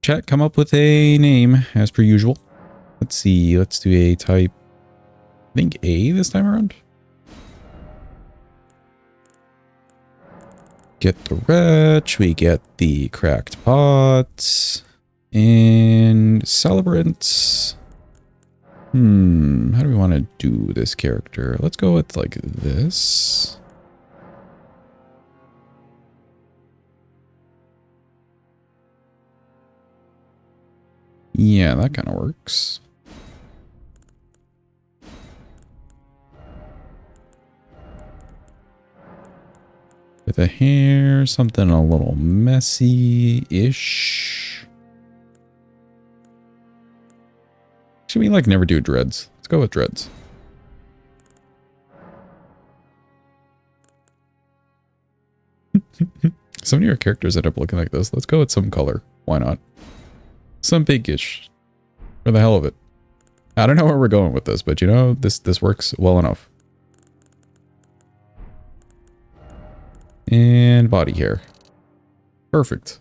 chat, come up with a name as per usual. Let's see. Let's do a type. I think A this time around. Get the wretch. We get the cracked pots. And Celebrant. How do we want to do this character? Let's go with like this. Yeah, that kind of works. With the hair, something a little messy-ish. Should we like never do dreads? Let's go with dreads. Some of your characters end up looking like this. Let's go with some color. Why not? Some pinkish. For the hell of it. I don't know where we're going with this, but you know, this works well enough. And body hair. Perfect.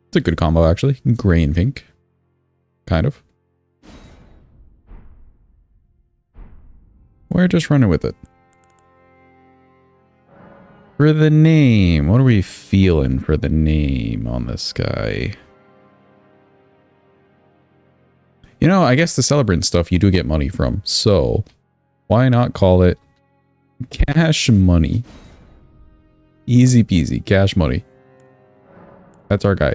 It's a good combo, actually. Gray and pink. Kind of. We're just running with it. For the name, what are we feeling for the name on this guy? You know, I guess the Celebrant stuff you do get money from, so why not call it Cash Money? Easy peasy, Cash Money. That's our guy.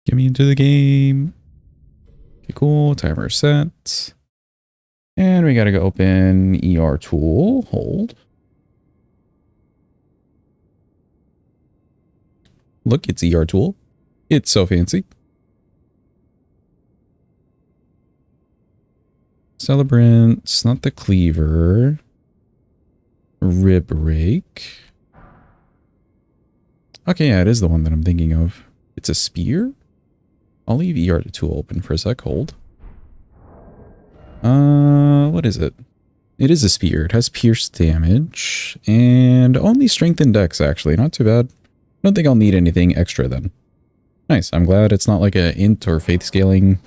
Get me into the game. Okay, cool. Timer set. And we gotta go open ER tool. Hold. Look, it's ER tool. It's so fancy. Celebrant, not the cleaver. Rib-Rake. Okay, yeah, it is the one that I'm thinking of. It's a spear? I'll leave ER tool open for a sec. Hold. What is it? It is a spear. It has pierce damage. And only strength and dex, actually. Not too bad. I don't think I'll need anything extra then. Nice. I'm glad it's not like a int or faith scaling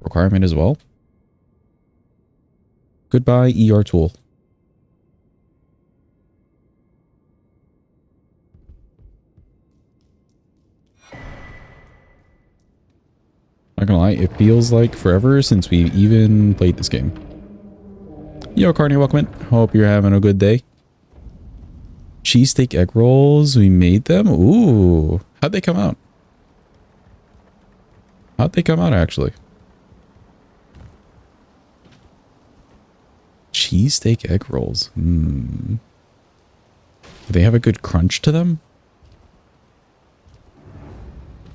requirement as well. Goodbye, ER tool. Not gonna lie, it feels like forever since we even played this game. Yo, Carney, welcome in. Hope you're having a good day. Cheesesteak egg rolls, we made them? Ooh, how'd they come out? How'd they come out, actually? Cheesesteak egg rolls. Do they have a good crunch to them?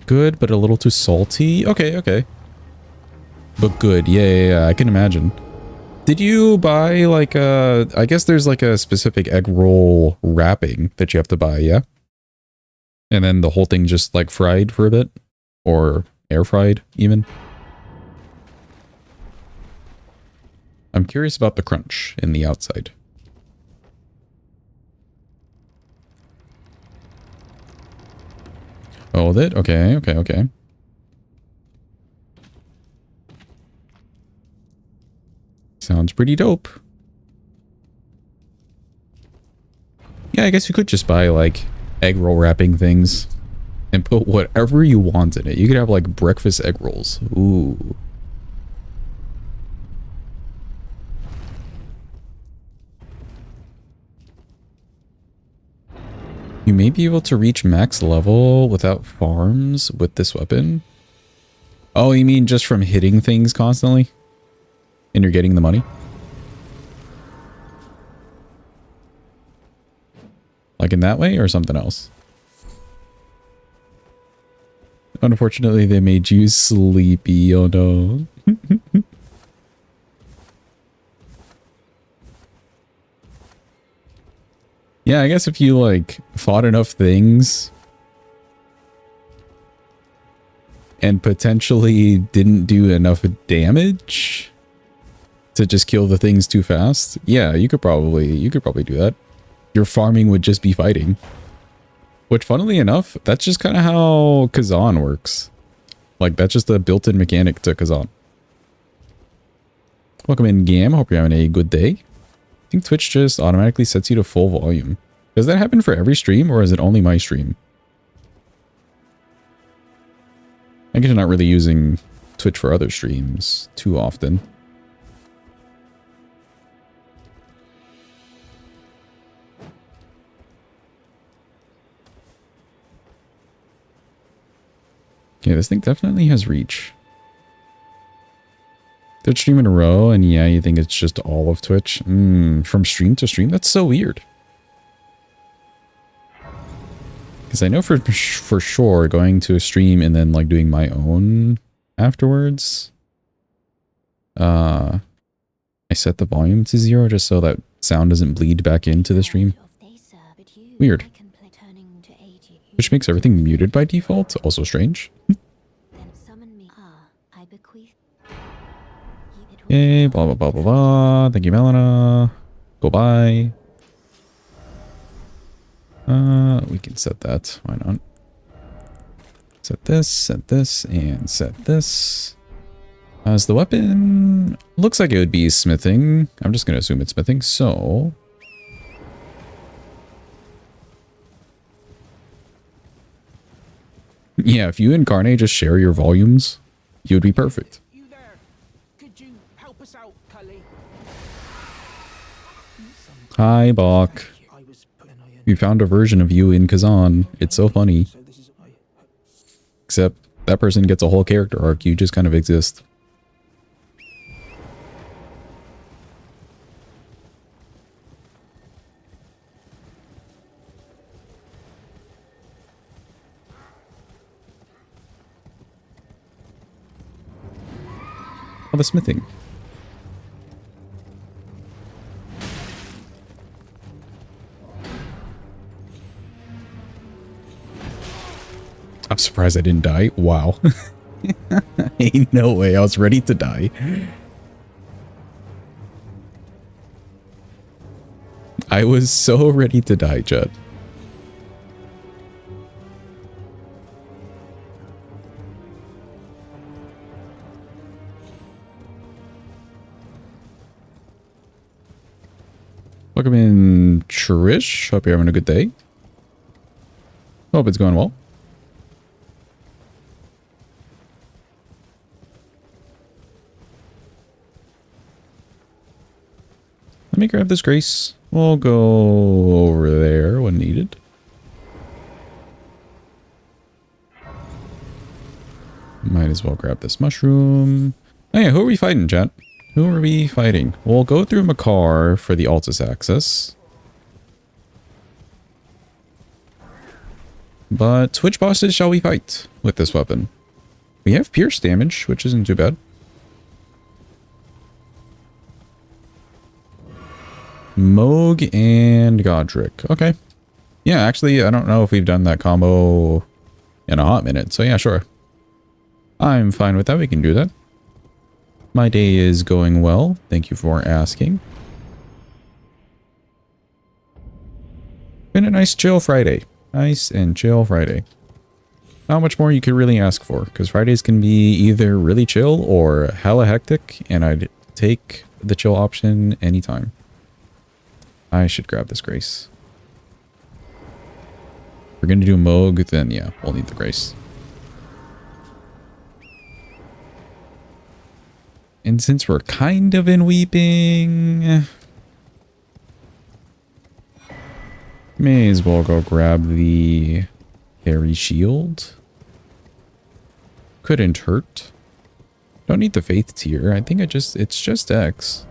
Good, but a little too salty. Okay, okay. But good. Yeah, I can imagine. Did you buy like a... I guess there's like a specific egg roll wrapping that you have to buy, yeah? And then the whole thing just like fried for a bit? Or air fried, even? I'm curious about the crunch in the outside. Oh, that? Okay, okay, okay. Sounds pretty dope. Yeah, I guess you could just buy, like, egg roll wrapping things and put whatever you want in it. You could have, like, breakfast egg rolls. Ooh. You may be able to reach max level without farms with this weapon. Oh, you mean just from hitting things constantly? And you're getting the money? Like in that way or something else? Unfortunately, they made you sleepy. Oh no. Yeah, I guess if you like fought enough things and potentially didn't do enough damage, To just kill the things too fast? Yeah, you could probably do that. Your farming would just be fighting. Which, funnily enough, that's just kind of how Kazan works. Like, that's just a built-in mechanic to Kazan. Welcome in, Gam. Hope you're having a good day. I think Twitch just automatically sets you to full volume. Does that happen for every stream, or is it only my stream? I guess you're not really using Twitch for other streams too often. Okay, this thing definitely has reach. Third stream in a row, and yeah, you think it's just all of Twitch? From stream to stream? That's so weird. Because I know for sure going to a stream and then like doing my own afterwards. I set the volume to 0 just so that sound doesn't bleed back into the stream. Weird. Which makes everything muted by default. Also strange. Okay, blah blah blah blah blah. Thank you, Melina. Go by. We can set that. Why not? Set this, and set this. As the weapon, looks like it would be smithing. I'm just gonna assume it's smithing. So, yeah, if you and Carne just share your volumes, you would be perfect. Hi, Bach. We found a version of you in Kazan. It's so funny. Except that person gets a whole character arc. You just kind of exist. Oh, the smithing. I'm surprised I didn't die. Wow. Ain't no way. I was ready to die. I was so ready to die, Judd. Welcome in, Trish. Hope you're having a good day. Hope it's going well. Let me grab this Grace. We'll go over there when needed. Might as well grab this mushroom. Oh yeah, who are we fighting, chat? Who are we fighting? We'll go through Makar for the Altus access. But which bosses shall we fight with this weapon? We have pierce damage, which isn't too bad. Moog and Godric. Okay. Yeah, actually, I don't know if we've done that combo in a hot minute. So yeah, sure. I'm fine with that. We can do that. My day is going well. Thank you for asking. Been a nice chill Friday. Nice and chill Friday. Not much more you could really ask for, because Fridays can be either really chill or hella hectic, and I'd take the chill option anytime. I should grab this Grace. If we're going to do Moog, then yeah, we'll need the Grace. And since we're kind of in Weeping, may as well go grab the Fairy Shield. Couldn't hurt. Don't need the Faith tier. I think it's just X.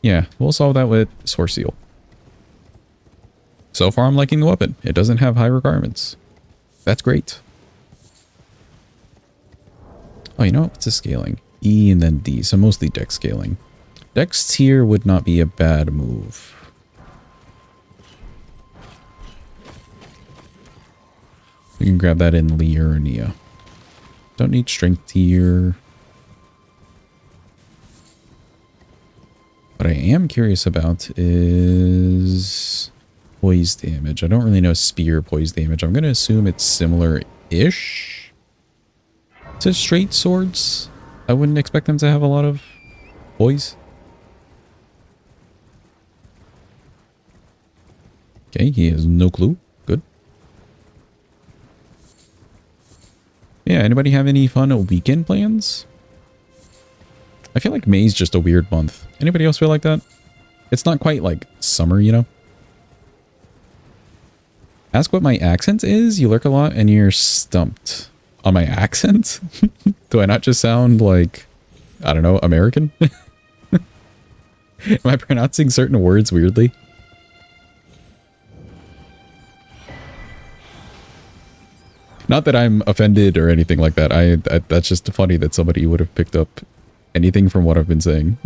Yeah, we'll solve that with Source Seal. So far I'm liking the weapon. It doesn't have high requirements. That's great. Oh, you know what? What's the scaling? E and then D, so mostly dex scaling. Dex tier would not be a bad move. We can grab that in Liurnia. Don't need strength tier. What I am curious about is poise damage. I don't really know spear poise damage. I'm going to assume it's similar-ish to straight swords. I wouldn't expect them to have a lot of poise. Okay, he has no clue. Good. Yeah, anybody have any fun weekend plans? I feel like May's just a weird month. Anybody else feel like that? It's not quite like summer, you know? Ask what my accent is? You lurk a lot and you're stumped. On my accent? Do I not just sound like, I don't know, American? Am I pronouncing certain words weirdly? Not that I'm offended or anything like that. I that's just funny that somebody would have picked up anything from what I've been saying.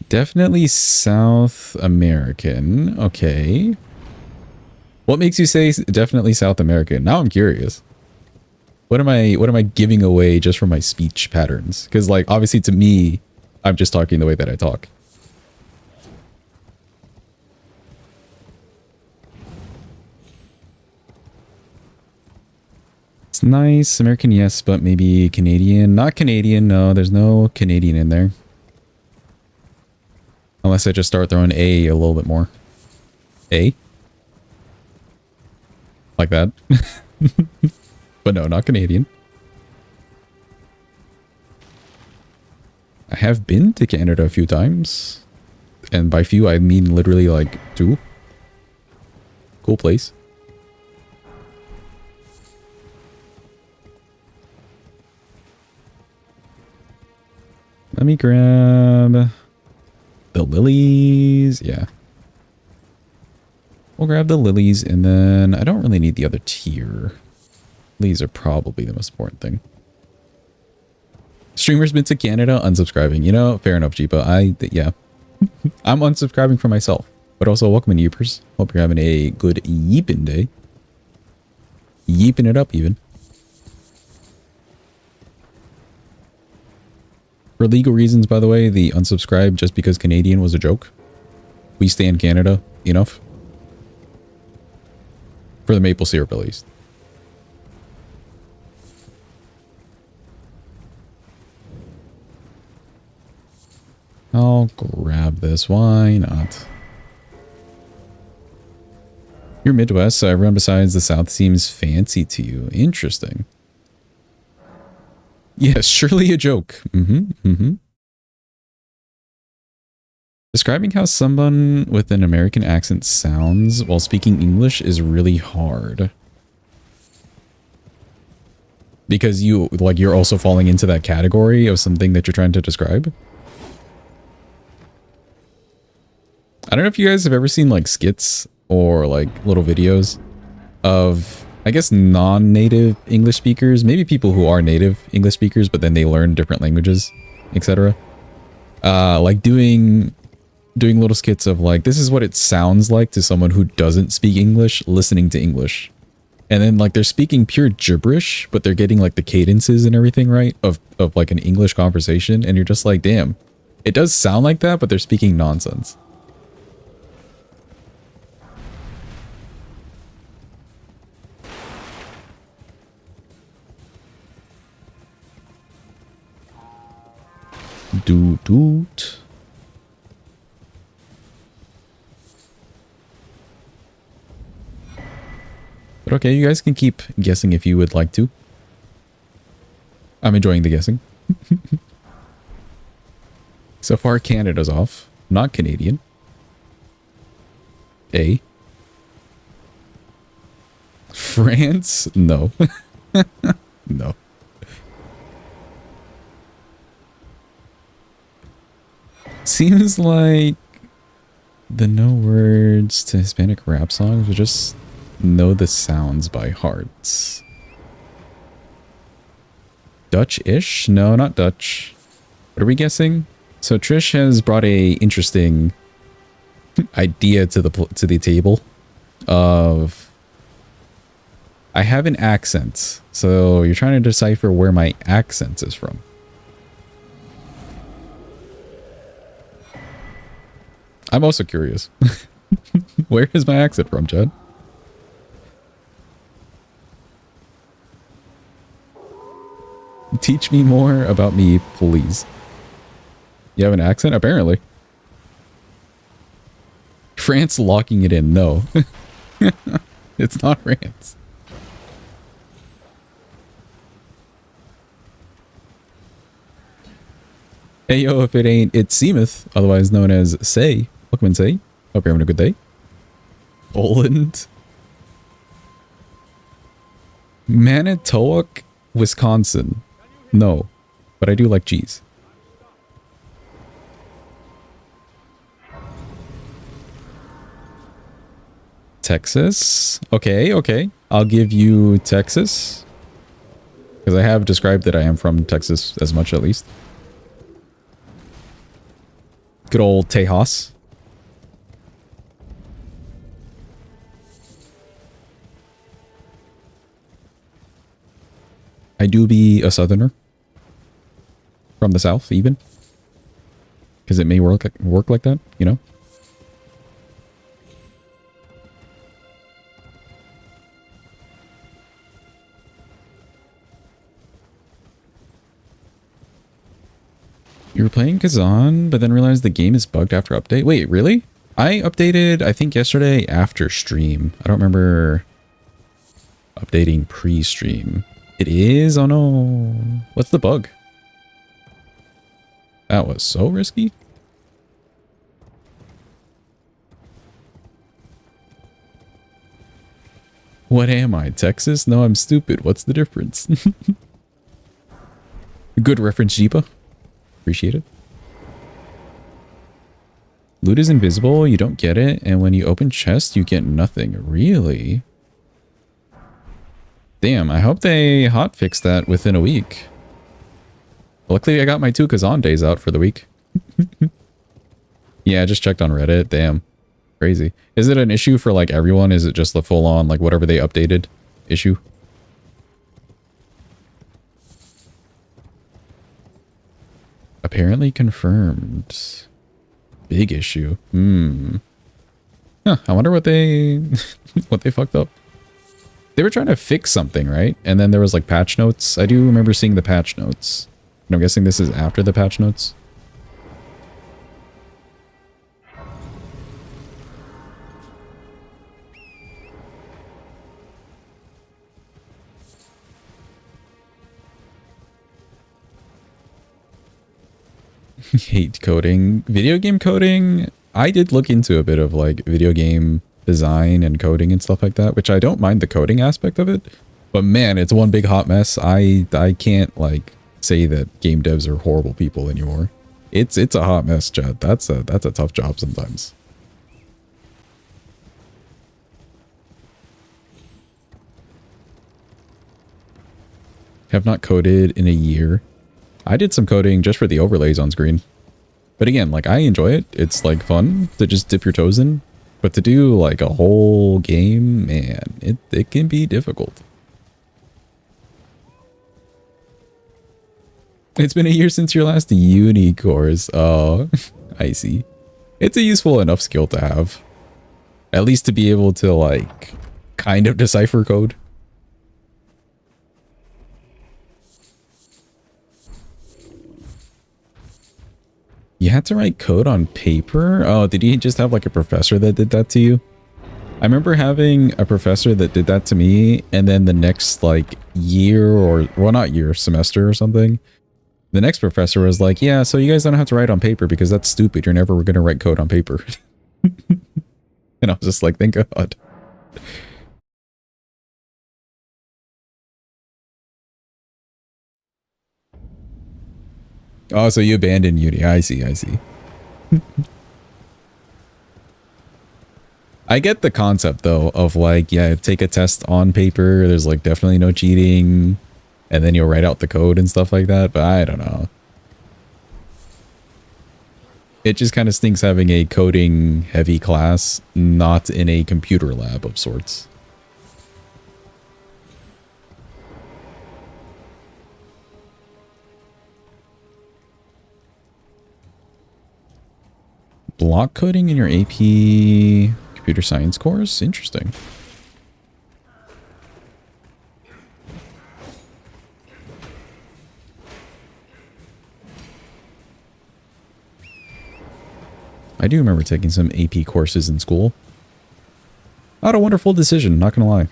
Definitely South American. Okay. What makes you say definitely South American? Now I'm curious. What am I giving away just from my speech patterns? Because like obviously to me, I'm just talking the way that I talk. It's nice. American, yes, but maybe Canadian. Not Canadian. No, there's no Canadian in there. Unless I just start throwing a little bit more. A? Like that. But no, not Canadian. I have been to Canada a few times. And by few, I mean literally like 2. Cool place. Let me grab the lilies. Yeah. We'll grab the lilies and then I don't really need the other tier. These are probably the most important thing. Streamer's been to Canada, unsubscribing. You know, fair enough, Jeepa. Yeah. I'm unsubscribing for myself. But also, welcome in, Yeepers. Hope you're having a good yeeping day. Yeeping it up, even. For legal reasons, by the way, the unsubscribe just because Canadian was a joke. We stay in Canada enough. For the maple syrup, at least. I'll grab this. Why not? You're Midwest, so everyone besides the South seems fancy to you. Interesting. Yes, surely a joke. Describing how someone with an American accent sounds while speaking English is really hard. Because you're also falling into that category of something that you're trying to describe. I don't know if you guys have ever seen like skits or like little videos of, I guess, non-native English speakers, maybe people who are native English speakers, but then they learn different languages, etc. Like doing little skits of like, this is what it sounds like to someone who doesn't speak English listening to English. And then like they're speaking pure gibberish, but they're getting like the cadences and everything right of like an English conversation. And you're just like, damn, it does sound like that, but they're speaking nonsense. Doot. But okay, you guys can keep guessing if you would like to. I'm enjoying the guessing. So far, Canada's off. Not Canadian. A. France? No. No. Seems like the no words to Hispanic rap songs would just know the sounds by heart. Dutch-ish? No, not Dutch. What are we guessing? So Trish has brought a interesting idea to the table of I have an accent. So you're trying to decipher where my accent is from. I'm also curious. Where is my accent from, Chad? Teach me more about me, please. You have an accent? Apparently. France locking it in. No. It's not France. Hey, yo, if it ain't, it seemeth, otherwise known as Say. Welcome and Say. Hope you're having a good day. Poland. Manitowoc, Wisconsin. No, but I do like cheese. Texas. Okay, okay. I'll give you Texas. Because I have described that I am from Texas as much, at least. Good old Tejas. I do be a southerner. From the south, even. Because it may work like that, you know? You were playing Kazan, but then realized the game is bugged after update. Wait, really? I updated, I think, yesterday after stream. I don't remember updating pre-stream. It is? Oh no. What's the bug? That was so risky. What am I, Texas? No, I'm stupid. What's the difference? Good reference, Jeepa. Appreciate it. Loot is invisible, you don't get it, and when you open chest, you get nothing. Really? Damn, I hope they hotfix that within a week. Luckily, I got my 2 Kazan days out for the week. Yeah, I just checked on Reddit. Damn. Crazy. Is it an issue for, like, everyone? Is it just the full-on, like, whatever they updated issue? Apparently confirmed. Big issue. Huh, I wonder what they what they fucked up. They were trying to fix something, right? And then there was like patch notes. I do remember seeing the patch notes. And I'm guessing this is after the patch notes. Hate coding. Video game coding, I did look into a bit of like video game design and coding and stuff like that, which I don't mind the coding aspect of it. But man, it's one big hot mess. I can't like say that game devs are horrible people anymore. It's a hot mess, Chad. That's a tough job sometimes. Have not coded in a year. I did some coding just for the overlays on screen. But again, like, I enjoy it. It's, like, fun to just dip your toes in. But to do, like, a whole game, man, it can be difficult. It's been a year since your last uni course. Oh, I see. It's a useful enough skill to have. At least to be able to, like, kind of decipher code. You had to write code on paper? Oh, did you just have like a professor that did that to you? I remember having a professor that did that to me, and then the next like year or, well, not year, semester or something, the next professor was like, yeah, so you guys don't have to write on paper because that's stupid. You're never going to write code on paper. And I was just like, thank God. Oh, so you abandoned uni. I see, I see. I get the concept, though, of like, yeah, take a test on paper. There's like definitely no cheating. And then you'll write out the code and stuff like that. But I don't know. It just kind of stinks having a coding heavy class, not in a computer lab of sorts. block coding in your AP computer science course? Interesting. I do remember taking some AP courses in school. Not a wonderful decision, not gonna lie.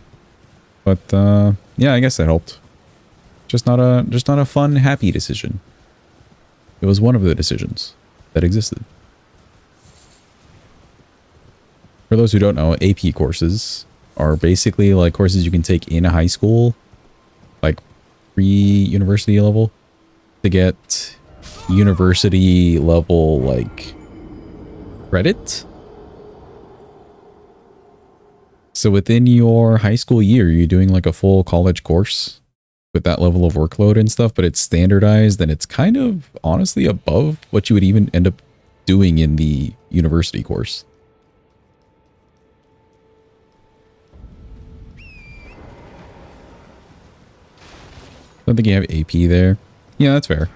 But yeah, I guess that helped. Just not a fun, happy decision. It was one of the decisions that existed. For those who don't know, AP courses are basically like courses you can take in a high school, like pre-university level, to get university level like credit. So within your high school year, you're doing like a full college course with that level of workload and stuff, but it's standardized and it's kind of honestly above what you would even end up doing in the university course. I don't think you have AP there. Yeah, that's fair.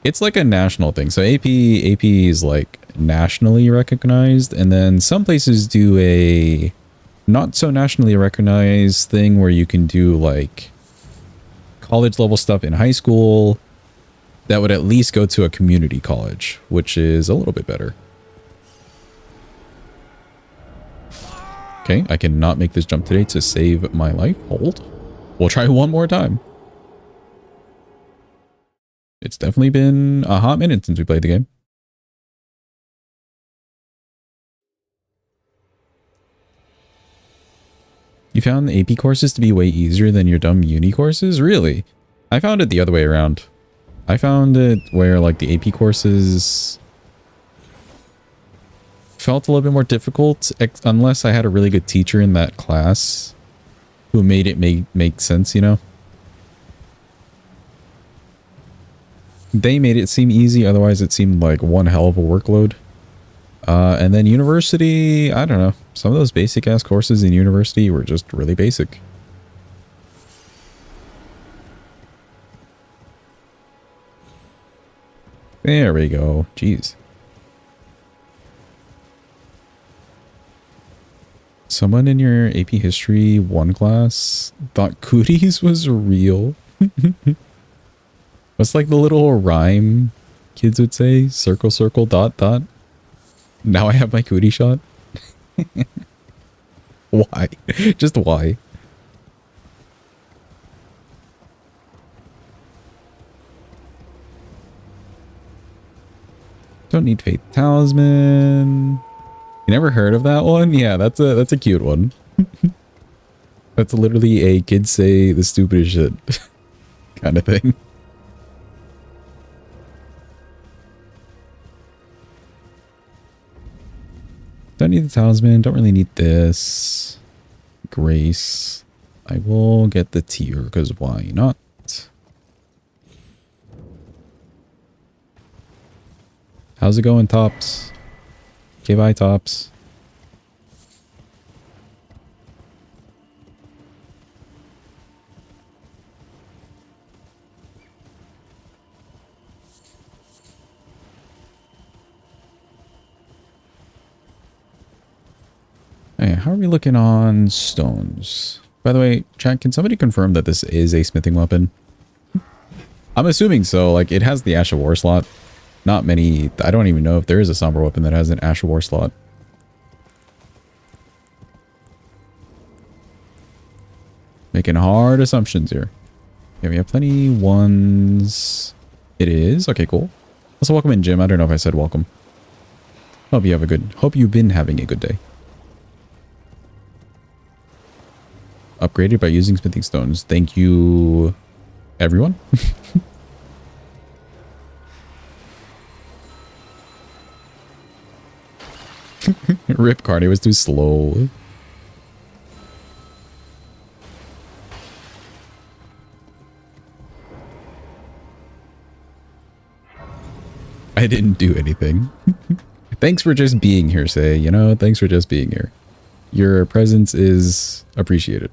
It's like a national thing. So AP is like nationally recognized, and then some places do a not so nationally recognized thing where you can do like college level stuff in high school that would at least go to a community college, which is a little bit better. Okay, I cannot make this jump today to save my life. Hold. We'll try one more time. It's definitely been a hot minute since we played the game. You found the AP courses to be way easier than your dumb uni courses? Really? I found it the other way around. I found it where like the AP courses felt a little bit more difficult unless I had a really good teacher in that class who made it make sense, you know? They made it seem easy, otherwise it seemed like one hell of a workload. And then university, I don't know. Some of those basic ass courses in university were just really basic. There we go. Jeez. Someone in your AP History 1 class thought cooties was real. What's like the little rhyme kids would say? Circle, circle, dot, dot. Now I have my cootie shot. Why? Just why? Don't need faith talisman. You never heard of that one? Yeah, that's a cute one. That's literally a kids say the stupidest shit kind of thing. Don't need the talisman. Don't really need this. Grace. I will get the tier because why not? How's it going, Tops? Okay, bye, Tops. Hey, how are we looking on stones? By the way, chat, can somebody confirm that this is a smithing weapon? I'm assuming so. Like, it has the Ash of War slot. Not many. I don't even know if there is a somber weapon that has an Ash of War slot. Making hard assumptions here. Yeah, we have plenty ones. It is. Okay, cool. Also, welcome in, Jim. I don't know if I said welcome. Hope you've been having a good day. Upgraded by using smithing stones. Thank you, everyone. Rip Cardi was too slow. I didn't do anything. Thanks for just being here, Say. You know, thanks for just being here. Your presence is appreciated.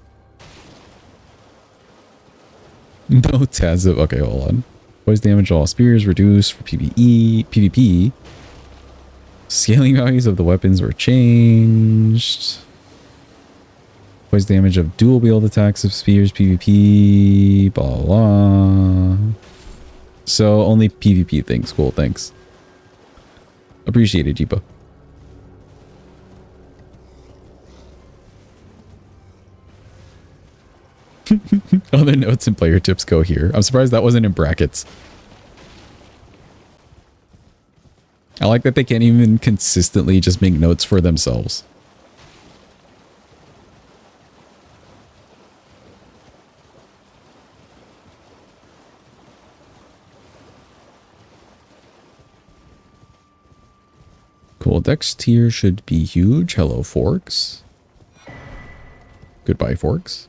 No Tazza. Okay, hold on. Poise damage all spears reduced for PvP. Scaling values of the weapons were changed. Poise damage of dual wield attacks of spears, PvP, blah, blah. So only PvP things. Cool, thanks. Appreciate it, Jeepa. Other notes and player tips go here. I'm surprised that wasn't in brackets. I like that they can't even consistently just make notes for themselves. Cool. Dex tier should be huge. Hello, Forks. Goodbye, Forks.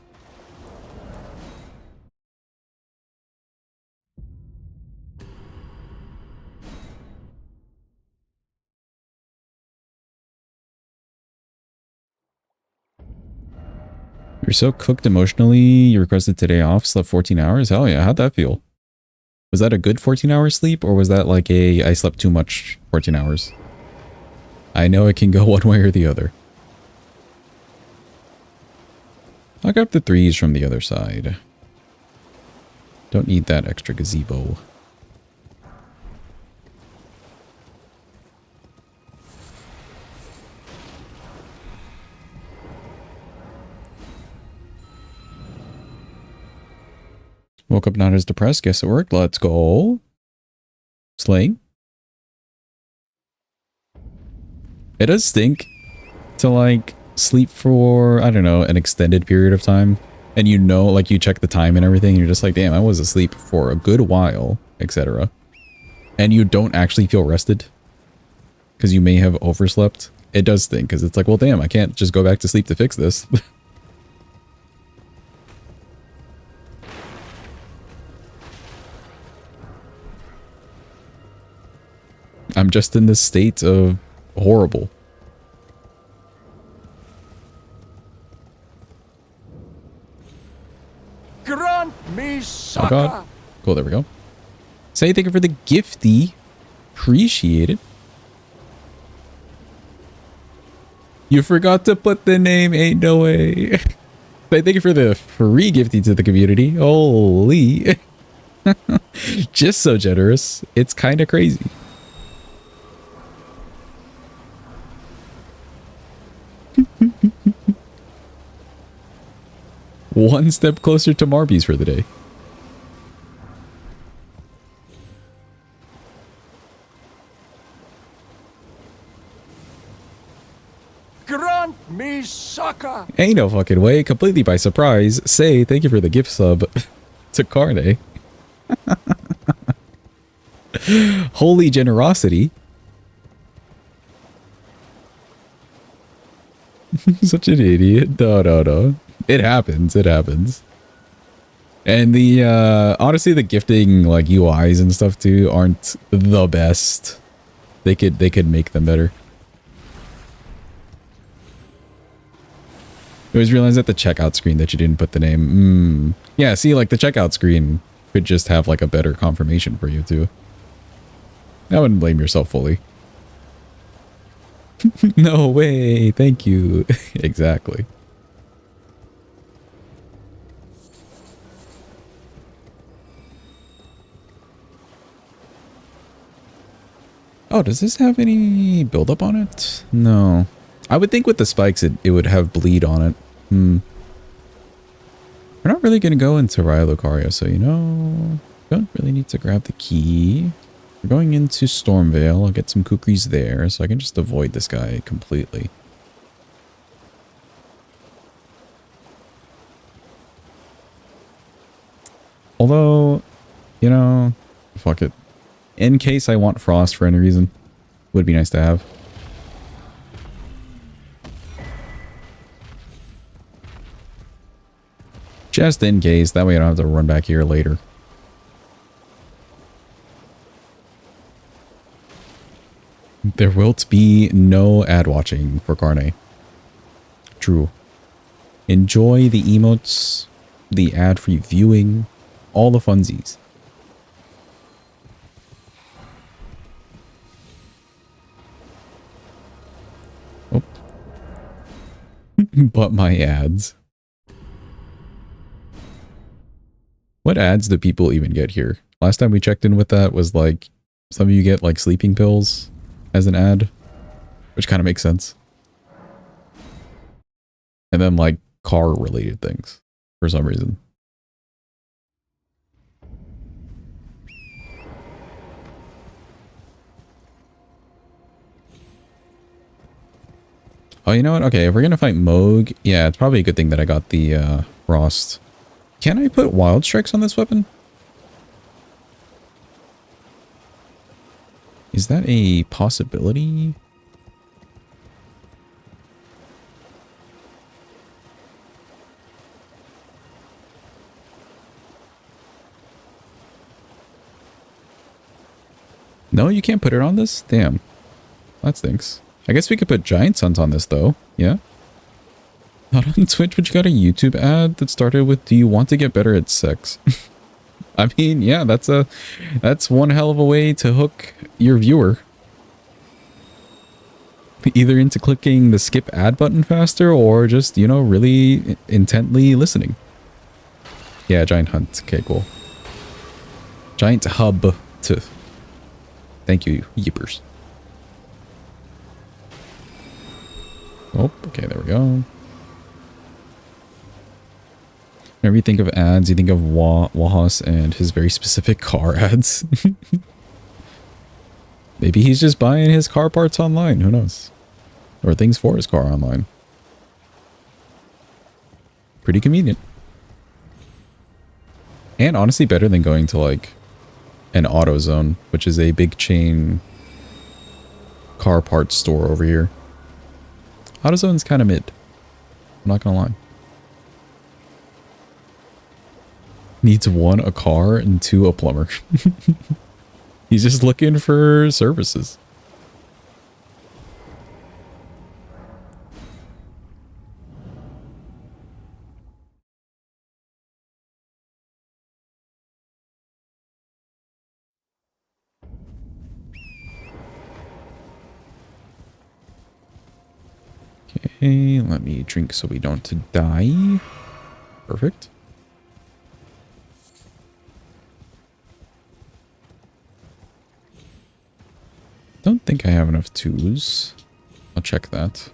You're so cooked emotionally. You requested today off. Slept 14 hours. Hell yeah. How'd that feel? Was that a good 14-hour sleep, or was that like a I slept too much 14 hours? I know it can go one way or the other. I'll grab the 3s from the other side. Don't need that extra gazebo. Woke up not as depressed. Guess it worked. Let's go. Slaying. It does stink to like sleep for, I don't know, an extended period of time. And you know, like you check the time and everything. And you're just like, damn, I was asleep for a good while, etc. And you don't actually feel rested because you may have overslept. It does stink because it's like, well, damn, I can't just go back to sleep to fix this. I'm just in this state of horrible. Grant me succor. Oh god. Cool, there we go. Say thank you for the gifty. Appreciate it. You forgot to put the name, ain't no way. Say thank you for the free gifty to the community. Holy. Just so generous. It's kind of crazy. One step closer to Marby's for the day. Grant me succor. Ain't no fucking way. Completely by surprise. Say thank you for the gift sub to Carne. Holy generosity. Such an idiot. No. It happens. It happens. And the, honestly, the gifting, like, UIs and stuff, too, aren't the best. They could make them better. I always realized at the checkout screen that you didn't put the name. Yeah, see, like, the checkout screen could just have, like, a better confirmation for you, too. I wouldn't blame yourself fully. No way. Thank you. Exactly. Oh, does this have any buildup on it? No. I would think with the spikes it would have bleed on it. We're not really going to go into Raya Lucaria, so you know, don't really need to grab the key. We're going into Stormvale. I'll get some kukris there, so I can just avoid this guy completely. Although, you know, fuck it. In case I want Frost for any reason, would be nice to have. Just in case, that way I don't have to run back here later. There will be no ad watching for Carne. True. Enjoy the emotes, the ad-free viewing, all the funsies. But my ads. What ads do people even get here? Last time we checked in with that was like, some of you get like sleeping pills as an ad, which kind of makes sense. And then like car related things for some reason. Oh, you know what? Okay, if we're gonna fight Moog, yeah, it's probably a good thing that I got the Frost. Can I put Wild Strikes on this weapon? Is that a possibility? No, you can't put it on this? Damn. That stinks. I guess we could put Giant Suns on this though. Yeah. Not on Twitch, but you got a YouTube ad that started with, "Do you want to get better at sex?" I mean, yeah, that's one hell of a way to hook your viewer. Either into clicking the skip ad button faster or just, you know, really intently listening. Yeah, Giant Hunt. Okay, cool. Giant Hub. Thank you, Yippers. Oh, okay, there we go. Whenever you think of ads, you think of Wahas and his very specific car ads. Maybe he's just buying his car parts online. Who knows? Or things for his car online. Pretty convenient. And honestly better than going to like an AutoZone, which is a big chain car parts store over here. AutoZone's kind of mid. I'm not gonna lie. Needs 1, a car, and 2, a plumber. He's just looking for services. Okay, let me drink so we don't die. Perfect. Don't think I have enough 2s. I'll check that.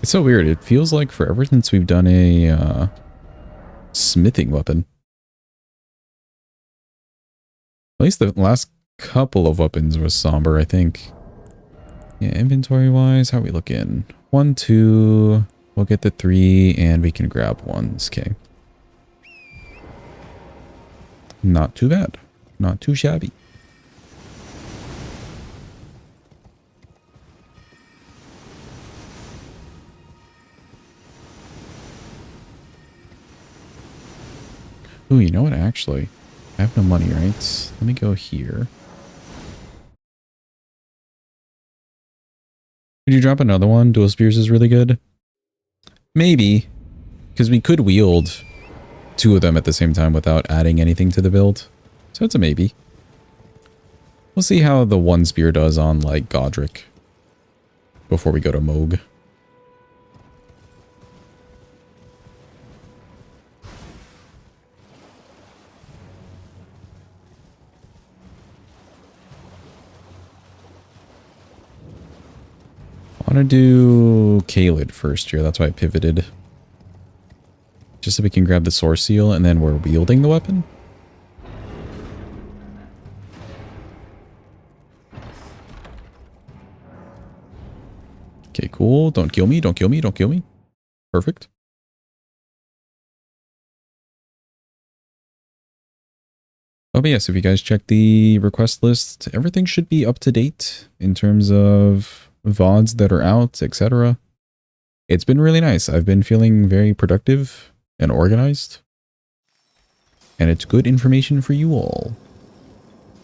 It's so weird. It feels like forever since we've done a smithing weapon. At least the last couple of weapons was somber, I think. Yeah, inventory-wise, how are we looking? 1, 2, we'll get the 3, and we can grab 1s, okay. Not too bad. Not too shabby. Ooh, you know what, actually? I have no money, right? Let me go here. Could you drop another one? Dual Spears is really good. Maybe. Because we could wield 2 of them at the same time without adding anything to the build. So it's a maybe. We'll see how the 1 spear does on, like, Godric. Before we go to Moog. I want to do Kaled first here. That's why I pivoted. Just so we can grab the source seal and then we're wielding the weapon. Okay, cool. Don't kill me. Don't kill me. Don't kill me. Perfect. Oh, but yes, if you guys check the request list, everything should be up to date in terms of VODs that are out, etc. It's been really nice. I've been feeling very productive and organized. And it's good information for you all.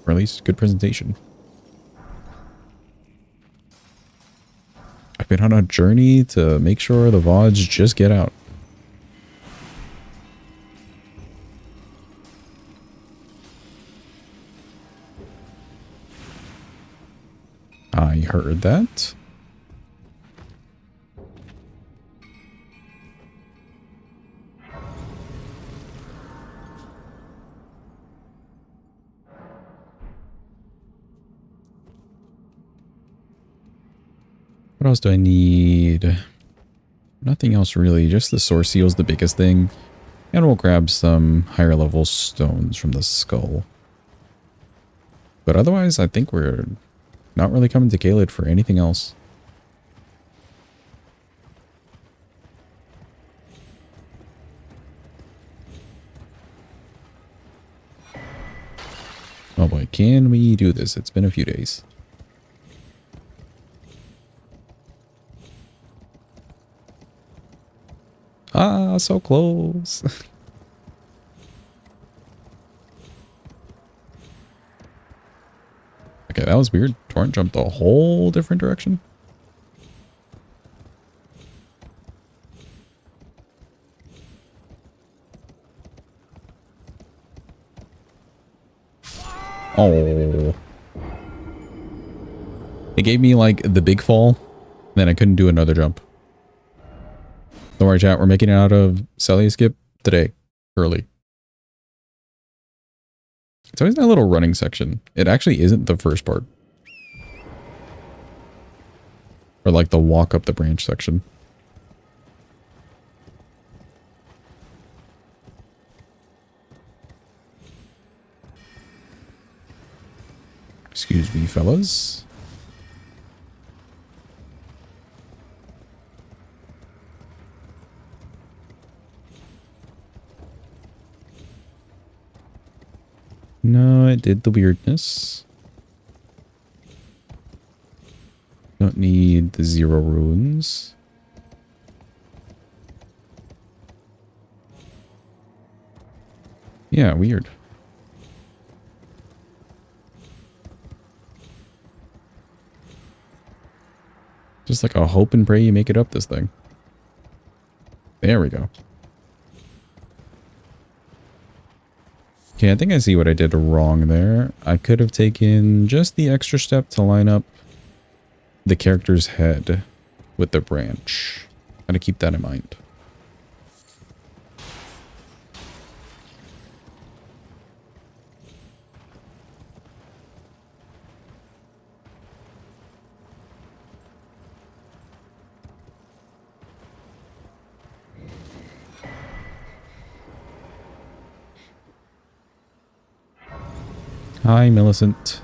Or at least good presentation. I've been on a journey to make sure the VODs just get out. I heard that. What else do I need? Nothing else really. Just the source seal's the biggest thing. And we'll grab some higher level stones from the skull. But otherwise, I think we're not really coming to Caelid for anything else. Oh boy, can we do this? It's been a few days. Ah, so close. Okay, that was weird. Torrent jumped a whole different direction. Oh. It gave me like the big fall, then I couldn't do another jump. Don't worry, chat. We're making it out of Celly Skip today, early. It's always that little running section. It actually isn't the first part. Or like the walk up the branch section. Excuse me, fellas. No, it did the weirdness. Don't need the 0 runes. Yeah, weird. Just like a hope and pray you make it up this thing. There we go. Okay, I think I see what I did wrong there. I could have taken just the extra step to line up the character's head with the branch. Gotta keep that in mind. Hi, Millicent.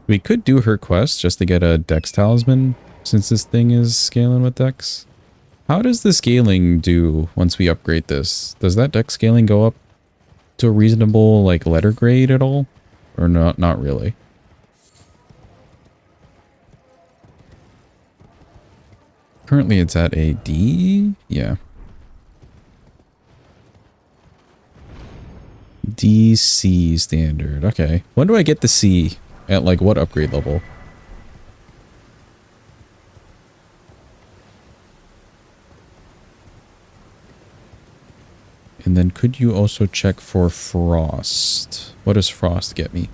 We could do her quest just to get a Dex Talisman, since this thing is scaling with Dex. How does the scaling do once we upgrade this? Does that Dex scaling go up to a reasonable, like, letter grade at all? Or not really? Currently it's at a D? Yeah. DC standard. Okay. When do I get the C? At like what upgrade level? And then could you also check for frost? What does frost get me?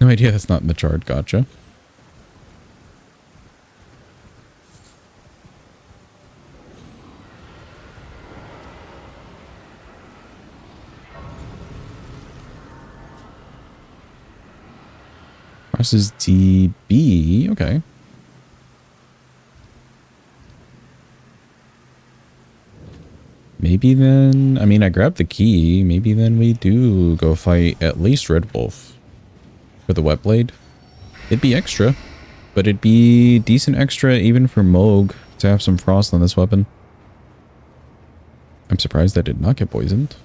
No idea, that's not in the chart. Gotcha. Frost is DB. Okay. Maybe then, I mean, I grabbed the key. Maybe then we do go fight at least Red Wolf for the wet blade. It'd be extra, but it'd be decent extra even for Moog to have some frost on this weapon. I'm surprised I did not get poisoned.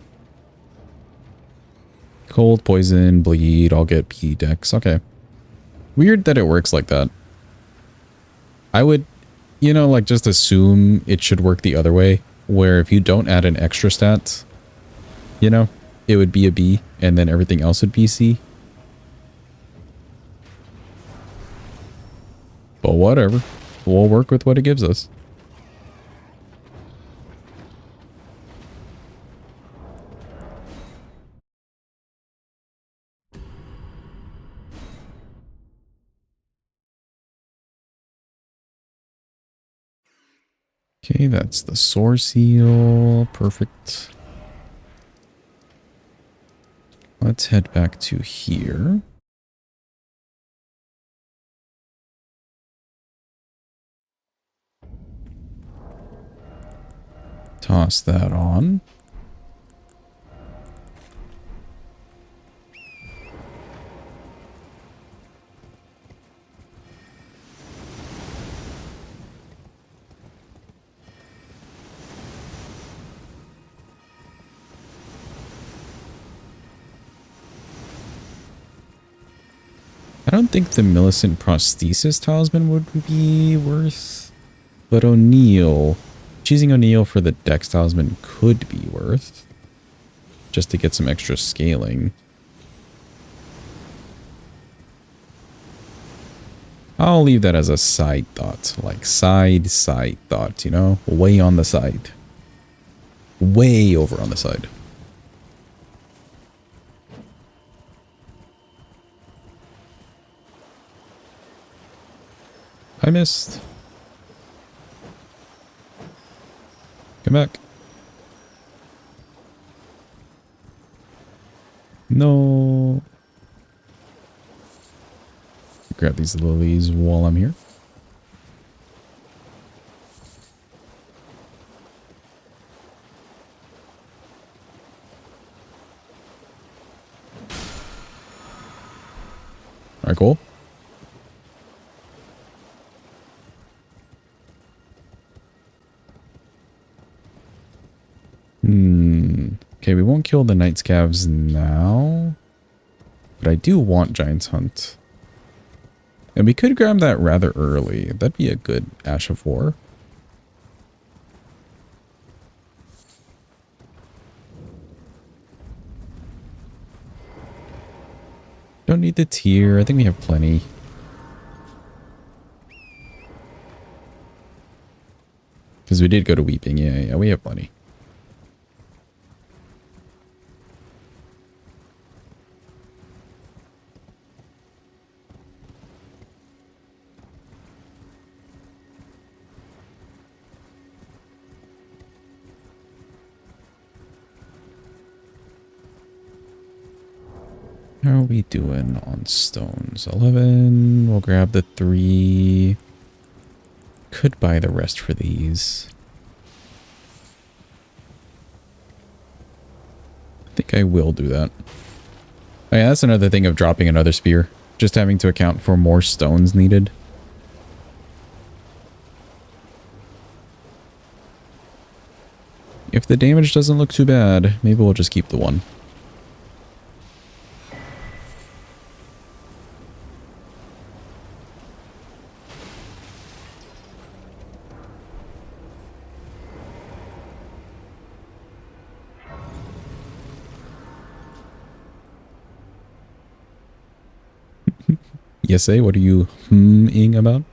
Cold, poison, bleed, I'll get P dex. Okay. Weird that it works like that. I would, you know, like just assume it should work the other way, where if you don't add an extra stat, you know, it would be a B and then everything else would be C. But whatever. We'll work with what it gives us. Okay, that's the source seal. Perfect. Let's head back to here. Toss that on. I don't think the Millicent Prosthesis Talisman would be worth, but O'Neill, choosing O'Neill for the Dex Talisman could be worth, just to get some extra scaling. I'll leave that as a side thought, like side thought, you know, way on the side, way over on the side. I missed. Come back. No. Grab these lilies while I'm here. Alright, cool. Okay, we won't kill the Night Scavs now. But I do want Giant's Hunt. And we could grab that rather early. That'd be a good Ash of War. Don't need the tier. I think we have plenty. Because we did go to Weeping. Yeah, we have plenty. How are we doing on stones? 11. We'll grab the 3. Could buy the rest for these. I think I will do that. Oh yeah, that's another thing of dropping another spear. Just having to account for more stones needed. If the damage doesn't look too bad, maybe we'll just keep the 1. Yes, what are you ing about?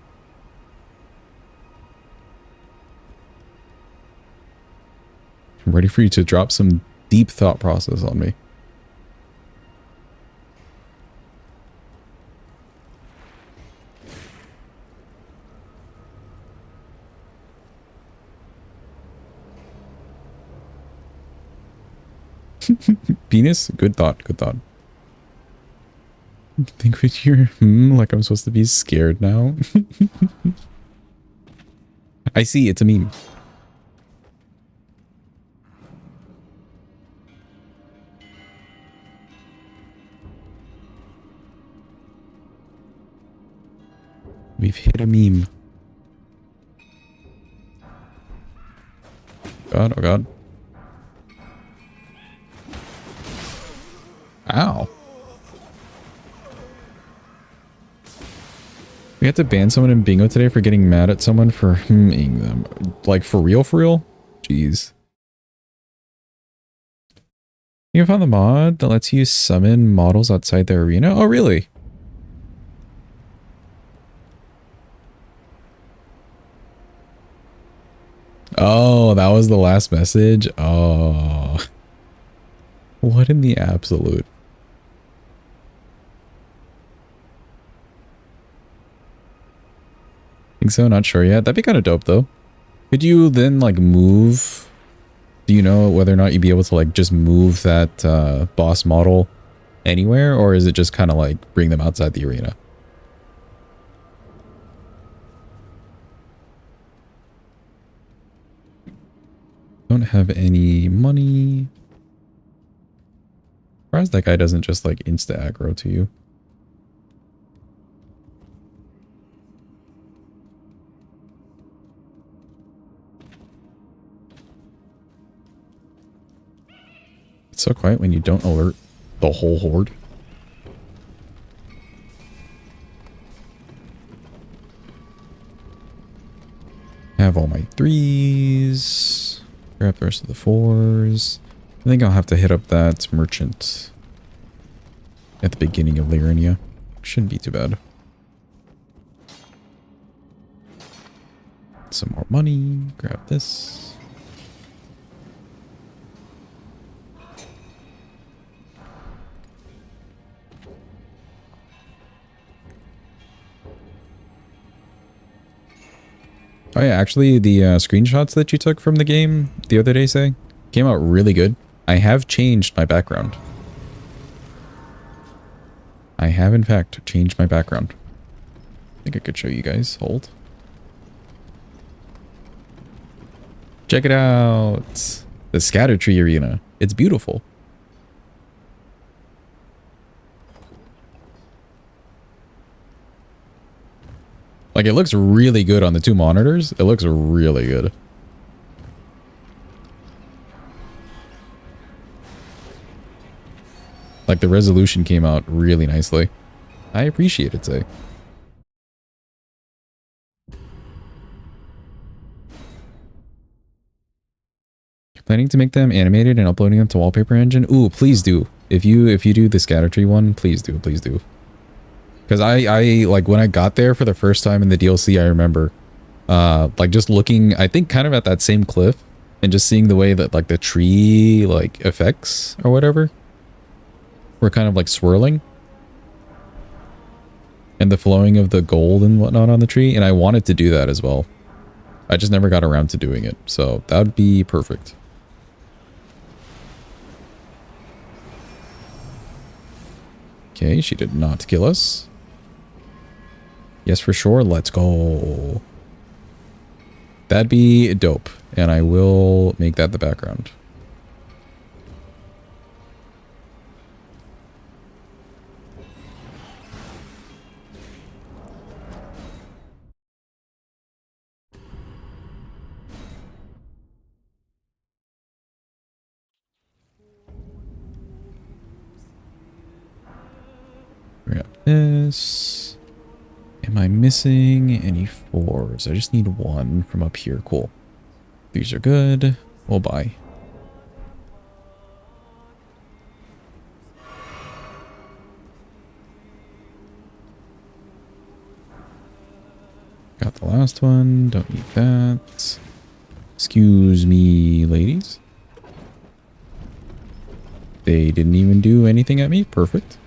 I'm ready for you to drop some deep thought process on me. Penis? Good thought, good thought. Think with your like I'm supposed to be scared now. I see, it's a meme. We've hit a meme. God, oh god. Ow. We had to ban someone in bingo today for getting mad at someone for ing them. Like, for real, for real? Jeez. You found the mod that lets you summon models outside the arena? Oh, really? Oh, that was the last message? Oh. What in the absolute? Think so? Not sure yet. That'd be kind of dope, though. Could you then like move? Do you know whether or not you'd be able to like just move that boss model anywhere, or is it just kind of like bring them outside the arena? Don't have any money. Surprised that guy doesn't just like insta aggro to you. It's so quiet when you don't alert the whole horde. Have all my 3s. Grab the rest of the 4s. I think I'll have to hit up that merchant at the beginning of Lyrinia. Shouldn't be too bad. Some more money. Grab this. Oh yeah, actually the screenshots that you took from the game the other day, say, came out really good. I have changed my background. I have in fact changed my background. I think I could show you guys. Hold. Check it out. The Scatter Tree Arena. It's beautiful. Like, it looks really good on the 2 monitors. It looks really good. Like, the resolution came out really nicely. I appreciate it, say. Planning to make them animated and uploading them to Wallpaper Engine? Ooh, please do. If you do the Scatter Tree one, please do, please do. Because I like when I got there for the first time in the DLC, I remember like just looking, I think kind of at that same cliff and just seeing the way that like the tree like effects or whatever were kind of like swirling and the flowing of the gold and whatnot on the tree. And I wanted to do that as well. I just never got around to doing it. So that would be perfect. Okay, she did not kill us. Yes, for sure. Let's go. That'd be dope. And I will make that the background. Grab this. Am I missing any 4s? I just need 1 from up here. Cool. These are good. We'll buy. Got the last one. Don't need that. Excuse me, ladies. They didn't even do anything at me. Perfect.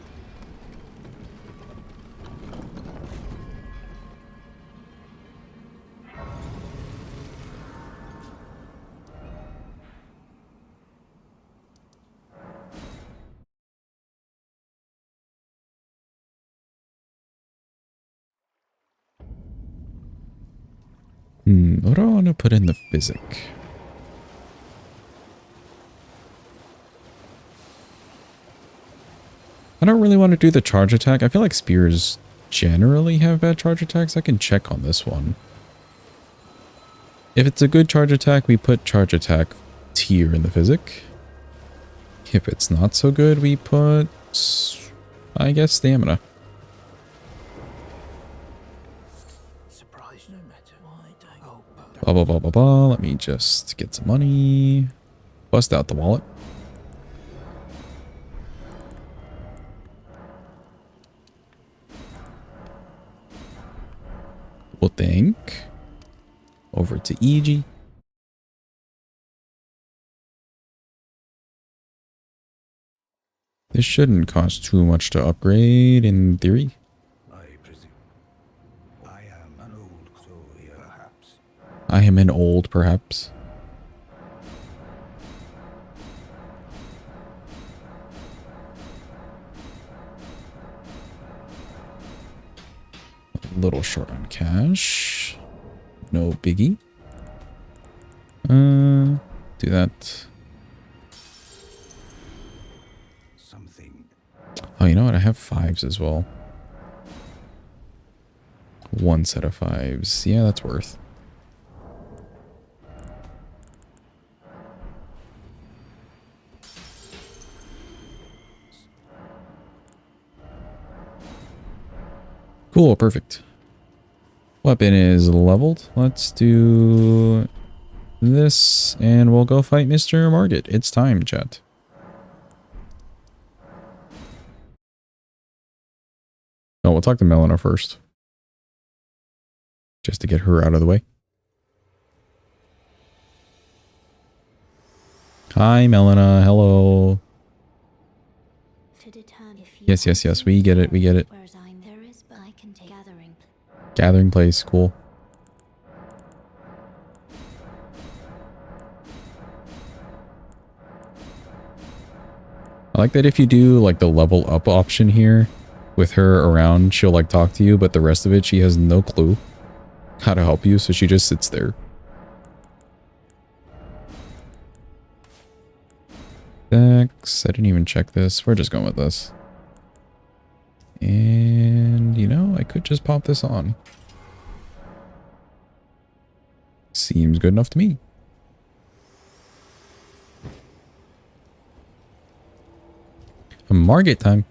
What do I want to put in the physic? I don't really want to do the charge attack. I feel like spears generally have bad charge attacks. I can check on this one. If it's a good charge attack, we put charge attack tier in the physic. If it's not so good, we put, I guess, stamina. Blah, blah, blah, blah, blah. Let me just get some money. Bust out the wallet. We'll think. Over to EG. This shouldn't cost too much to upgrade in theory. I presume. I am an old crow here, perhaps. I am an old, perhaps. A little short on cash. No biggie. Do that. Something. Oh, you know what? I have 5s as well. 1 set of 5s. Yeah, that's worth. Cool, perfect. Weapon is leveled. Let's do this, and we'll go fight Mr. Margit. It's time, chat. Oh, we'll talk to Melina first. Just to get her out of the way. Hi, Melina. Hello. Yes, yes, yes. We get it. We get it. Gathering place. Cool. I like that if you do like the level up option here with her around, she'll like talk to you, but the rest of it, she has no clue how to help you. So she just sits there. Dex. I didn't even check this. We're just going with this. And, you know, I could just pop this on. Seems good enough to me. Margit time.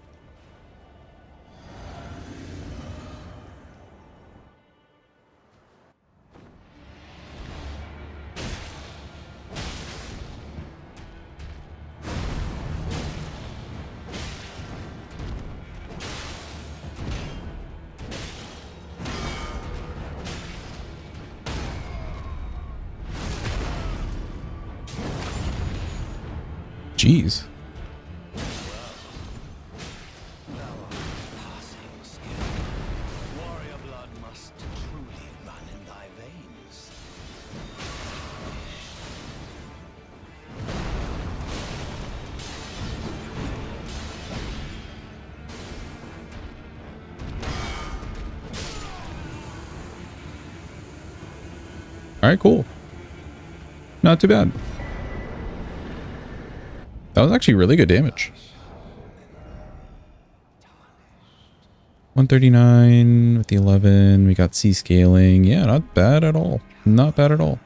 Jeez. All right, cool. Not too bad. That was actually really good damage. 139 with the 11. We got C scaling. Yeah, not bad at all. Not bad at all.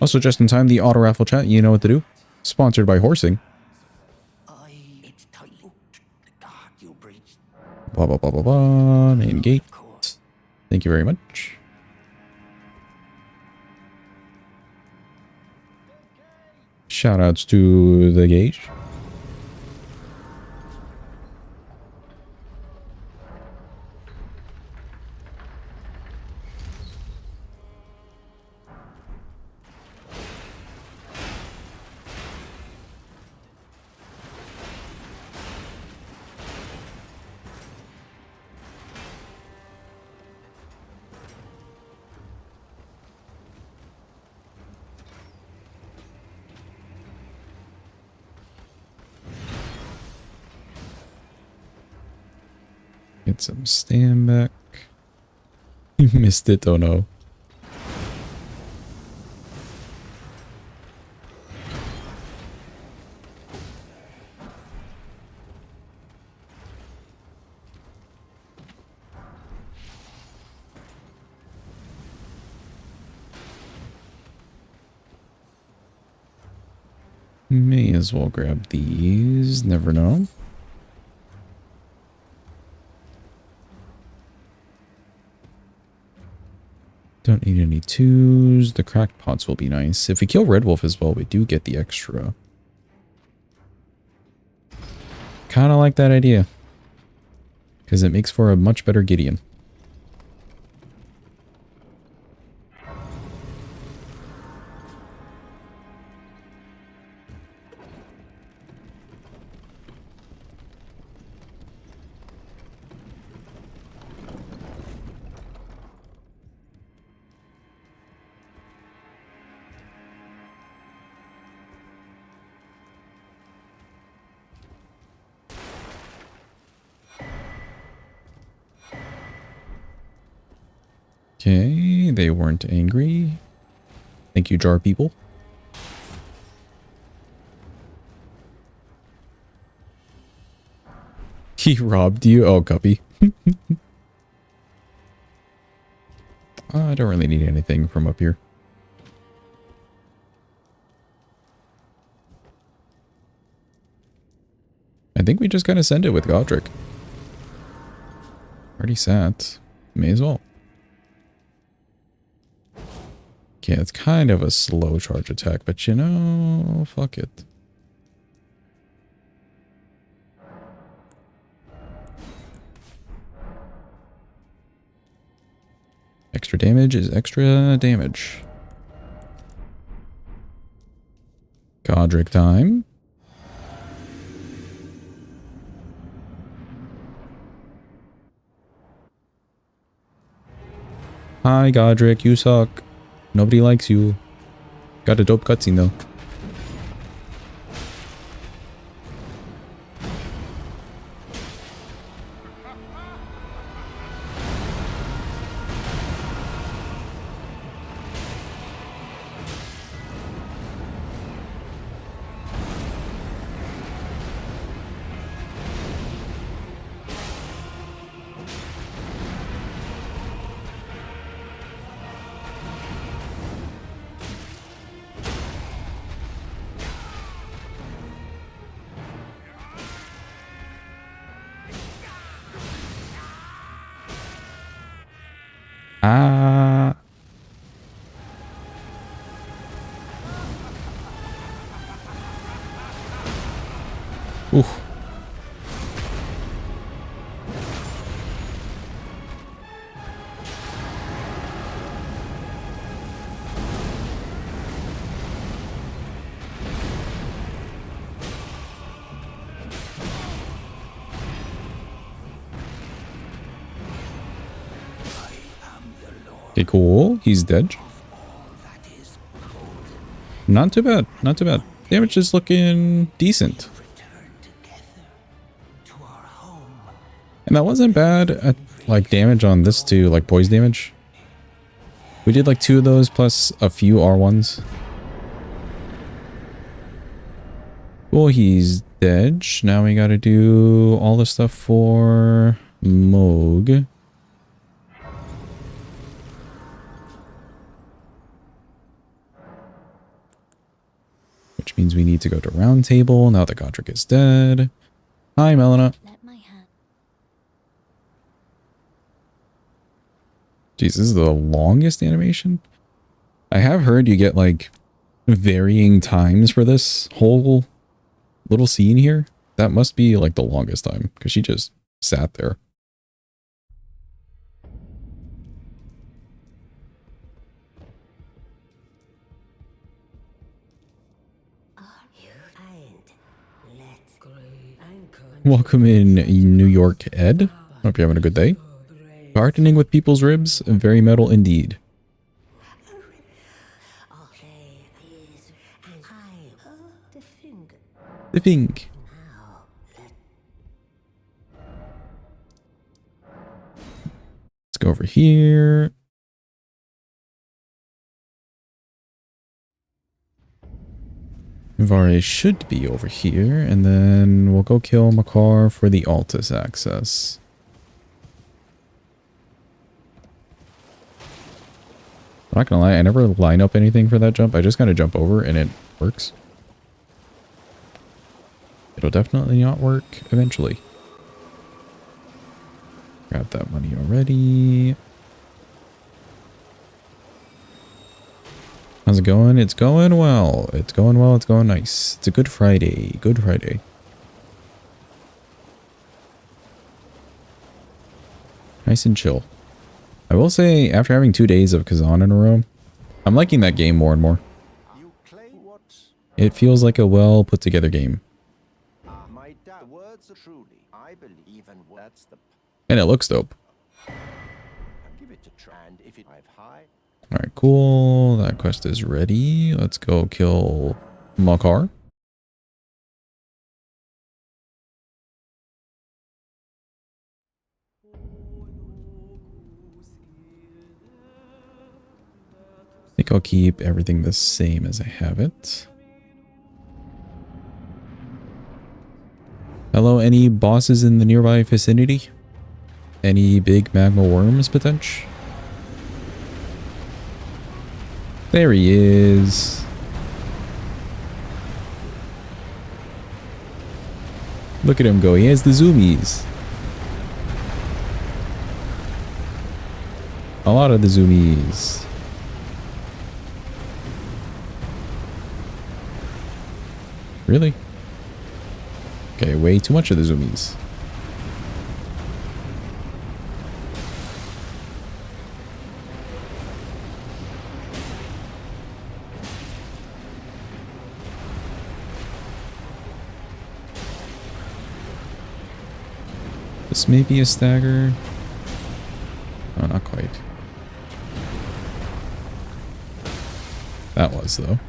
Also, just in time, the auto raffle chat. You know what to do. Sponsored by Horsing. Blah, blah, blah, blah, blah. Main gate. Thank you very much. Shoutouts to the gauge. Get some stand back. You missed it, oh no. May as well grab these, never know. Don't need any 2s. The cracked pots will be nice. If we kill Red Wolf as well, we do get the extra. Kind of like that idea. Because it makes for a much better Gideon. Okay, they weren't angry. Thank you, jar people. He robbed you? Oh, Guppy. I don't really need anything from up here. I think we just gotta send it with Godric. Already sat. May as well. Okay, it's kind of a slow charge attack, but you know, fuck it. Extra damage is extra damage. Godric time. Hi, Godric, you suck. Nobody likes you. Got a dope cutscene, though. Ah. Oof. Okay, cool. He's dead. Not too bad. Not too bad. Damage is looking decent. And that wasn't bad at like damage on this too, like poise damage. We did like 2 of those plus a few R1s. Cool, he's dead. Now we gotta do all the stuff for Moog. Which means we need to go to round table now that Godric is dead. Hi, Melina. Jeez, this is the longest animation. I have heard you get like varying times for this whole little scene here. That must be like the longest time because she just sat there. Welcome in New York, Ed. Hope you're having a good day. Gardening with people's ribs, very metal indeed. The pink. Let's go over here. Vare should be over here, and then we'll go kill Makar for the Altus access. I'm not gonna lie, I never line up anything for that jump. I just gotta jump over and it works. It'll definitely not work eventually. Got that money already. How's it going? It's going well. It's going well. It's going nice. It's a good Friday. Good Friday. Nice and chill. I will say, after having 2 days of Kazan in a row, I'm liking that game more and more. It feels like a well put together game. And it looks dope. Alright, cool. That quest is ready. Let's go kill Makar. think I'll keep everything the same as I have it. Hello, any bosses in the nearby vicinity? Any big magma worms, potential? There he is. Look at him go. He has the zoomies. A lot of the zoomies. Really? Okay, way too much of the zoomies. This may be a stagger. Oh, not quite. That was, though.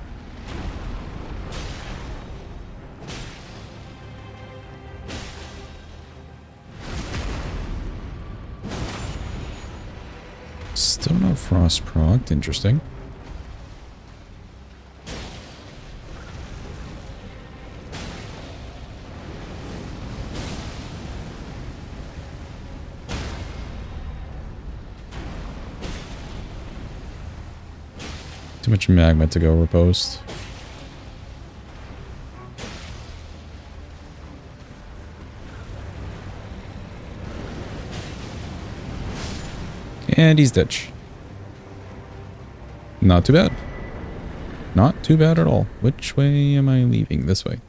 Still no frost proc. Interesting. Too much magma to go riposte. And he's ditch. Not too bad. Not too bad at all. Which way am I leaving? This way.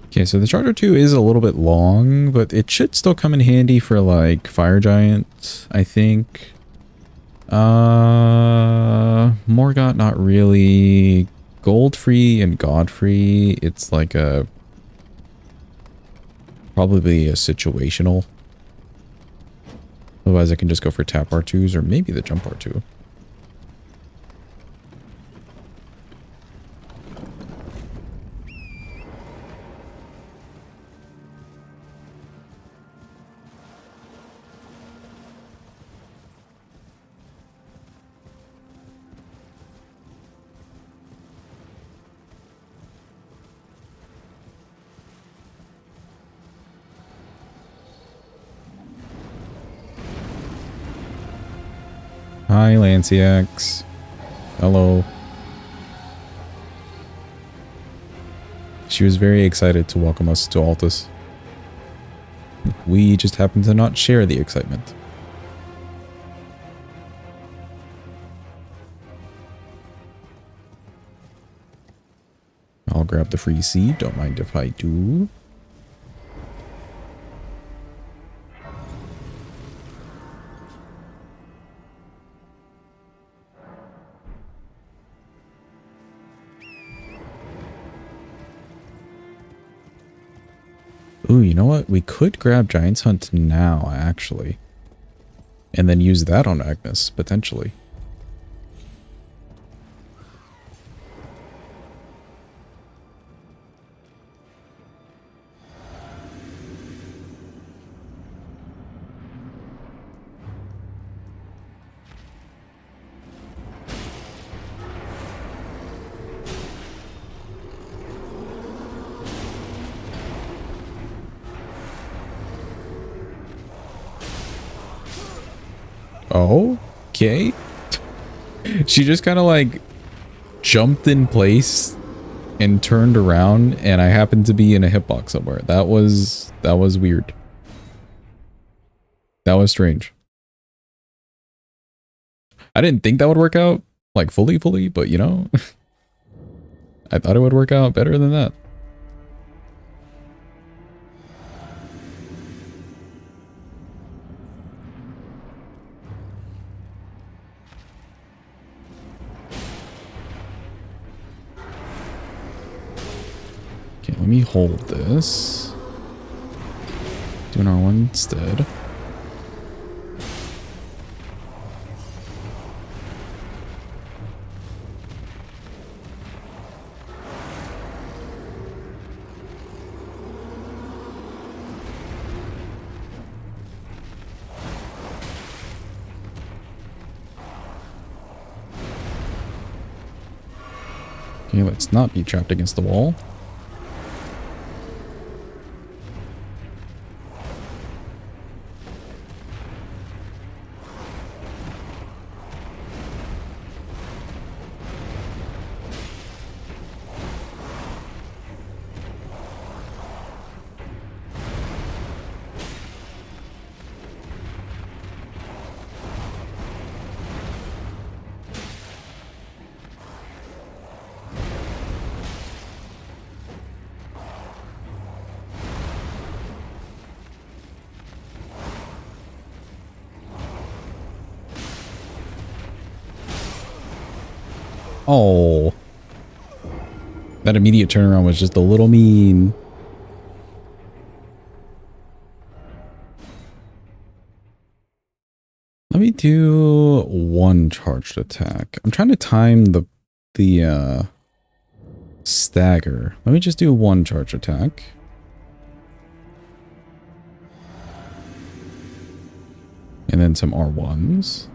Okay, so the Charger 2 is a little bit long, but it should still come in handy for like Fire Giant, I think. Morgott, not really. Goldfree and Godfrey, it's like a probably a situational. Otherwise I can just go for tap R2s or maybe the jump R2. Hi, Lanciax. Hello. She was very excited to welcome us to Altus. We just happen to not share the excitement. I'll grab the free seed. Don't mind if I do. Ooh, you know what? We could grab Giant's Hunt now, actually. And then use that on Agnes, potentially. Okay. She just kind of like jumped in place and turned around, and I happened to be in a hitbox somewhere. That was weird. That was strange. I didn't think that would work out like fully, but you know, I thought it would work out better than that. Okay, let me hold this. Do an R1 instead. Okay, let's not be trapped against the wall. Oh, that immediate turnaround was just a little mean. Let me do one charged attack. I'm trying to time the stagger. Let me just do one charge attack. And then some R1s.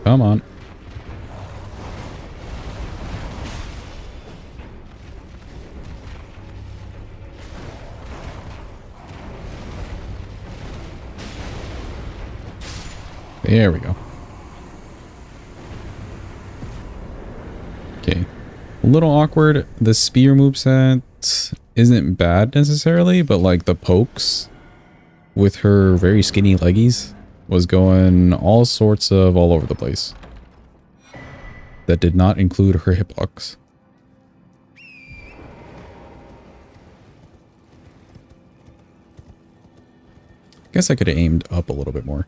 Come on. There we go. Okay. A little awkward. The spear moveset isn't bad necessarily, but like the pokes with her very skinny leggies was going all sorts of all over the place. That did not include her hitbox. Guess I could have aimed up a little bit more.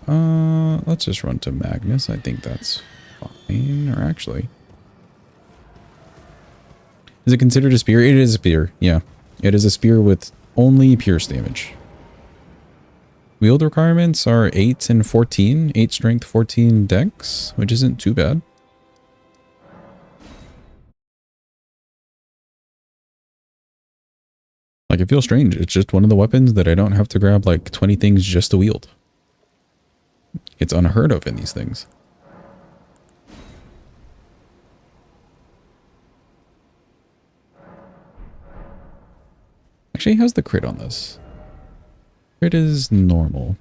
Let's just run to Magnus. I think that's fine. Or actually, is it considered a spear? It is a spear. Yeah, it is a spear with only pierce damage. Wield requirements are 8 and 14. 8 strength, 14 dex, which isn't too bad. Like, it feels strange. It's just one of the weapons that I don't have to grab like 20 things just to wield. It's unheard of in these things. Actually, how's the crit on this? Crit is normal.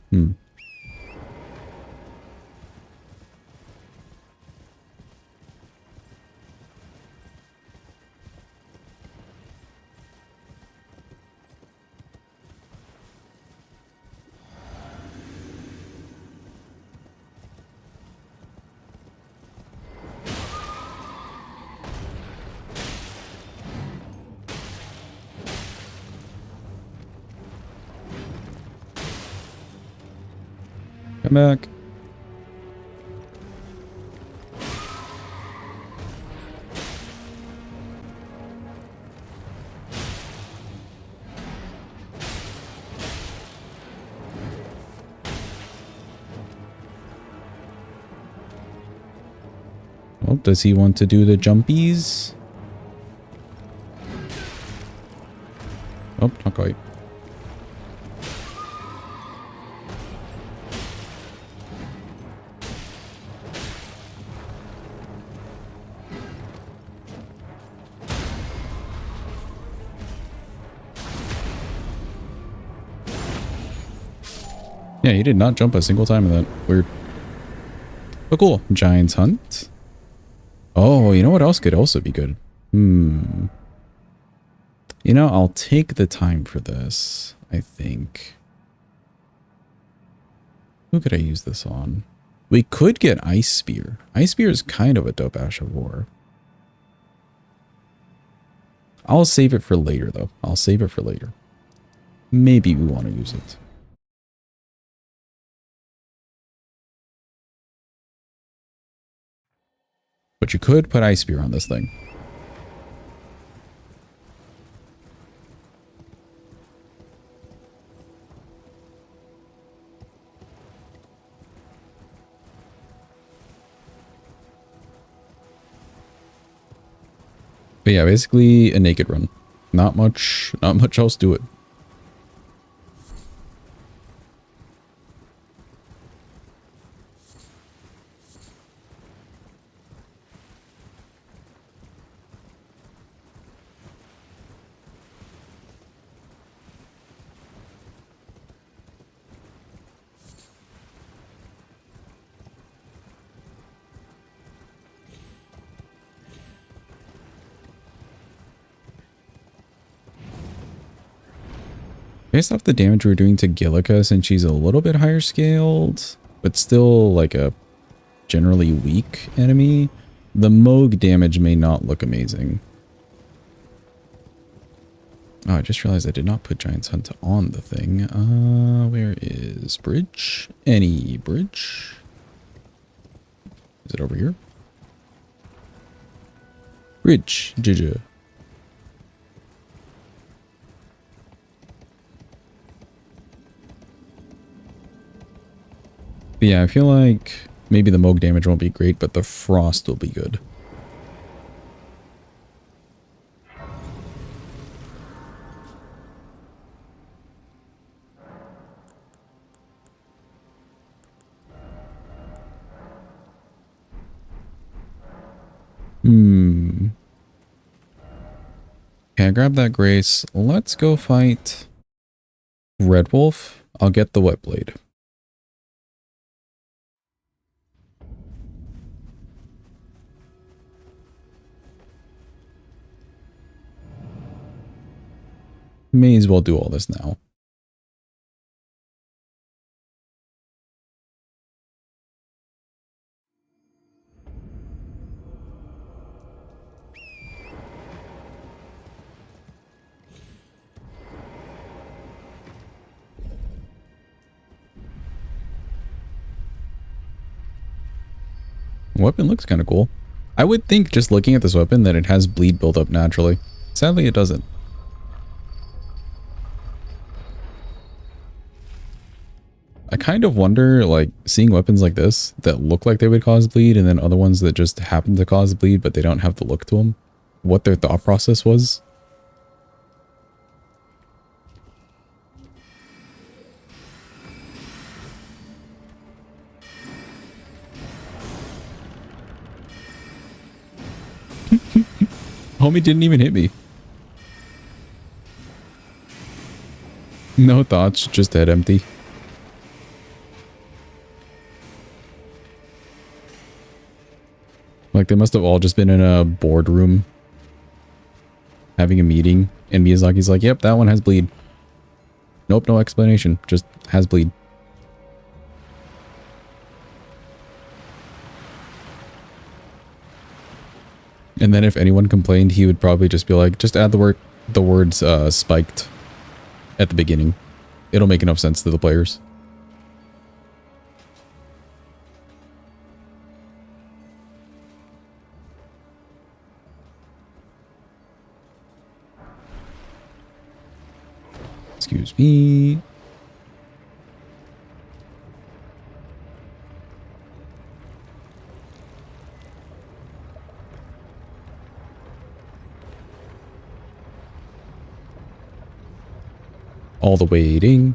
Come back. Well, does he want to do the jumpies? Oh, not quite. Yeah, he did not jump a single time in that. Weird. But cool. Giant's Hunt. Oh, you know what else could also be good? You know, I'll take the time for this, I think. Who could I use this on? We could get Ice Spear. Ice Spear is kind of a dope Ash of War. I'll save it for later, though. I'll save it for later. Maybe we want to use it. But you could put Ice Spear on this thing. But yeah, basically a naked run. Not much else to it. Based off the damage we're doing to Gillica, since she's a little bit higher scaled, but still like a generally weak enemy, the Moog damage may not look amazing. Oh, I just realized I did not put Giant's Hunt on the thing. Where is bridge? Any bridge? Is it over here? Bridge. Juju. But yeah, I feel like maybe the Moog damage won't be great, but the frost will be good. Okay, I grabbed that Grace. Let's go fight Red Wolf. I'll get the Wet Blade. May as well do all this now. Weapon looks kind of cool. I would think just looking at this weapon that it has bleed build up naturally. Sadly, it doesn't. I kind of wonder, like, seeing weapons like this that look like they would cause bleed and then other ones that just happen to cause bleed but they don't have the look to them, what their thought process was. Homie didn't even hit me. No thoughts, just head empty. Like they must have all just been in a boardroom having a meeting and Miyazaki's like, yep, that one has bleed. Nope, no explanation, just has bleed. And then if anyone complained, he would probably just be like, just add the words spiked at the beginning. It'll make enough sense to the players. Excuse me. All the waiting.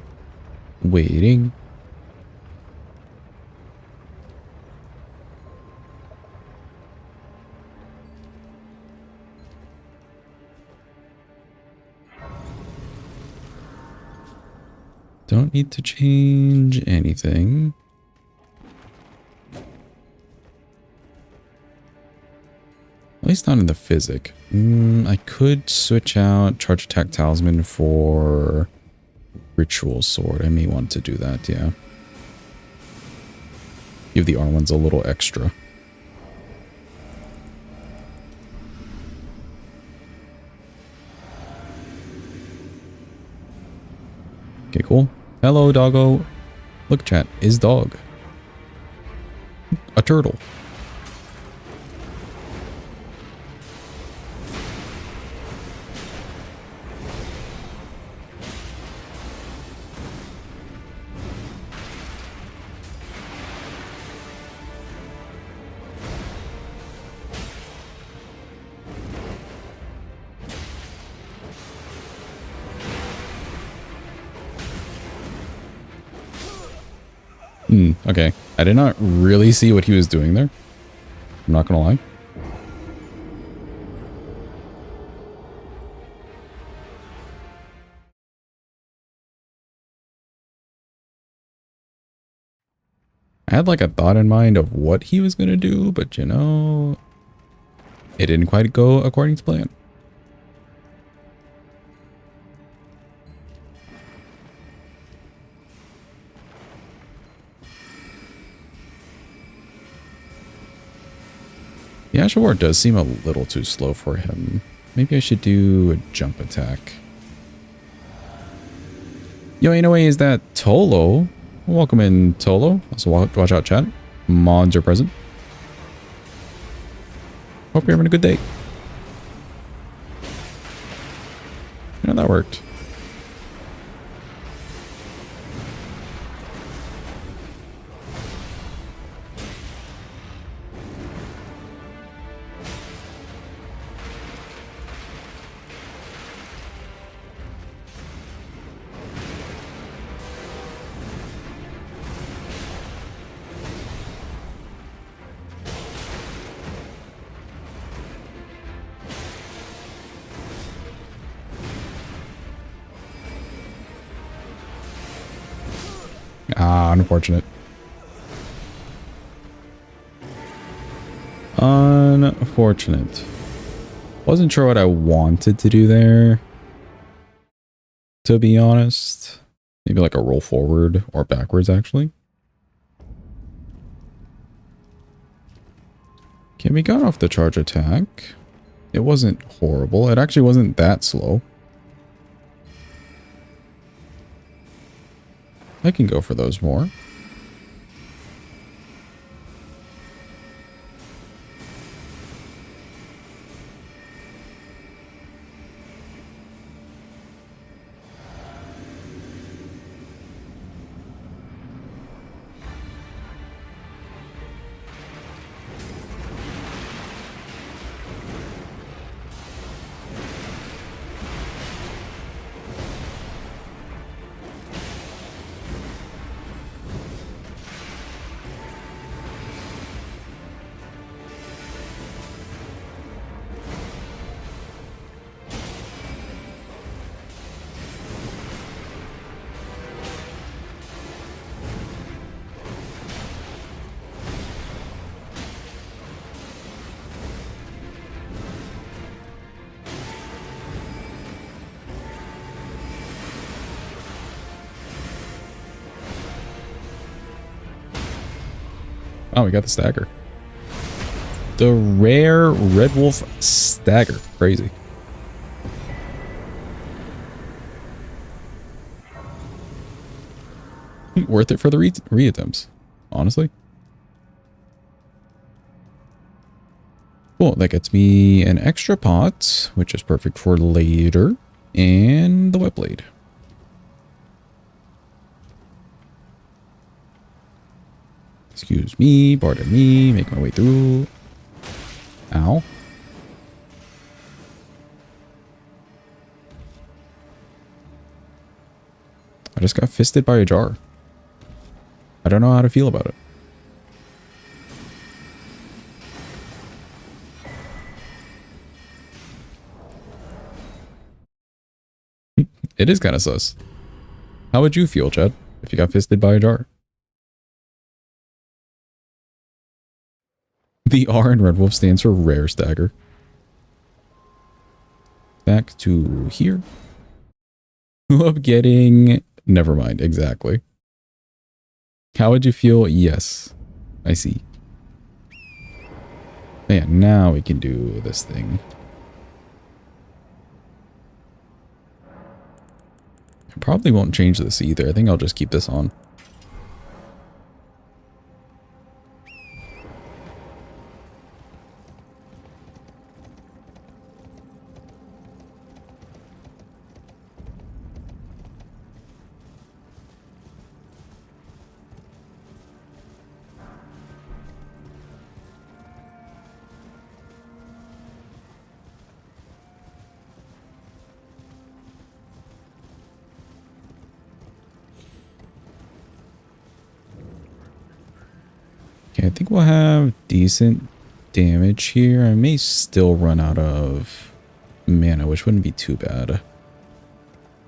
Waiting. Don't need to change anything. At least not in the physic. I could switch out Charge Attack Talisman for Ritual Sword. I may want to do that, yeah. Give the R1s a little extra. Okay, cool. Hello, doggo. Look, chat. Is dog a turtle? Okay. I did not really see what he was doing there. I'm not gonna lie. I had like a thought in mind of what he was gonna do, but you know, it didn't quite go according to plan. The Ashore War does seem a little too slow for him. Maybe I should do a jump attack. Yo, anyway, is that Tolo? Welcome in, Tolo. Also, watch out, chat. Mods are present. Hope you're having a good day. You know, that worked. Ah, unfortunate. Unfortunate. Wasn't sure what I wanted to do there, to be honest. Maybe like a roll forward or backwards, actually. Okay, we got off the charge attack. It wasn't horrible. It actually wasn't that slow. I can go for those more. Oh, we got the stagger. The rare Red Wolf stagger. Crazy. Worth it for the re-attempts, honestly. Cool, that gets me an extra pot, which is perfect for later, and the wet blade. Excuse me, pardon me, make my way through. Ow. I just got fisted by a jar. I don't know how to feel about it. It is kind of sus. How would you feel, Chad, if you got fisted by a jar? The R in Red Wolf stands for rare stagger. Back to here. Up getting... Never mind, exactly. How would you feel? Yes. I see. Man, now we can do this thing. I probably won't change this either. I think I'll just keep this on. Okay, I think we'll have decent damage here. I may still run out of mana, which wouldn't be too bad.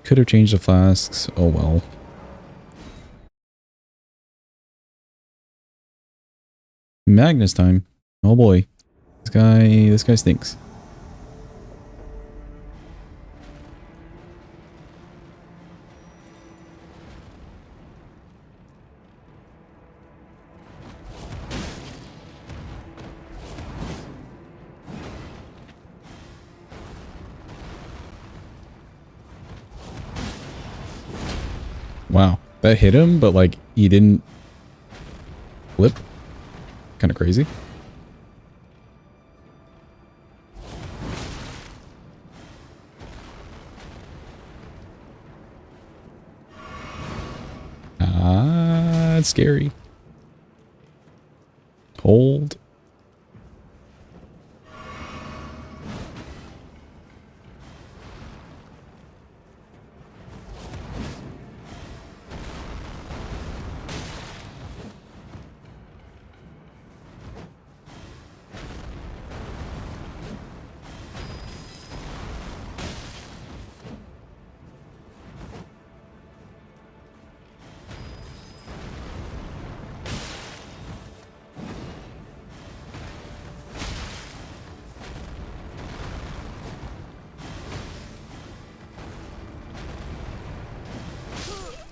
Could have changed the flasks. Oh well. Magnus time. Oh boy. This guy stinks. Wow, that hit him, but like he didn't flip. Kind of crazy. Ah, it's scary. Hold.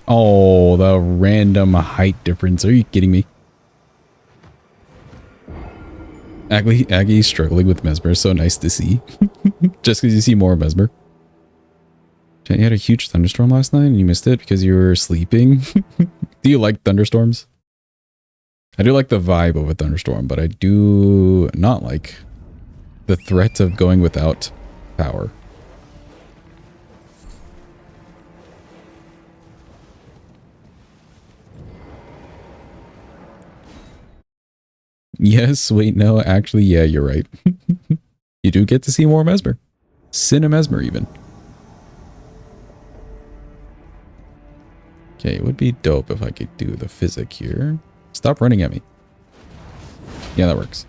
Oh, the random height difference. Are you kidding me? Aggie's struggling with Mesmer. So nice to see. Just because you see more of Mesmer. You had a huge thunderstorm last night and you missed it because you were sleeping. Do you like thunderstorms? I do like the vibe of a thunderstorm, but I do not like the threat of going without power. Yes, wait, no, actually, yeah, you're right. You do get to see more Mesmer. Cinemesmer, even. Okay, it would be dope if I could do the physic here. Stop running at me. Yeah, that works.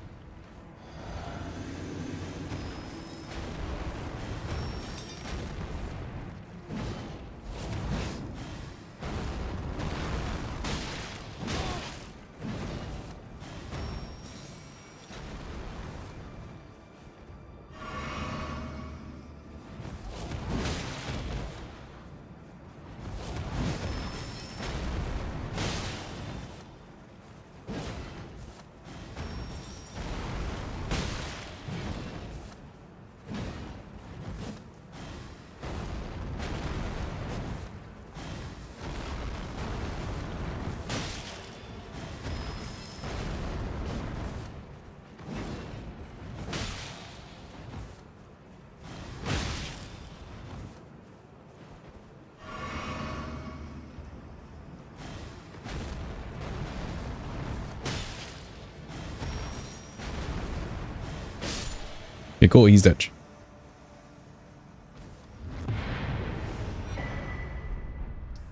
Okay, cool, he's dead.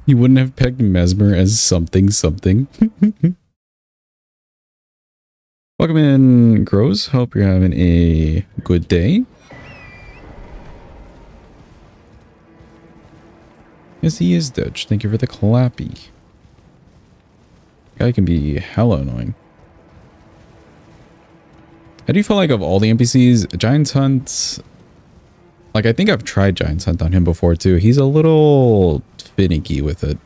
You wouldn't have pegged Mesmer as something. Welcome in, Grows. Hope you're having a good day. Yes, he is Dutch. Thank you for the clappy. Guy can be hella annoying. I do feel like of all the NPCs, Giant's Hunt... Like, I think I've tried Giant's Hunt on him before, too. He's a little finicky with it.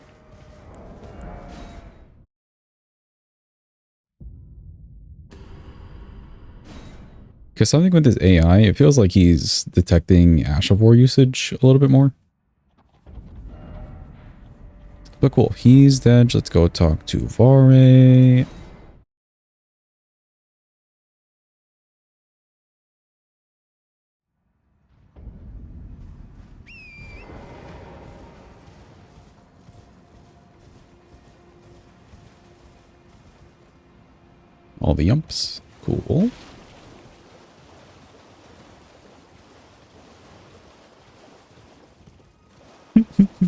Because something with his AI, it feels like he's detecting Ash of War usage a little bit more. But cool, he's dead. Let's go talk to Vare. All the yumps. Cool.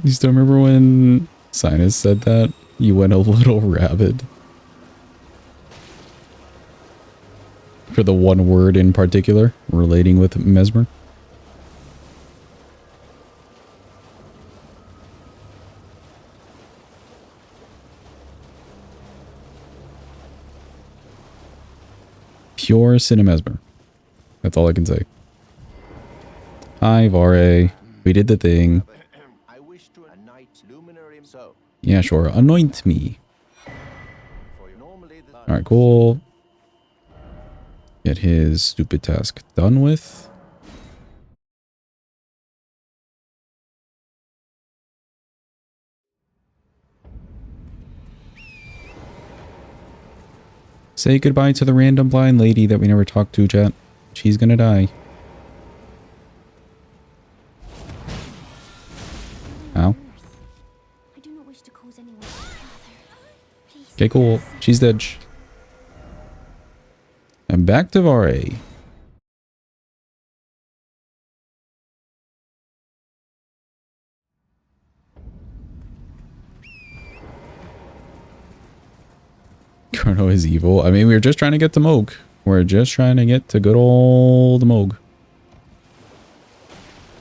You still remember when Sinus said that? You went a little rabid. For the one word in particular, relating with Mesmer. Pure Cinemesmer. That's all I can say. Hi, Vare. We did the thing. Yeah, sure. Anoint me. Alright, cool. Get his stupid task done with. Say goodbye to the random blind lady that we never talked to, chat. She's gonna die. Ow. Okay, cool. She's dead. And back to Vare. Chrono is evil. I mean, we were just trying to get to Moog. We're just trying to get to good old Moog.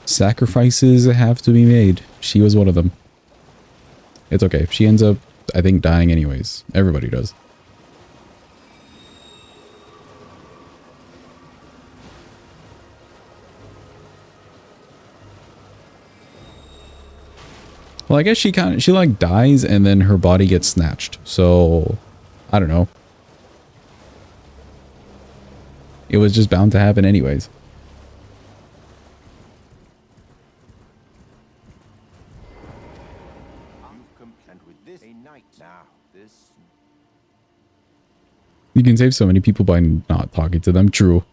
Sacrifices have to be made. She was one of them. It's okay. She ends up, I think, dying anyways. Everybody does. Well, I guess she like dies and then her body gets snatched. So, I don't know. It was just bound to happen anyways. You can save so many people by not talking to them. True.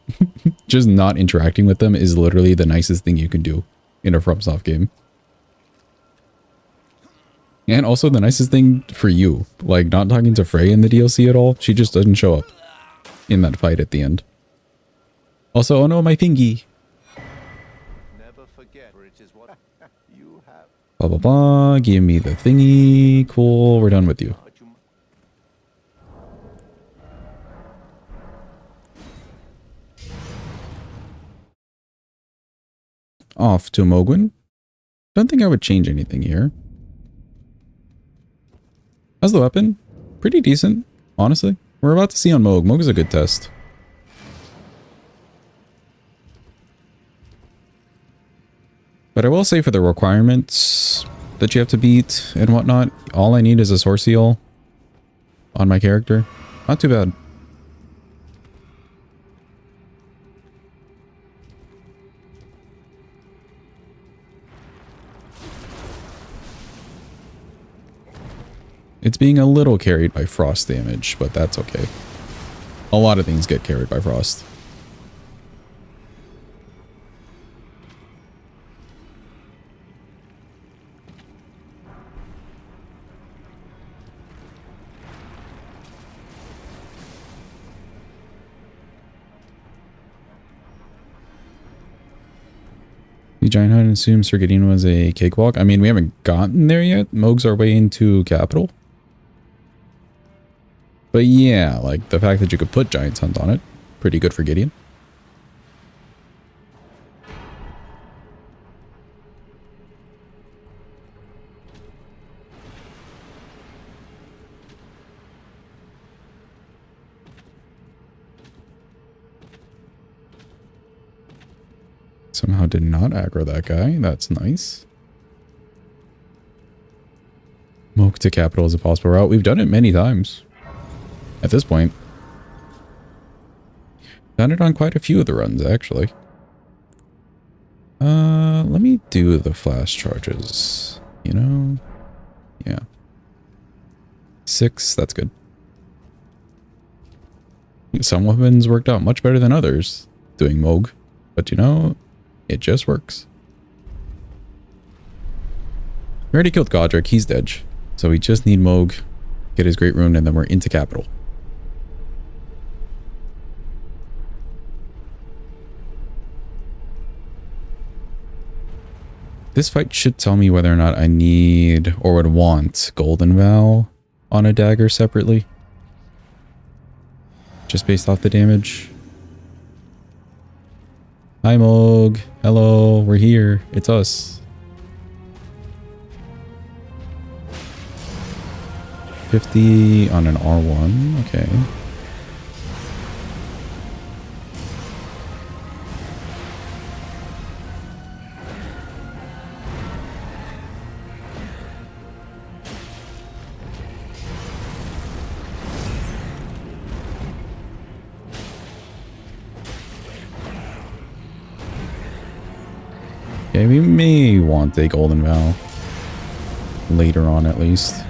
Just not interacting with them is literally the nicest thing you can do in a FromSoft game. And also the nicest thing for you. Like, not talking to Frey in the DLC at all. She just doesn't show up in that fight at the end. Also, oh no, my thingy. Never forget, it is what you have. Blah, blah, blah. Give me the thingy. Cool. We're done with you. Off to Mogwin. Don't think I would change anything here. How's the weapon? Pretty decent, honestly. We're about to see on Moog. Moog is a good test. But I will say for the requirements that you have to beat and whatnot, all I need is a source seal on my character. Not too bad. It's being a little carried by frost damage, but that's okay. A lot of things get carried by frost. The giant hunt assumes Sergadine was a cakewalk. I mean, we haven't gotten there yet. Moog's our way into capital. But yeah, like the fact that you could put Giant's Hunt on it, pretty good for Gideon. Somehow did not aggro that guy. That's nice. Moog to capital is a possible route. We've done it many times. At this point. Done it on quite a few of the runs, actually. Let me do the flash charges. You know? Yeah. 6, that's good. Some weapons worked out much better than others doing Moog, but you know, it just works. We already killed Godric, he's dead. So we just need Moog, get his Great Rune, and then we're into capital. This fight should tell me whether or not I need or would want Golden Vow on a dagger separately. Just based off the damage. Hi Moog. Hello, we're here. It's us. 50 on an R1. Okay. Okay, we may want a Golden Vow. Later on, at least.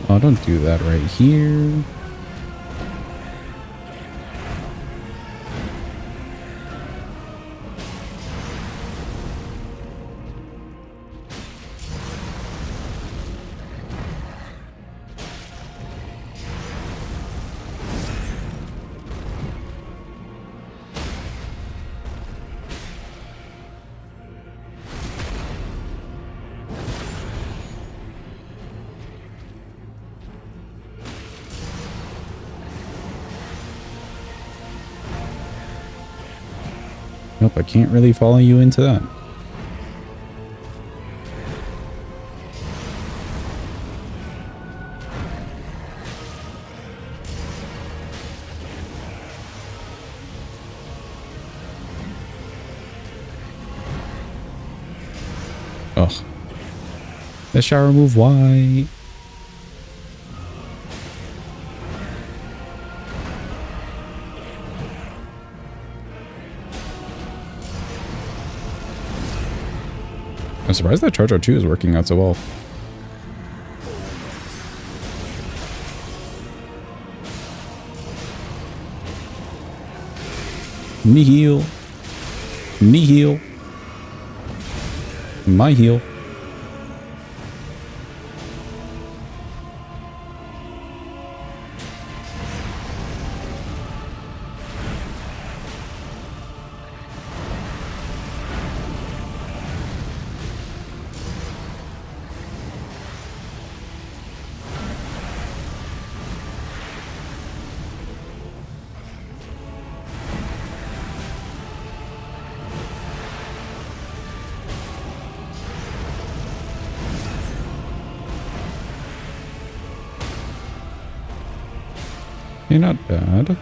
Oh, don't do that right here. Nope, I can't really follow you into that. Ugh. The shower move, why? I'm surprised that Charge R2 is working out so well. Knee heal. Knee heal. My heal. You're not bad.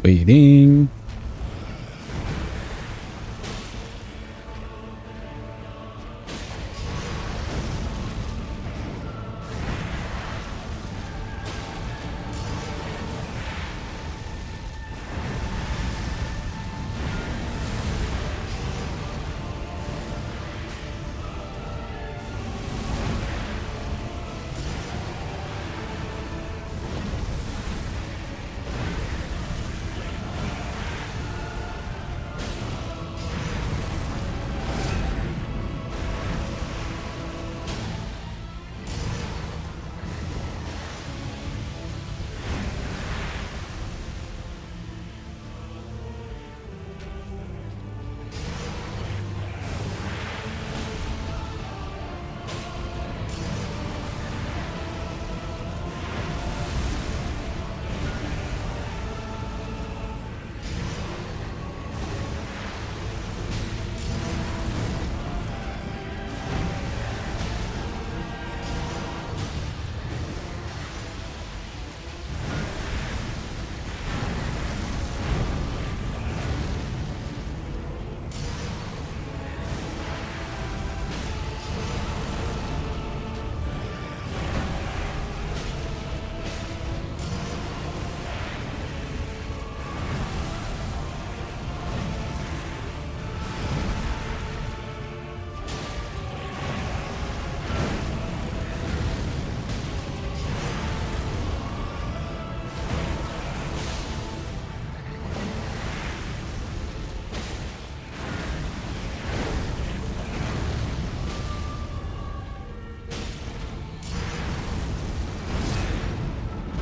Waiting.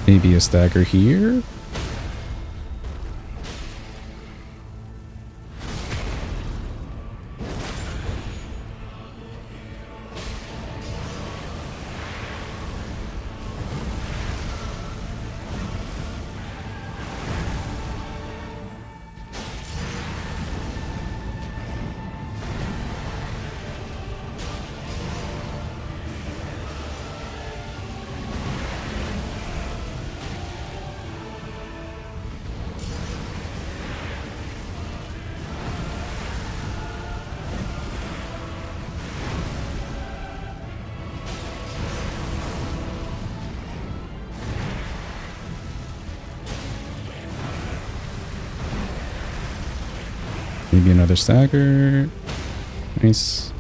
Maybe a stagger here. Maybe another stagger. Nice.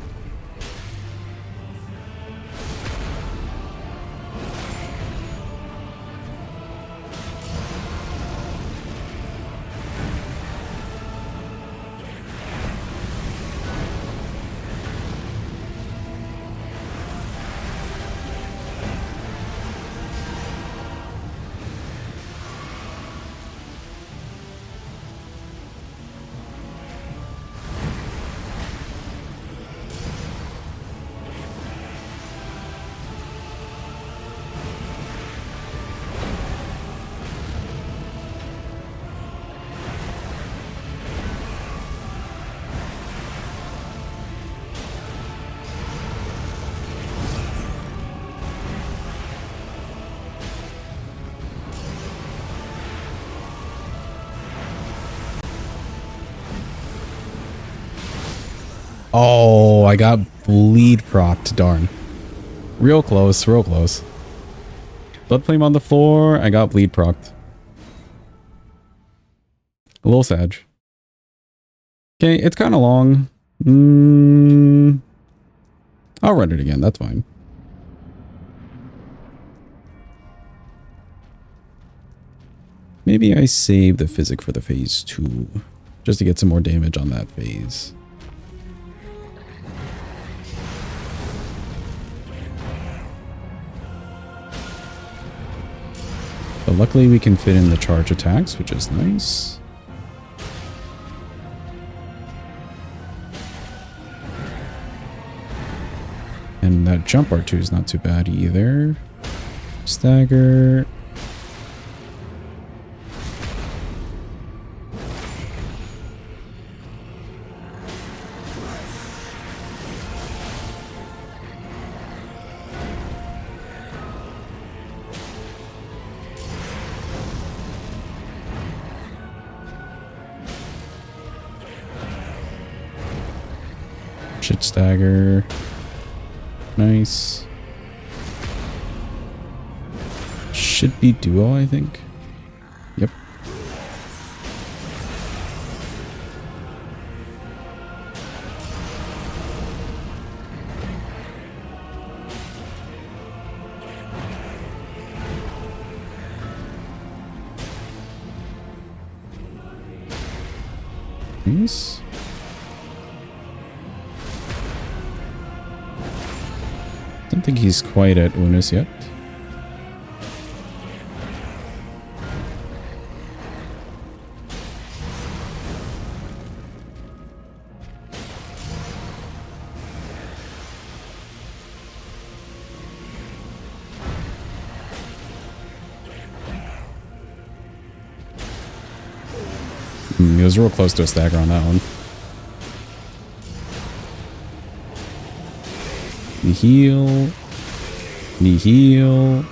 Oh, I got bleed procced. Darn. Real close, real close. Blood flame on the floor. I got bleed procced. A little sad. Okay, it's kind of long. I'll run it again. That's fine. Maybe I save the physic for the phase 2. Just to get some more damage on that phase. But luckily we can fit in the charge attacks, which is nice. And that jump R2 is not too bad either. Stagger. Shit stagger. Nice. Should be duo, I think. Yep. Nice. Don't think he's quite at Unus yet. He was real close to a stagger on that one. Knee heal. Knee heal.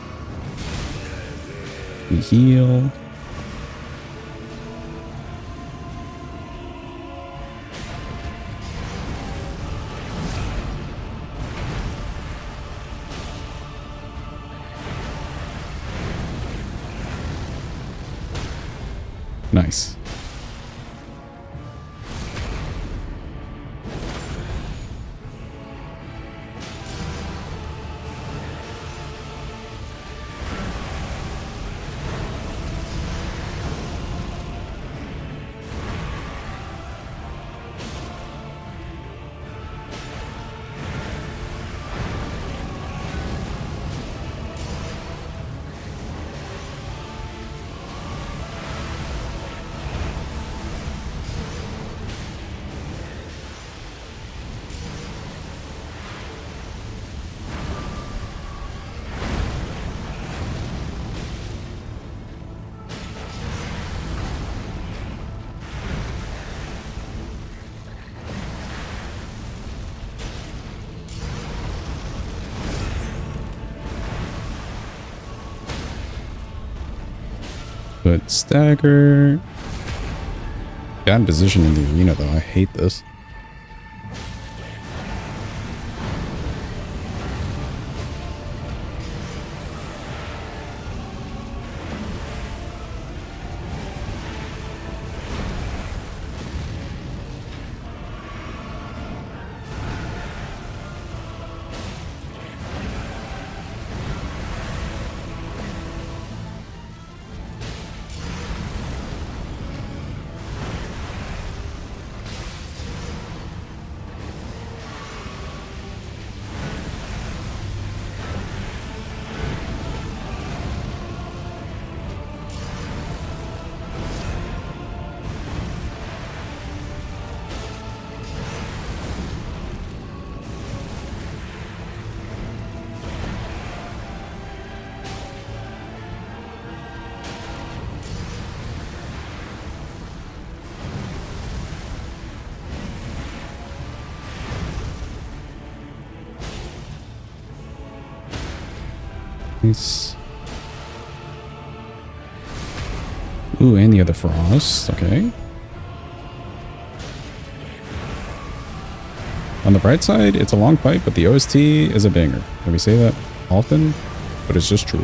Knee heal. Nice. Put stagger. Bad position in the arena though. I hate this. Nice. Ooh, and the other frost. Okay. On the bright side, it's a long fight, but the OST is a banger. Can we say that often? But it's just true.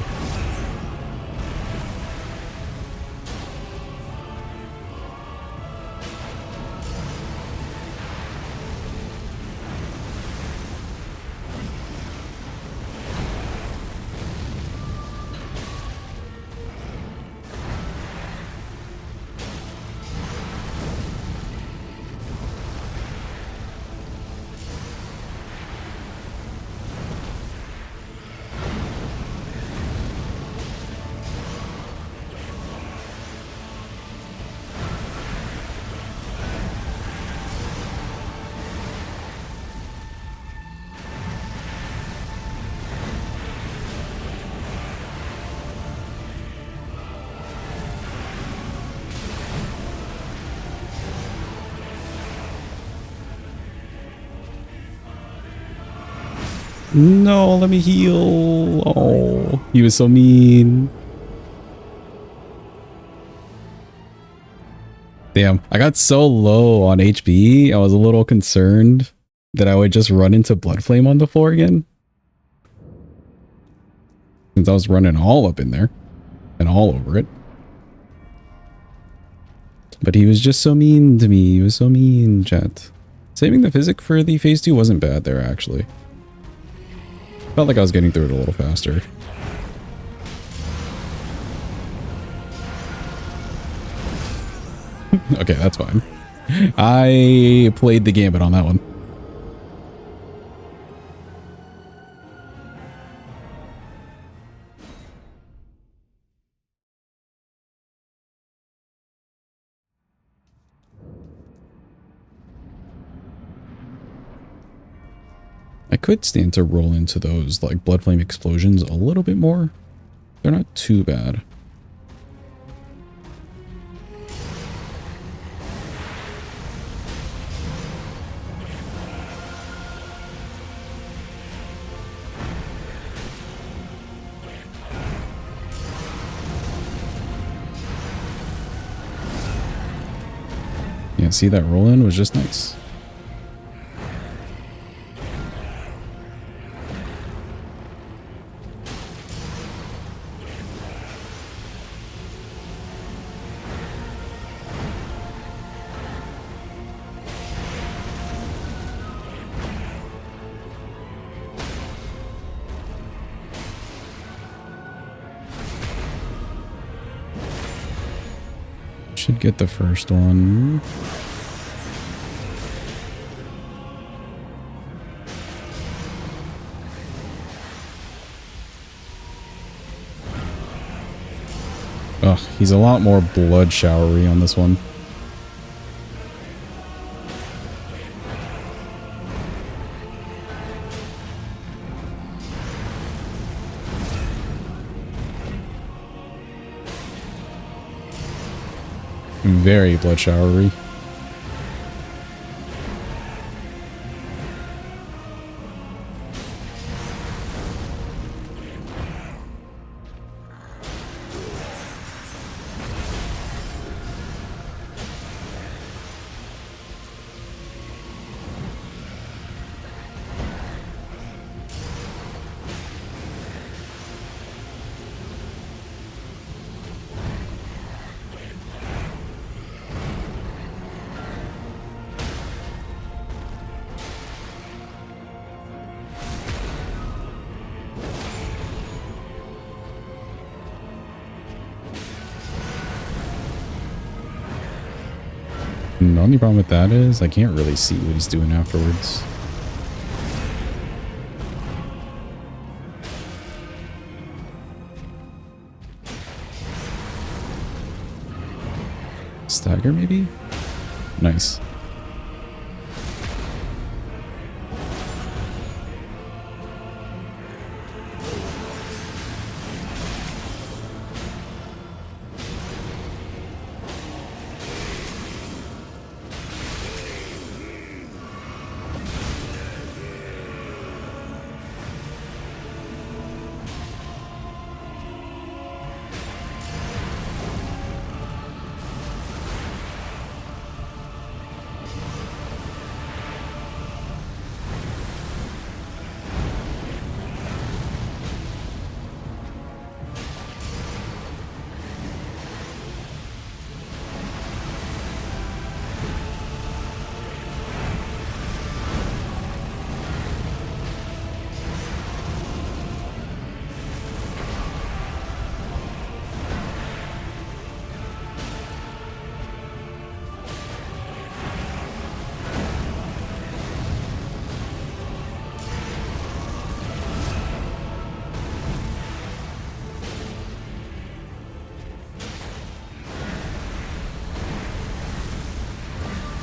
No, let me heal. Oh, he was so mean. Damn, I got so low on HP, I was a little concerned that I would just run into Blood Flame on the floor again. Since I was running all up in there and all over it. But he was just so mean to me. He was so mean, chat. Saving the physic for the phase 2 wasn't bad there, actually. Felt like I was getting through it a little faster. Okay, that's fine. I played the gambit on that one. I could stand to roll into those like blood flame explosions a little bit more. They're not too bad. Yeah, see, that roll in was just nice. Should get the first one. Ugh, he's a lot more blood showery on this one. Very blood showery. The only problem with that is I can't really see what he's doing afterwards. Stagger, maybe? Nice.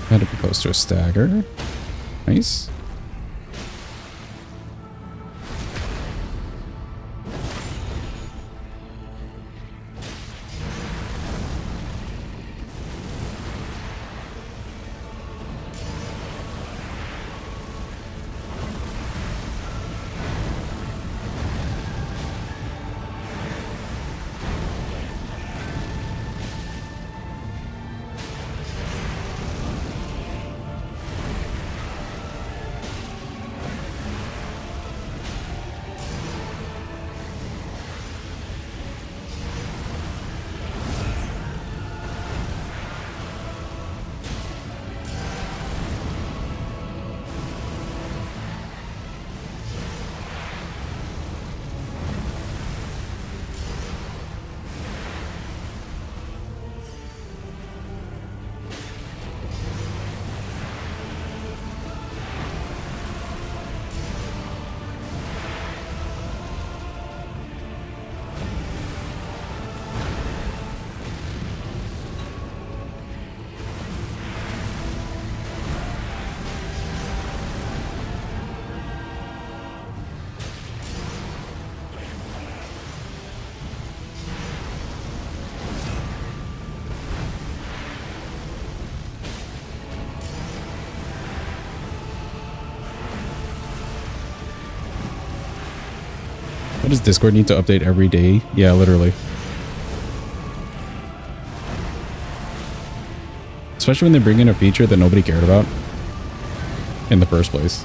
Had to be close to a stagger. Nice. What does Discord need to update every day? Yeah, literally. Especially when they bring in a feature that nobody cared about in the first place.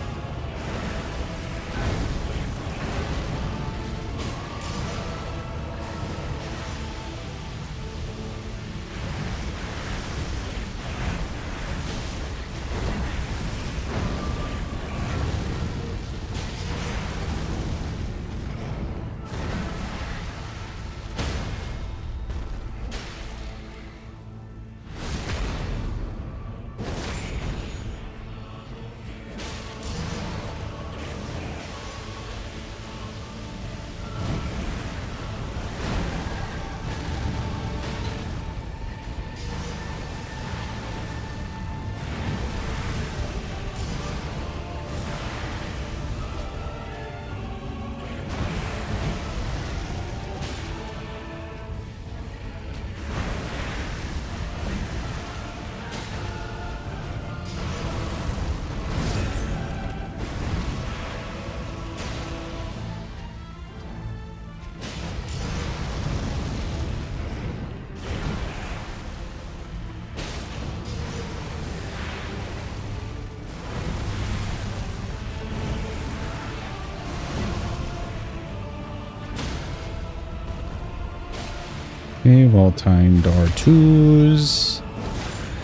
Okay, well-timed R2s.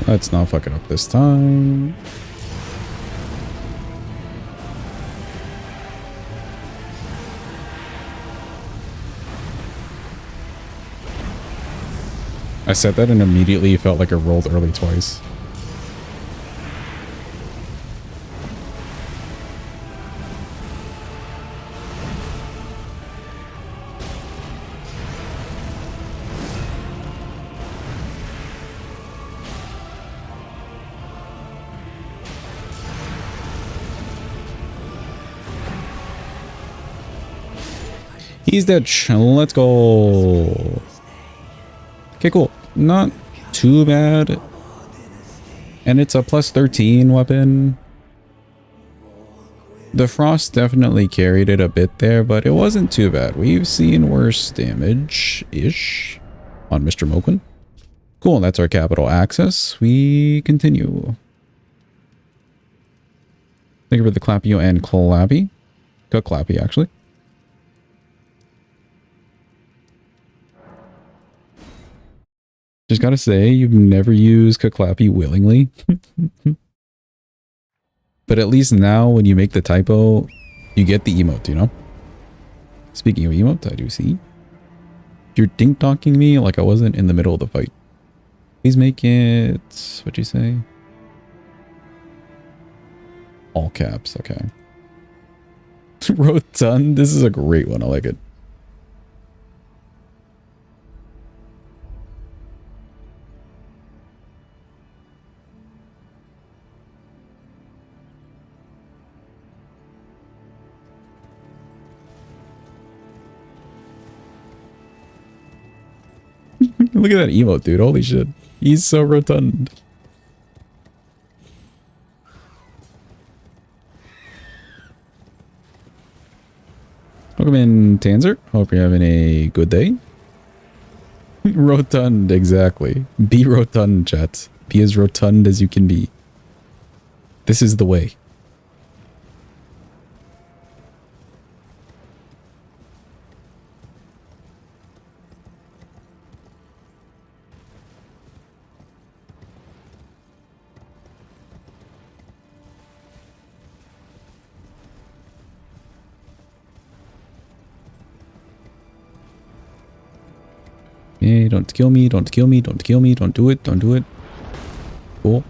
Let's not fuck it up this time. I said that and immediately felt like I rolled early twice. He's dead. Let's go. Okay, cool. Not too bad. And it's a plus 13 weapon. The frost definitely carried it a bit there, but it wasn't too bad. We've seen worse damage-ish on Mr. Moken. Cool, that's our capital access. We continue. Thank you for the Clappio and Clappy. Got Clappy, actually. Just gotta say, you've never used Kaklappy willingly. But at least now, when you make the typo, you get the emote, you know? Speaking of emote, I do see. You're dink-donking me like I wasn't in the middle of the fight. Please make it... what'd you say? All caps, okay. Rotund, this is a great one, I like it. Look at that emote, dude. Holy shit. He's so rotund. Welcome in, Tanzer. Hope you're having a good day. Rotund, exactly. Be rotund, chat. Be as rotund as you can be. This is the way. Hey, don't kill me, don't kill me, don't kill me, don't do it, don't do it. Cool.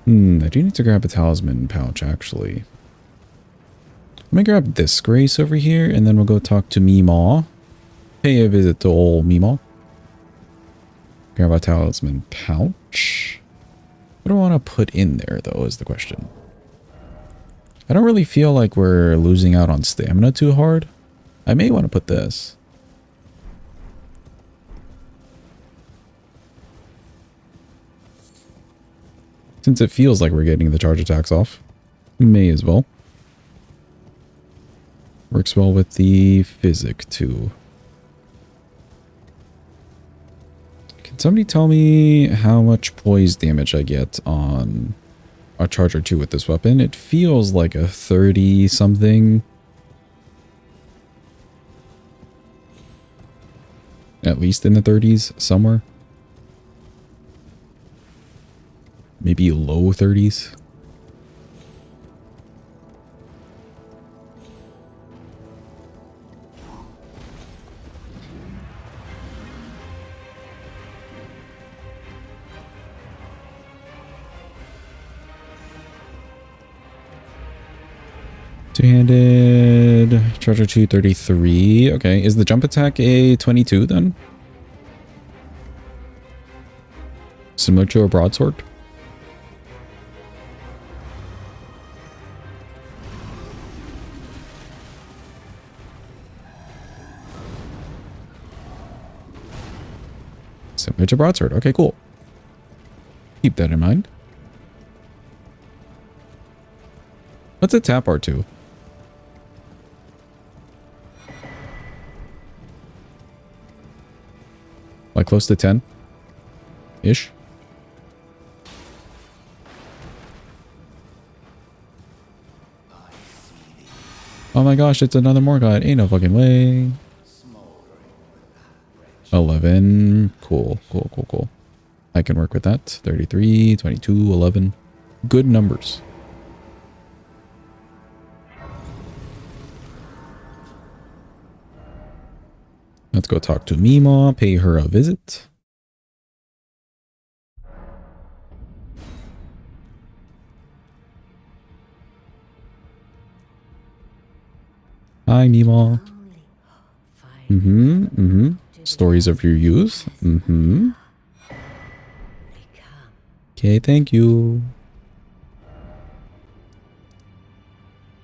I do need to grab a talisman pouch, actually. Let me grab this Grace over here, and then we'll go talk to Meemaw. Pay a visit to old Meemaw. Grab a talisman pouch. What do I want to put in there, though, is the question. I don't really feel like we're losing out on stamina too hard. I may want to put this. Since it feels like we're getting the charge attacks off. May as well. Works well with the physic too. Can somebody tell me how much poise damage I get on a charge or two with this weapon? It feels like a 30 something. At least in the 30s somewhere. Maybe low 30s. Two-handed, charger 233. Okay, is the jump attack a 22 then? Similar to a broadsword? Similar to broadsword. Okay, cool. Keep that in mind. What's a tap R2? Like close to 10-ish? Oh my gosh, it's another Morgott. Ain't no fucking way. 11. Cool, cool, cool, cool. I can work with that. 33, 22, 11. Good numbers. Let's go talk to Meemaw, pay her a visit. Hi, Meemaw. Stories of your youth. Okay, thank you.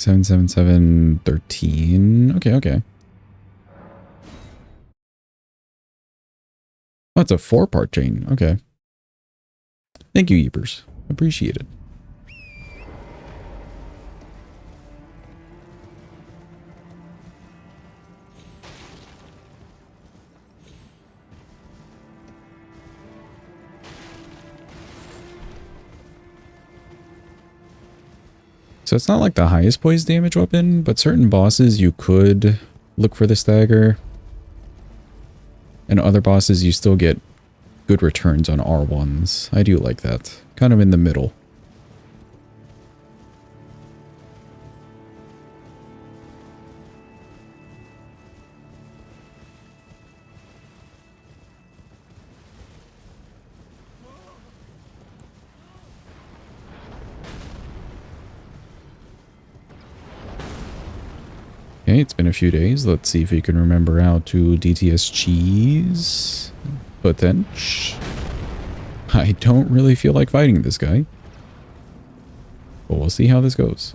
777 13. Okay, okay. Oh, it's a 4-part chain. Okay. Thank you, Yeepers. Appreciate it. So it's not like the highest poise damage weapon, but certain bosses you could look for the stagger. And other bosses you still get good returns on R1s. I do like that. Kind of in the middle. Okay, it's been a few days. Let's see if we can remember how to DTS cheese. Potential. I don't really feel like fighting this guy. But we'll see how this goes.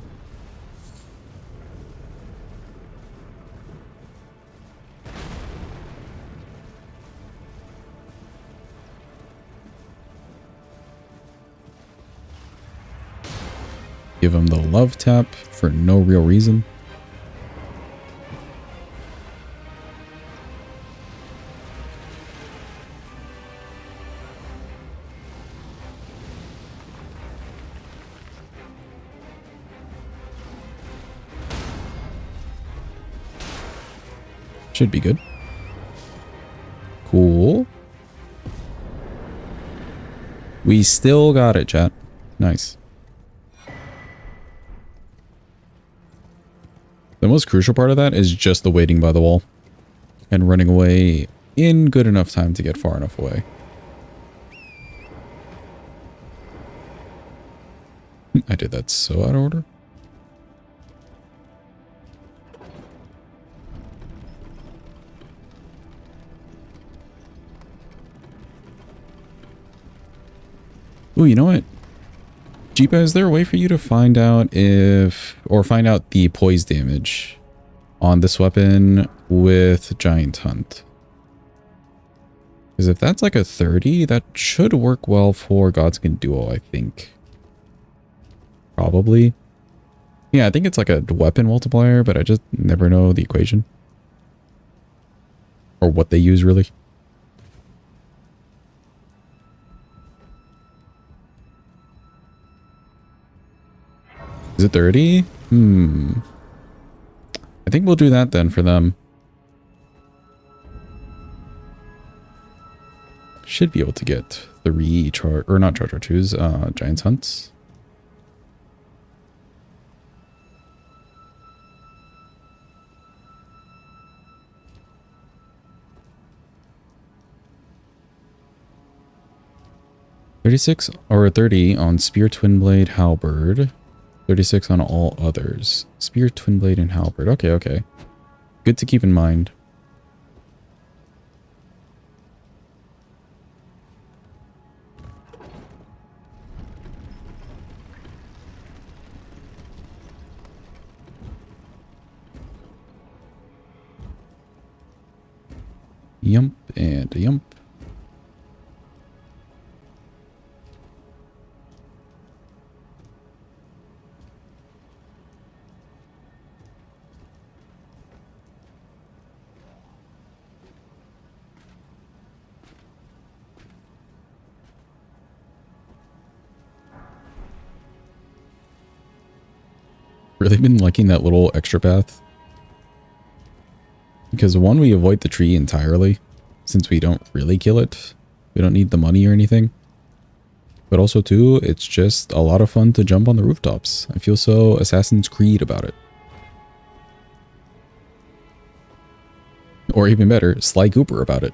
Give him the love tap for no real reason. Should be good. Cool. We still got it, chat. Nice. The most crucial part of that is just the waiting by the wall and running away in good enough time to get far enough away. I did that so out of order. Ooh, you know what? Jeepa, is there a way for you to find out find out the poise damage on this weapon with Giant Hunt? Because if that's like a 30, that should work well for Godskin Duo, I think. Probably. Yeah, I think it's like a weapon multiplier, but I just never know the equation. Or what they use, really. Is it 30? I think we'll do that then for them. Should be able to get 3 not Charge 2s, Giant's Hunts. $36 or 30 on Spear, Twin Blade, Halberd. 36 on all others. Spear, Twin Blade, and Halberd. Okay, okay. Good to keep in mind. Yump and a yump. Really been liking that little extra path. Because one, we avoid the tree entirely, since we don't really kill it. We don't need the money or anything. But also two, it's just a lot of fun to jump on the rooftops. I feel so Assassin's Creed about it. Or even better, Sly Cooper about it.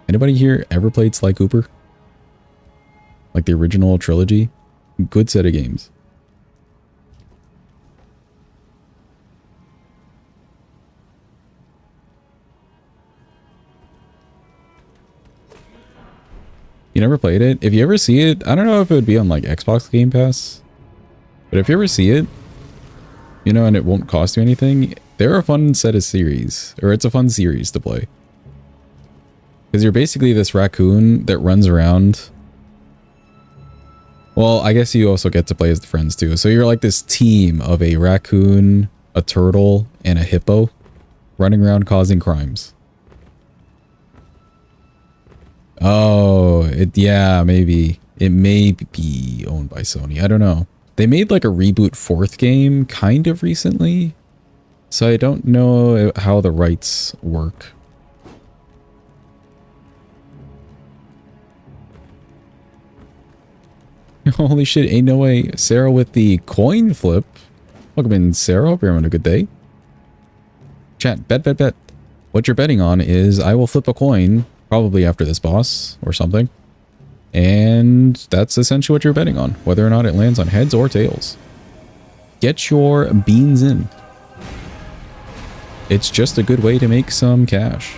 Anybody here ever played Sly Cooper? Like the original trilogy? Good set of games. You never played it? If you ever see it, I don't know if it would be on like Xbox Game Pass. But if you ever see it, You know, and it won't cost you anything. They're a fun set of series, or it's a fun series to play. Because you're basically this raccoon that runs around. Well, I guess you also get to play as the friends too. So you're like this team of a raccoon, a turtle, and a hippo running around causing crimes. Oh, yeah, maybe. It may be owned by Sony. I don't know. They made like a reboot 4th game kind of recently. So I don't know how the rights work. Holy shit, ain't no way. Sarah with the coin flip. Welcome in, Sarah. Hope you're having a good day. Chat, bet. What you're betting on is I will flip a coin, probably after this boss or something. And that's essentially what you're betting on, whether or not it lands on heads or tails. Get your beans in. It's just a good way to make some cash.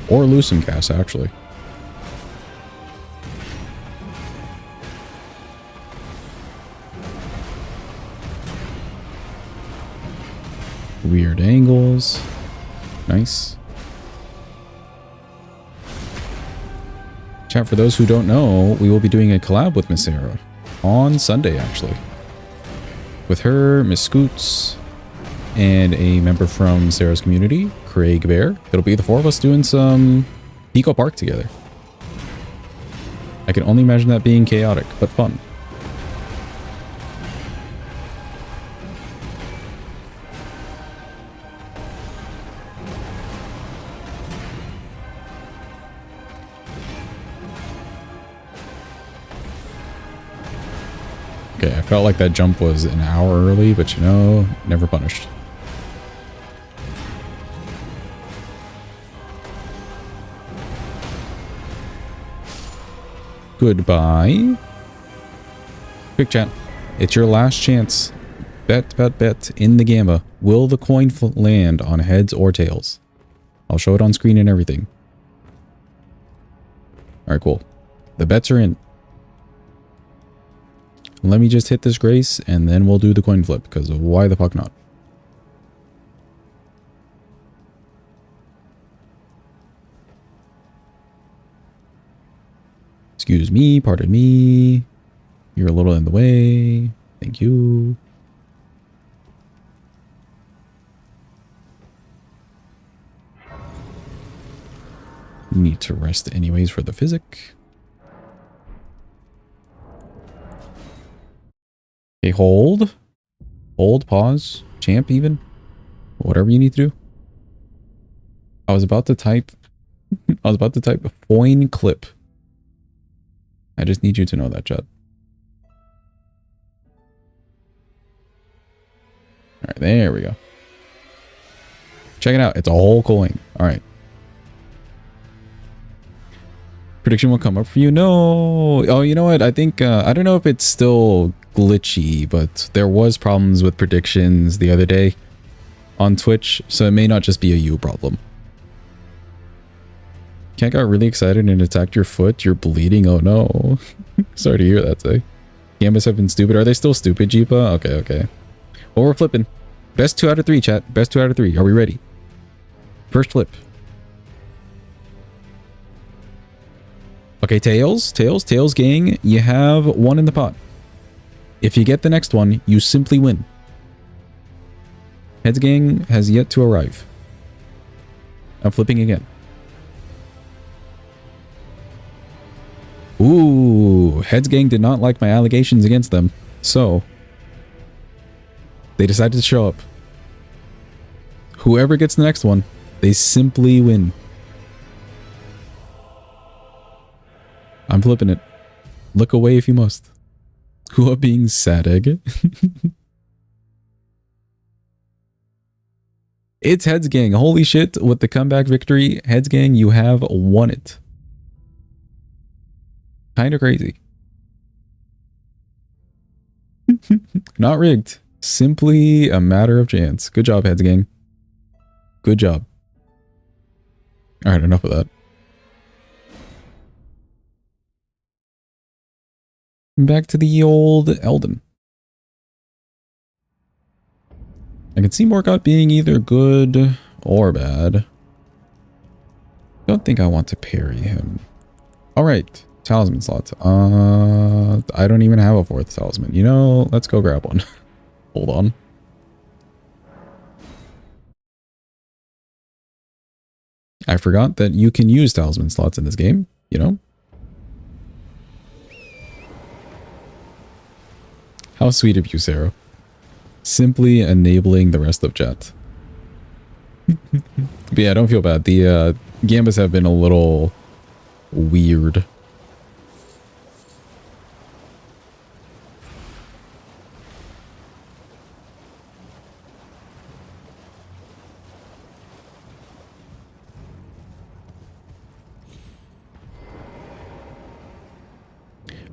Or lose some cash, actually. Weird angles. Nice. Chat, for those who don't know, we will be doing a collab with Miss Sarah on Sunday, actually. With her, Miss Scoots, and a member from Sarah's community, Craig Bear. It'll be the 4 of us doing some Pico Park together. I can only imagine that being chaotic, but fun. Okay, I felt like that jump was an hour early, but you know, never punished. Goodbye. Quick chat. It's your last chance. Bet in the gamma. Will the coin land on heads or tails? I'll show it on screen and everything. Alright, cool. The bets are in. Let me just hit this grace and then we'll do the coin flip, because why the fuck not? Excuse me, pardon me. You're a little in the way. Thank you. Need to rest anyways for the physic. Okay, hold. Hold, pause, champ even. Whatever you need to do. I was about to type foin clip. I just need you to know that, chat. Alright, there we go. Check it out. It's a whole coin. Alright. Prediction will come up for you. No. Oh, you know what? I think, I don't know if it's still glitchy, but there was problems with predictions the other day on Twitch, so it may not just be a you problem. Cat got really excited and attacked your foot. You're bleeding. Oh no. Sorry to hear that, say. Gambas have been stupid. Are they still stupid, Jeepa? Okay, okay. Well, we're flipping. Best 2 out of 3, chat. Best 2 out of 3. Are we ready? First flip. Okay, tails, gang. You have 1 in the pot. If you get the next one, you simply win. Heads gang has yet to arrive. I'm flipping again. Ooh, Heads gang did not like my allegations against them, so they decided to show up. Whoever gets the next one, they simply win. I'm flipping it. Look away if you must. Who are being sad egg? It's Heads gang. Holy shit, with the comeback victory, Heads gang, you have won it. Kind of crazy. Not rigged. Simply a matter of chance. Good job, Heads Gang. Good job. Alright, enough of that. Back to the old Eldon. I can see Morgott being either good or bad. Don't think I want to parry him. Alright, talisman slot. I don't even have a 4th talisman. You know, let's go grab one. Hold on. I forgot that you can use talisman slots in this game, you know? How sweet of you, Sarah. Simply enabling the rest of chat. But yeah, don't feel bad. The Gambas have been a little weird.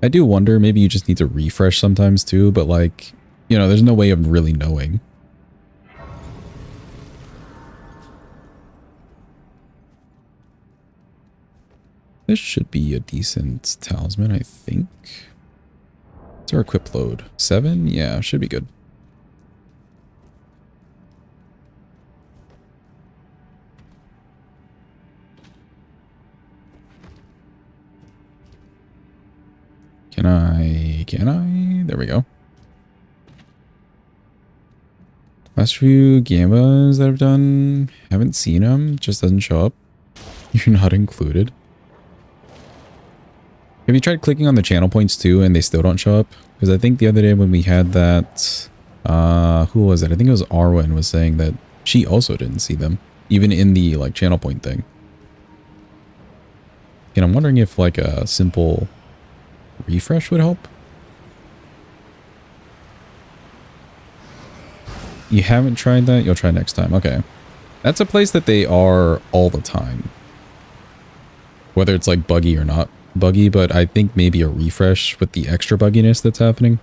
I do wonder, maybe you just need to refresh sometimes too, but like, you know, there's no way of really knowing. This should be a decent talisman, I think. What's our equip load? 7? Yeah, should be good. Can I? There we go. Last few Gambas that I've done, haven't seen them, just doesn't show up. You're not included. Have you tried clicking on the channel points too and they still don't show up? Because I think the other day when we had that, who was it? I think it was Arwen was saying that she also didn't see them, even in the like channel point thing. And I'm wondering if like a simple refresh would help. You haven't tried that? You'll try next time. Okay. That's a place that they are all the time. Whether it's like buggy or not buggy, but I think maybe a refresh with the extra bugginess that's happening.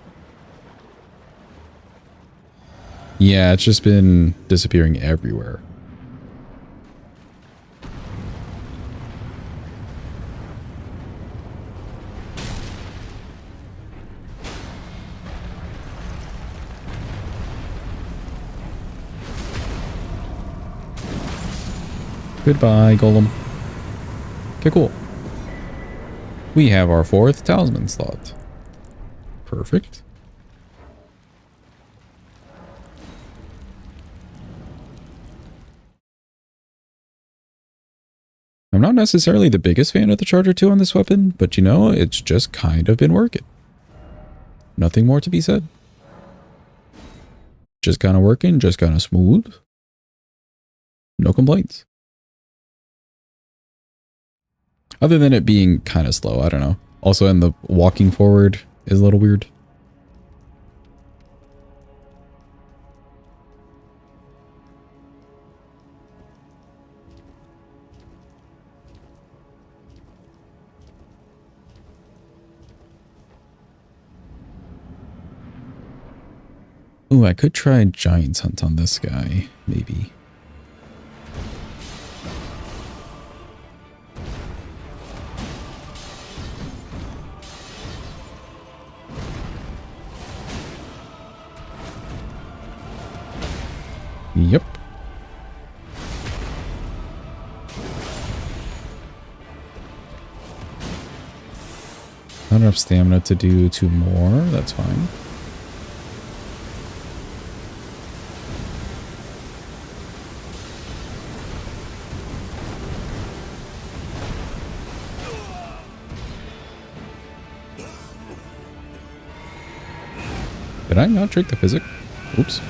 Yeah, it's just been disappearing everywhere. Goodbye, Golem. Okay, cool. We have our 4th talisman slot. Perfect. I'm not necessarily the biggest fan of the Charger 2 on this weapon, but you know, it's just kind of been working. Nothing more to be said. Just kind of working, just kind of smooth. No complaints. Other than it being kind of slow, I don't know. Also, and the walking forward is a little weird. Ooh, I could try Giant's Hunt on this guy, maybe. Yep. Not enough stamina to do 2 more. That's fine. Did I not drink the physic? Oops.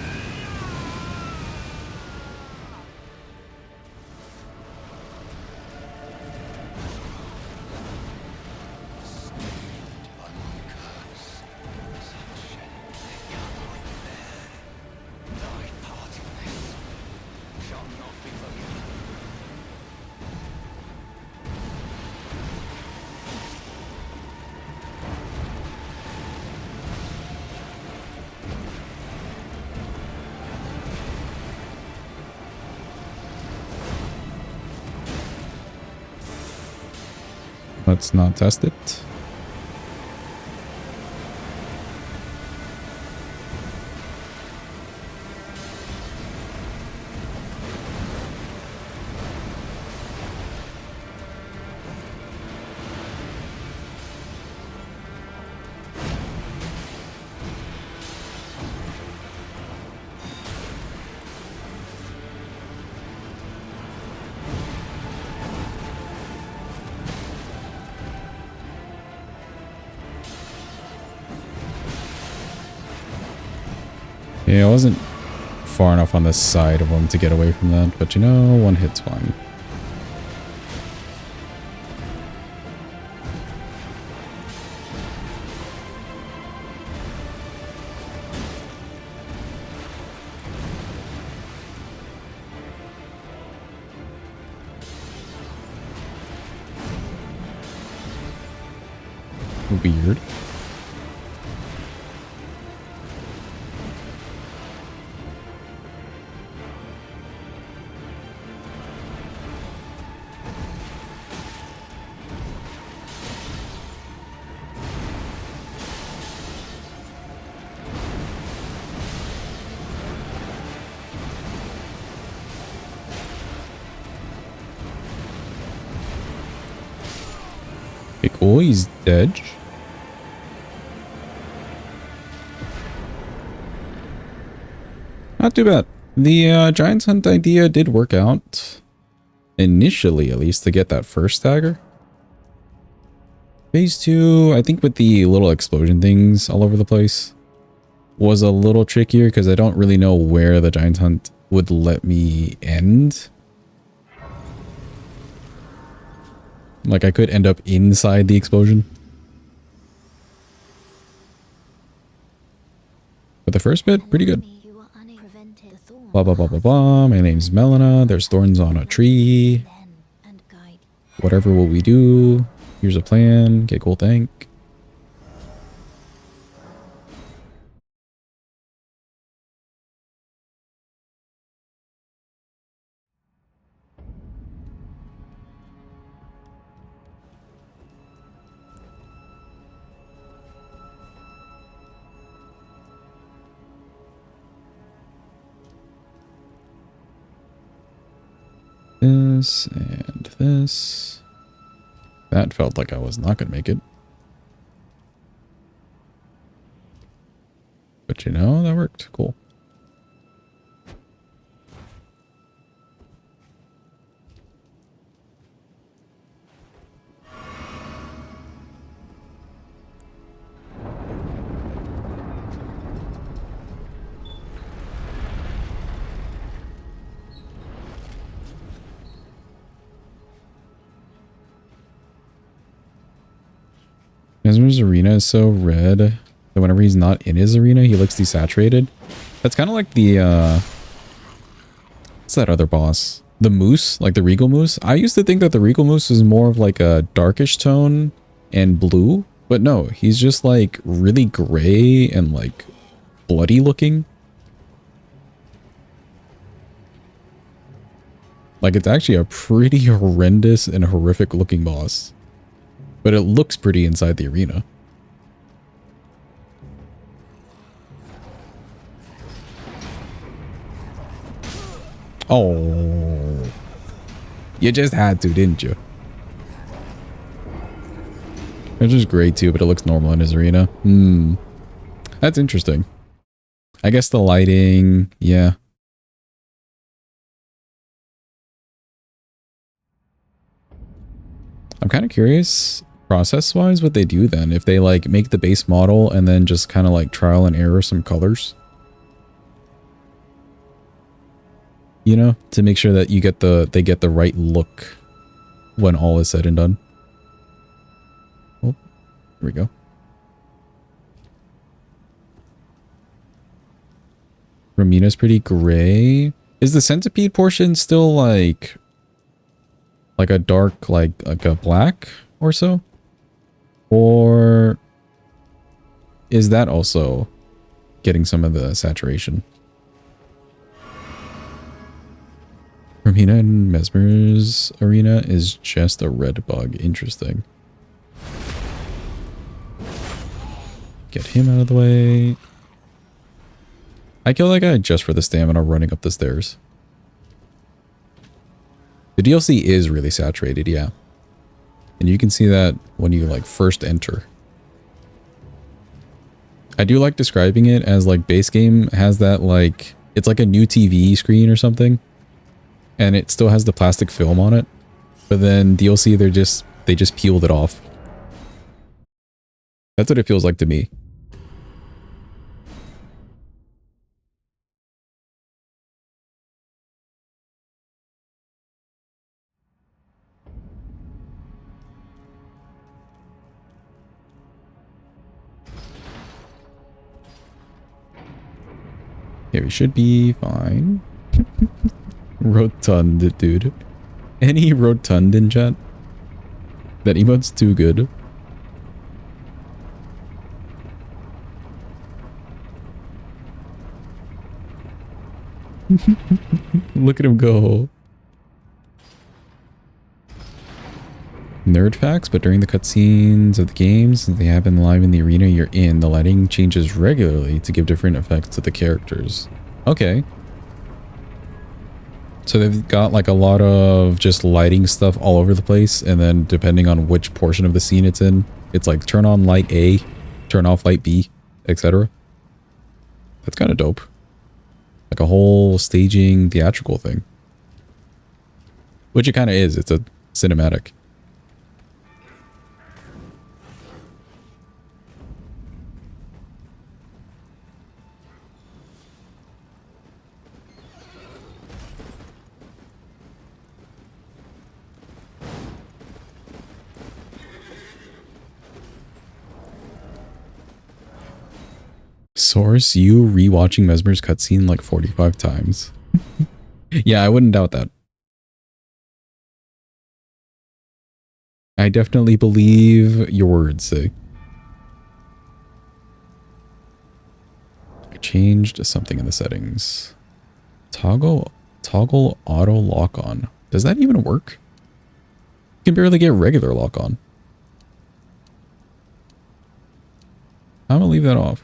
Let's not test it. Yeah, I wasn't far enough on the side of him to get away from that, but you know, one hit's fine. Weird. Oh, he's dead. Not too bad. The Giants Hunt idea did work out. Initially, at least, to get that first dagger. Phase 2, I think with the little explosion things all over the place, was a little trickier because I don't really know where the Giants Hunt would let me end. Like, I could end up inside the explosion. But the first bit, pretty good. Blah, blah, blah, blah, blah. My name's Melina. There's thorns on a tree. Whatever will we do? Here's a plan. Okay, cool, thank. This and this. That felt like I was not going to make it. But you know, that worked. Cool. Mesmer's arena is so red that whenever he's not in his arena, he looks desaturated. That's kind of like the, what's that other boss? The Moose, like the Regal Moose. I used to think that the Regal Moose was more of like a darkish tone and blue, but no, he's just like really gray and like bloody looking. Like it's actually a pretty horrendous and horrific looking boss. But it looks pretty inside the arena. Oh. You just had to, didn't you? Which is great too, but it looks normal in his arena. That's interesting. I guess the lighting, yeah. I'm kind of curious process-wise what they do then. If they like make the base model and then just kind of like trial and error some colors. You know, to make sure that you get they get the right look when all is said and done. Oh, here we go. Ramina's pretty gray. Is the centipede portion still like a dark, like a black or so? Or is that also getting some of the saturation? Romina and Mesmer's arena is just a red bug. Interesting. Get him out of the way. I kill that guy just for the stamina running up the stairs. The DLC is really saturated, yeah. And you can see that when you like first enter. I do like describing it as like base game has that like, it's like a new TV screen or something. And it still has the plastic film on it. But then DLC, they just peeled it off. That's what it feels like to me. Yeah, we should be fine. Rotund, dude. Any rotund in chat? That emote's too good. Look at him go. Nerd facts, but during the cutscenes of the games, since they happen live in the arena you're in, the lighting changes regularly to give different effects to the characters. Okay. So they've got like a lot of just lighting stuff all over the place, and then depending on which portion of the scene it's in, it's like turn on light A, turn off light B, etc. That's kind of dope. Like a whole staging theatrical thing. Which it kind of is. It's a cinematic. Source, you rewatching Mesmer's cutscene like 45 times. Yeah, I wouldn't doubt that. I definitely believe your words, say. I changed something in the settings. Toggle auto lock on. Does that even work? You can barely get regular lock on. I'm gonna leave that off.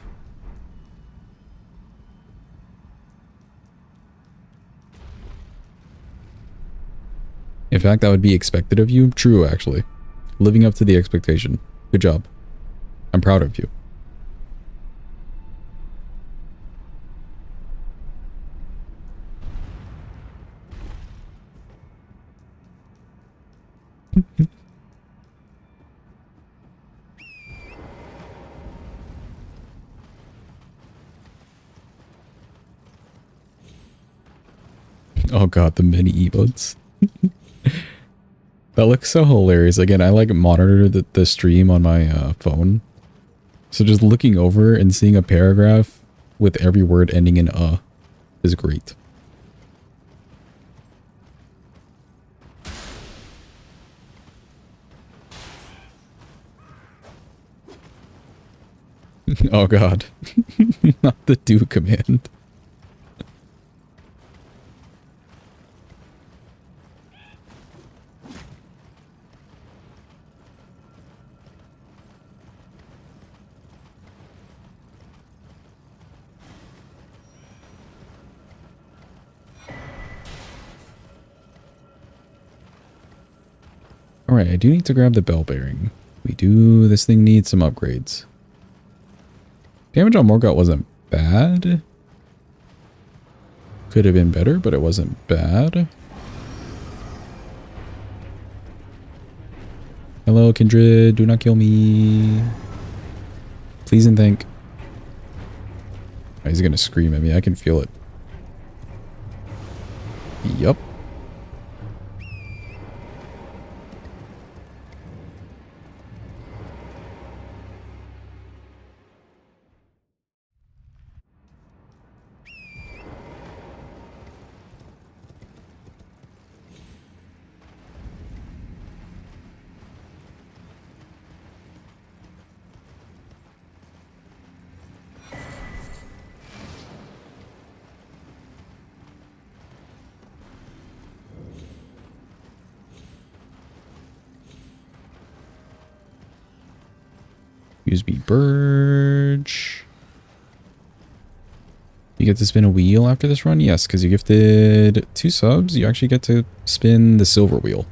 In fact, that would be expected of you. True, actually. Living up to the expectation. Good job. I'm proud of you. Oh god, the mini emotes. That looks so hilarious. Again, I like monitor the stream on my phone. So just looking over and seeing a paragraph with every word ending in is great. Oh god. Not the do command. Alright, I do need to grab the bell bearing. This thing needs some upgrades. Damage on Morgoth wasn't bad. Could have been better, but it wasn't bad. Hello, Kindred. Do not kill me. Please and thank. Oh, he's gonna scream at me. I can feel it. Yup. USB Burge. You get to spin a wheel after this run? Yes, because you gifted 2 subs. You actually get to spin the silver wheel.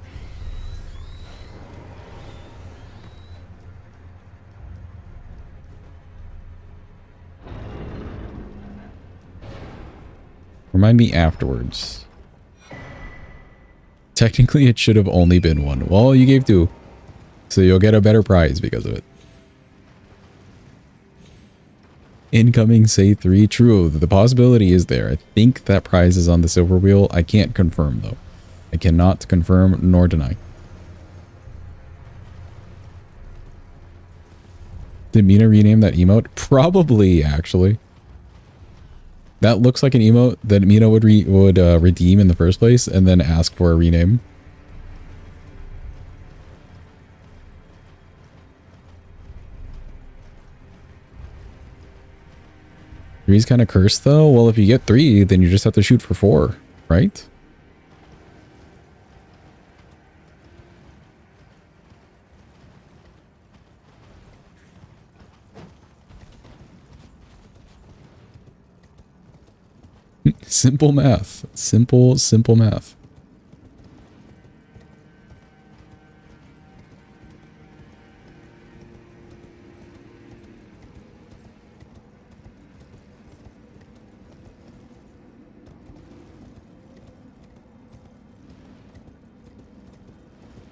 Remind me afterwards. Technically, it should have only been 1. Well, you gave 2. So you'll get a better prize because of it. Incoming, say 3. True, the possibility is there. I think that prize is on the silver wheel. I can't confirm, though. I cannot confirm nor deny. Did Mina rename that emote? Probably, actually. That looks like an emote that Mina would redeem in the first place and then ask for a rename. Three's kind of cursed though. Well, if you get 3, then you just have to shoot for 4, right? Simple math. Simple math.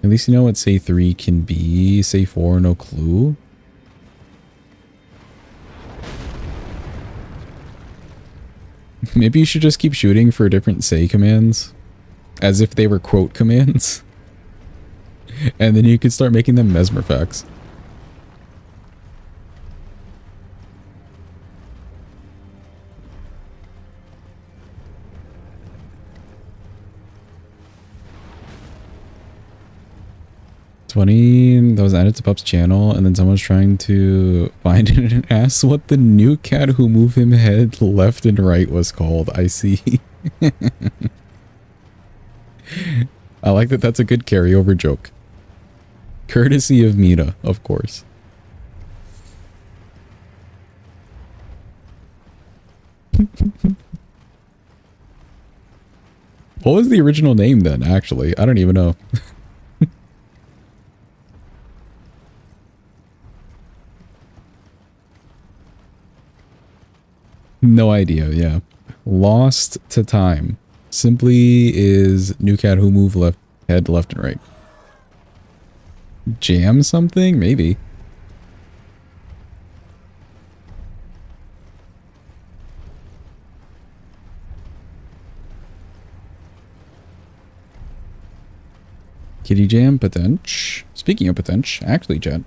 At least you know what say 3 can be. Say 4, no clue. Maybe you should just keep shooting for different say commands. As if they were quote commands. And then you could start making them mesmer facts. That was added to Pup's channel, and then someone's trying to find it and ask what the new cat who moved him head left and right was called. I see. I like that that's a good carryover joke. Courtesy of Mina, of course. What was the original name then, actually? I don't even know. No idea, yeah. Lost to time. Simply is new cat who move head left and right. Jam something? Maybe. Kitty jam potential. Speaking of potential, actually, chat,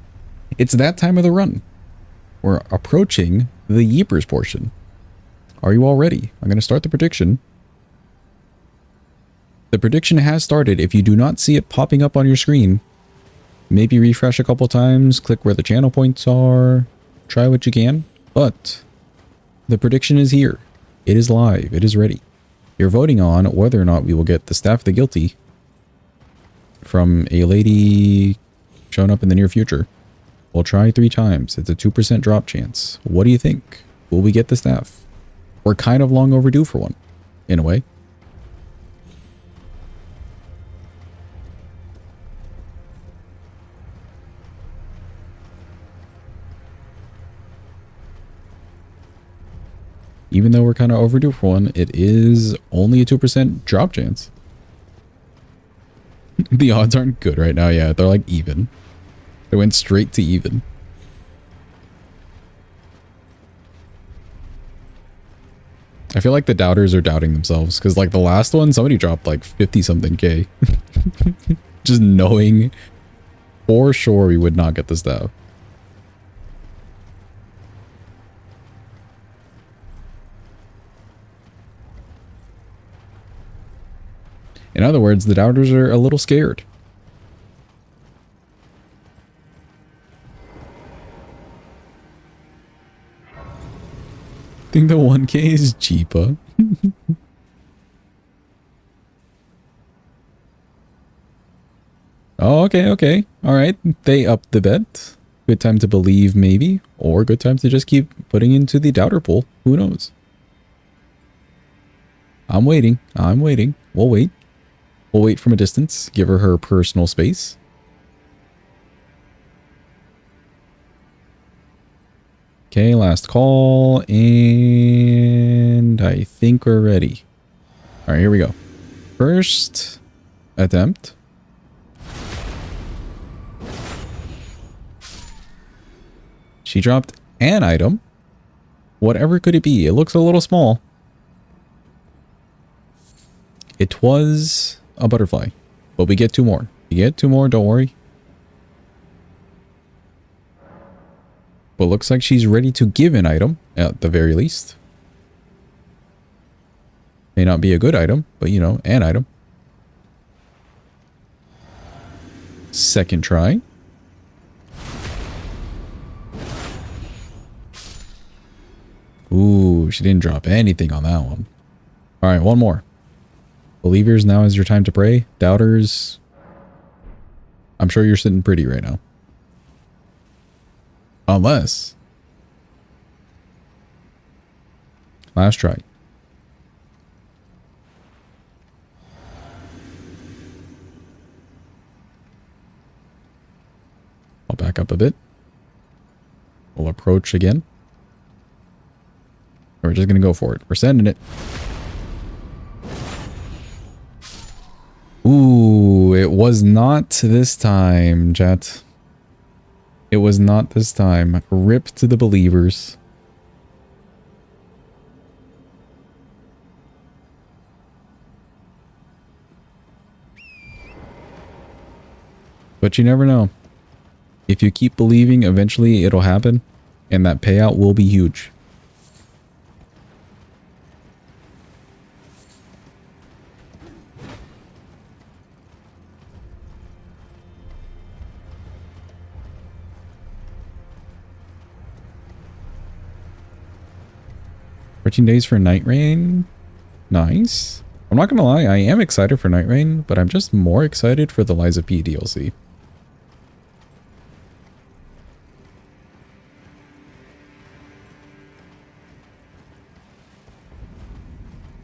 it's that time of the run. We're approaching the Yeepers portion. Are you all ready? I'm going to start the prediction. The prediction has started. If you do not see it popping up on your screen, maybe refresh a couple times, click where the channel points are, try what you can. But the prediction is here. It is live. It is ready. You're voting on whether or not we will get the Staff of the Guilty from a lady showing up in the near future. We'll try 3 times. It's a 2% drop chance. What do you think? Will we get the staff? We're kind of long overdue for one, in a way. Even though we're kind of overdue for one, it is only a 2% drop chance. The odds aren't good right now, yeah. They're like even. They went straight to even. I feel like the doubters are doubting themselves because like the last one, somebody dropped like 50 something K. Just knowing for sure we would not get the staff. In other words, the doubters are a little scared. I think the 1K is cheaper. Oh, okay. All right. They upped the bet. Good time to believe, maybe. Or good time to just keep putting into the doubter pool. Who knows? I'm waiting. I'm waiting. We'll wait. We'll wait from a distance. Give her her personal space. Okay, last call. And I think we're ready. All right, here we go. First attempt. She dropped an item. Whatever could it be? It looks a little small. It was a butterfly. But we get two more. We get two more, don't worry. But looks like she's ready to give an item, at the very least. May not be a good item, but you know, an item. Second try. Ooh, she didn't drop anything on that one. All right, one more. Believers, now is your time to pray. Doubters, I'm sure you're sitting pretty right now. Unless. Last try. I'll back up a bit. We'll approach again. We're just going to go for it. We're sending it. Ooh, it was not this time, chat. It was not this time. Rip to the believers. But you never know. If you keep believing, eventually it'll happen. And that payout will be huge. Days for Night Rain. Nice. I'm not gonna lie, I am excited for Night Rain, but I'm just more excited for the Liza P DLC.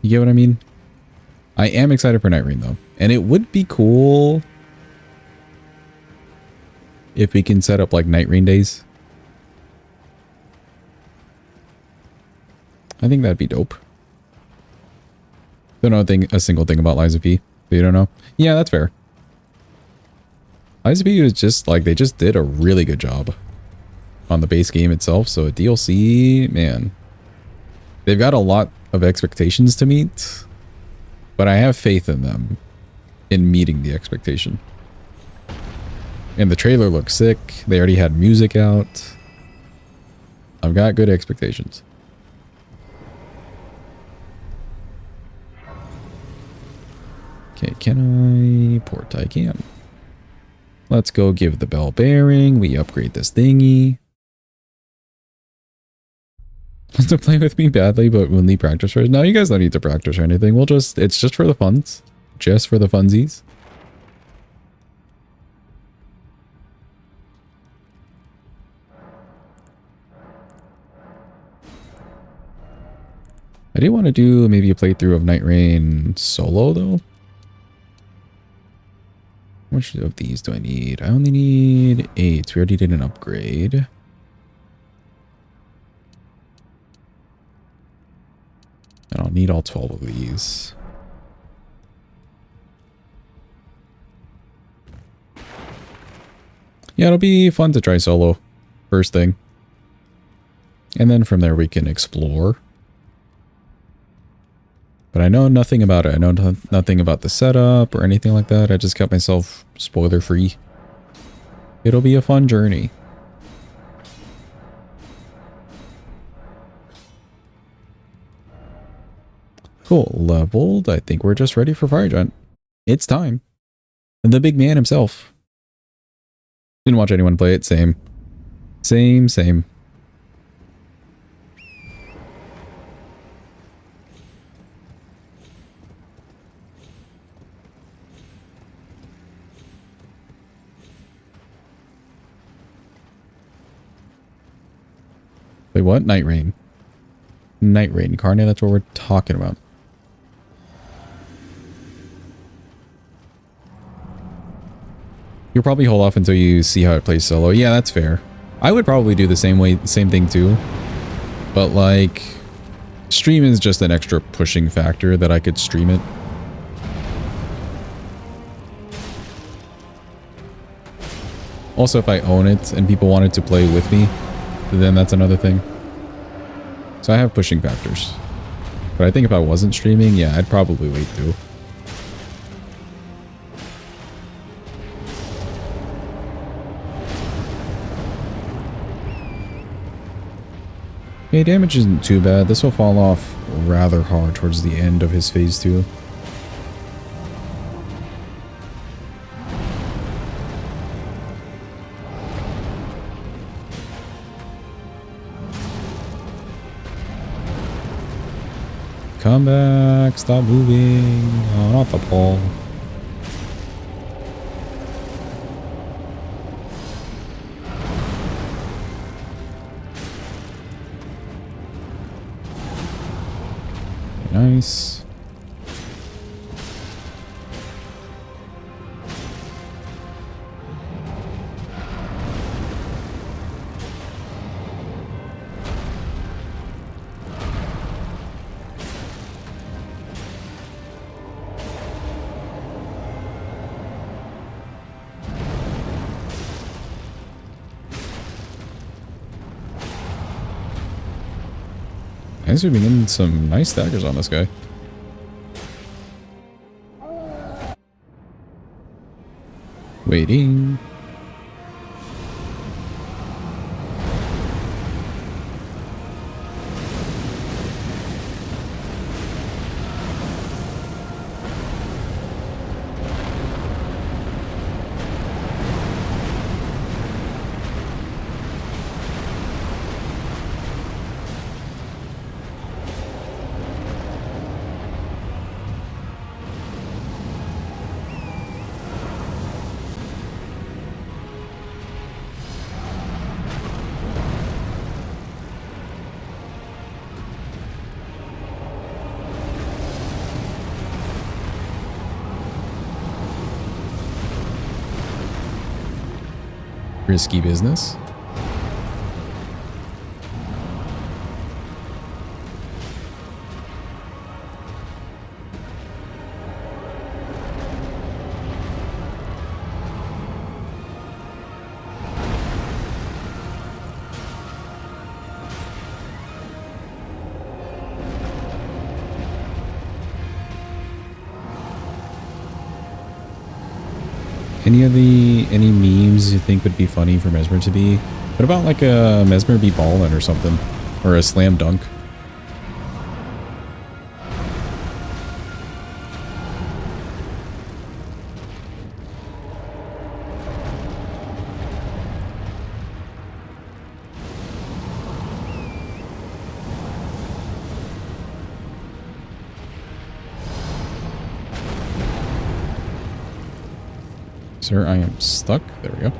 You get what I mean? I am excited for Night Rain though. And it would be cool if we can set up like Night Rain days. I think that'd be dope. Don't know a single thing about Liza P. So you don't know? Yeah, that's fair. Liza P was just like, they just did a really good job on the base game itself. So a DLC, man, they've got a lot of expectations to meet, but I have faith in them in meeting the expectation. And the trailer looks sick. They already had music out. I've got good expectations. Okay, can I port? I can. Let's go give the bell bearing. We upgrade this thingy. Wants to play with me badly, but only practice first. No, you guys don't need to practice or anything. It's just for the funs. Just for the funsies. I do want to do maybe a playthrough of Night Rain solo though. How much of these do I need? I only need 8. We already did an upgrade. I don't need all 12 of these. Yeah, it'll be fun to try solo. First thing. And then from there we can explore. But I know nothing about it. I know nothing about the setup or anything like that. I just kept myself spoiler free. It'll be a fun journey. Cool. Leveled. I think we're just ready for Fire Giant. It's time. The big man himself. Didn't watch anyone play it. Same. Same. Wait, what? Night Rain. Night Rain. Carne, that's what we're talking about. You'll probably hold off until you see how it plays solo. Yeah, that's fair. I would probably do the same thing too. But like, stream is just an extra pushing factor that I could stream it. Also, if I own it and people wanted to play with me, then that's another thing. So I have pushing factors. But I think if I wasn't streaming, yeah, I'd probably wait too. Okay, damage isn't too bad. This will fall off rather hard towards the end of his phase 2. Come back, stop moving. Oh, not the ball. Nice. I guess we've been getting some nice daggers on this guy. Waiting. Risky business. Any memes you think would be funny for Mesmer to be? What about like a Mesmer be ballin' or something? Or a slam dunk? Sir, I am stuck. There we go.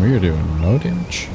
Damn, you're doing no damage.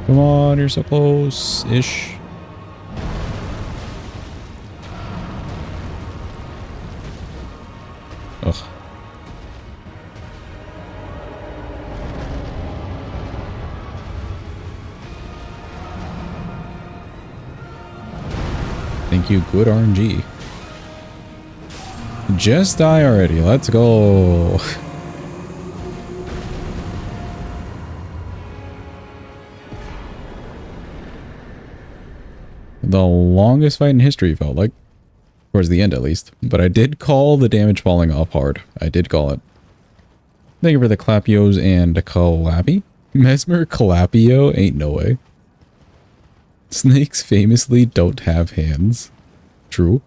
Come on, you're so close-ish. Ugh. Thank you, good RNG. Just die already, let's go. The longest fight in history felt like. Towards the end at least. But I did call the damage falling off hard. I did call it. Thank you for the Clapios and Calapi. Mesmer Calapio? Ain't no way. Snakes famously don't have hands. True.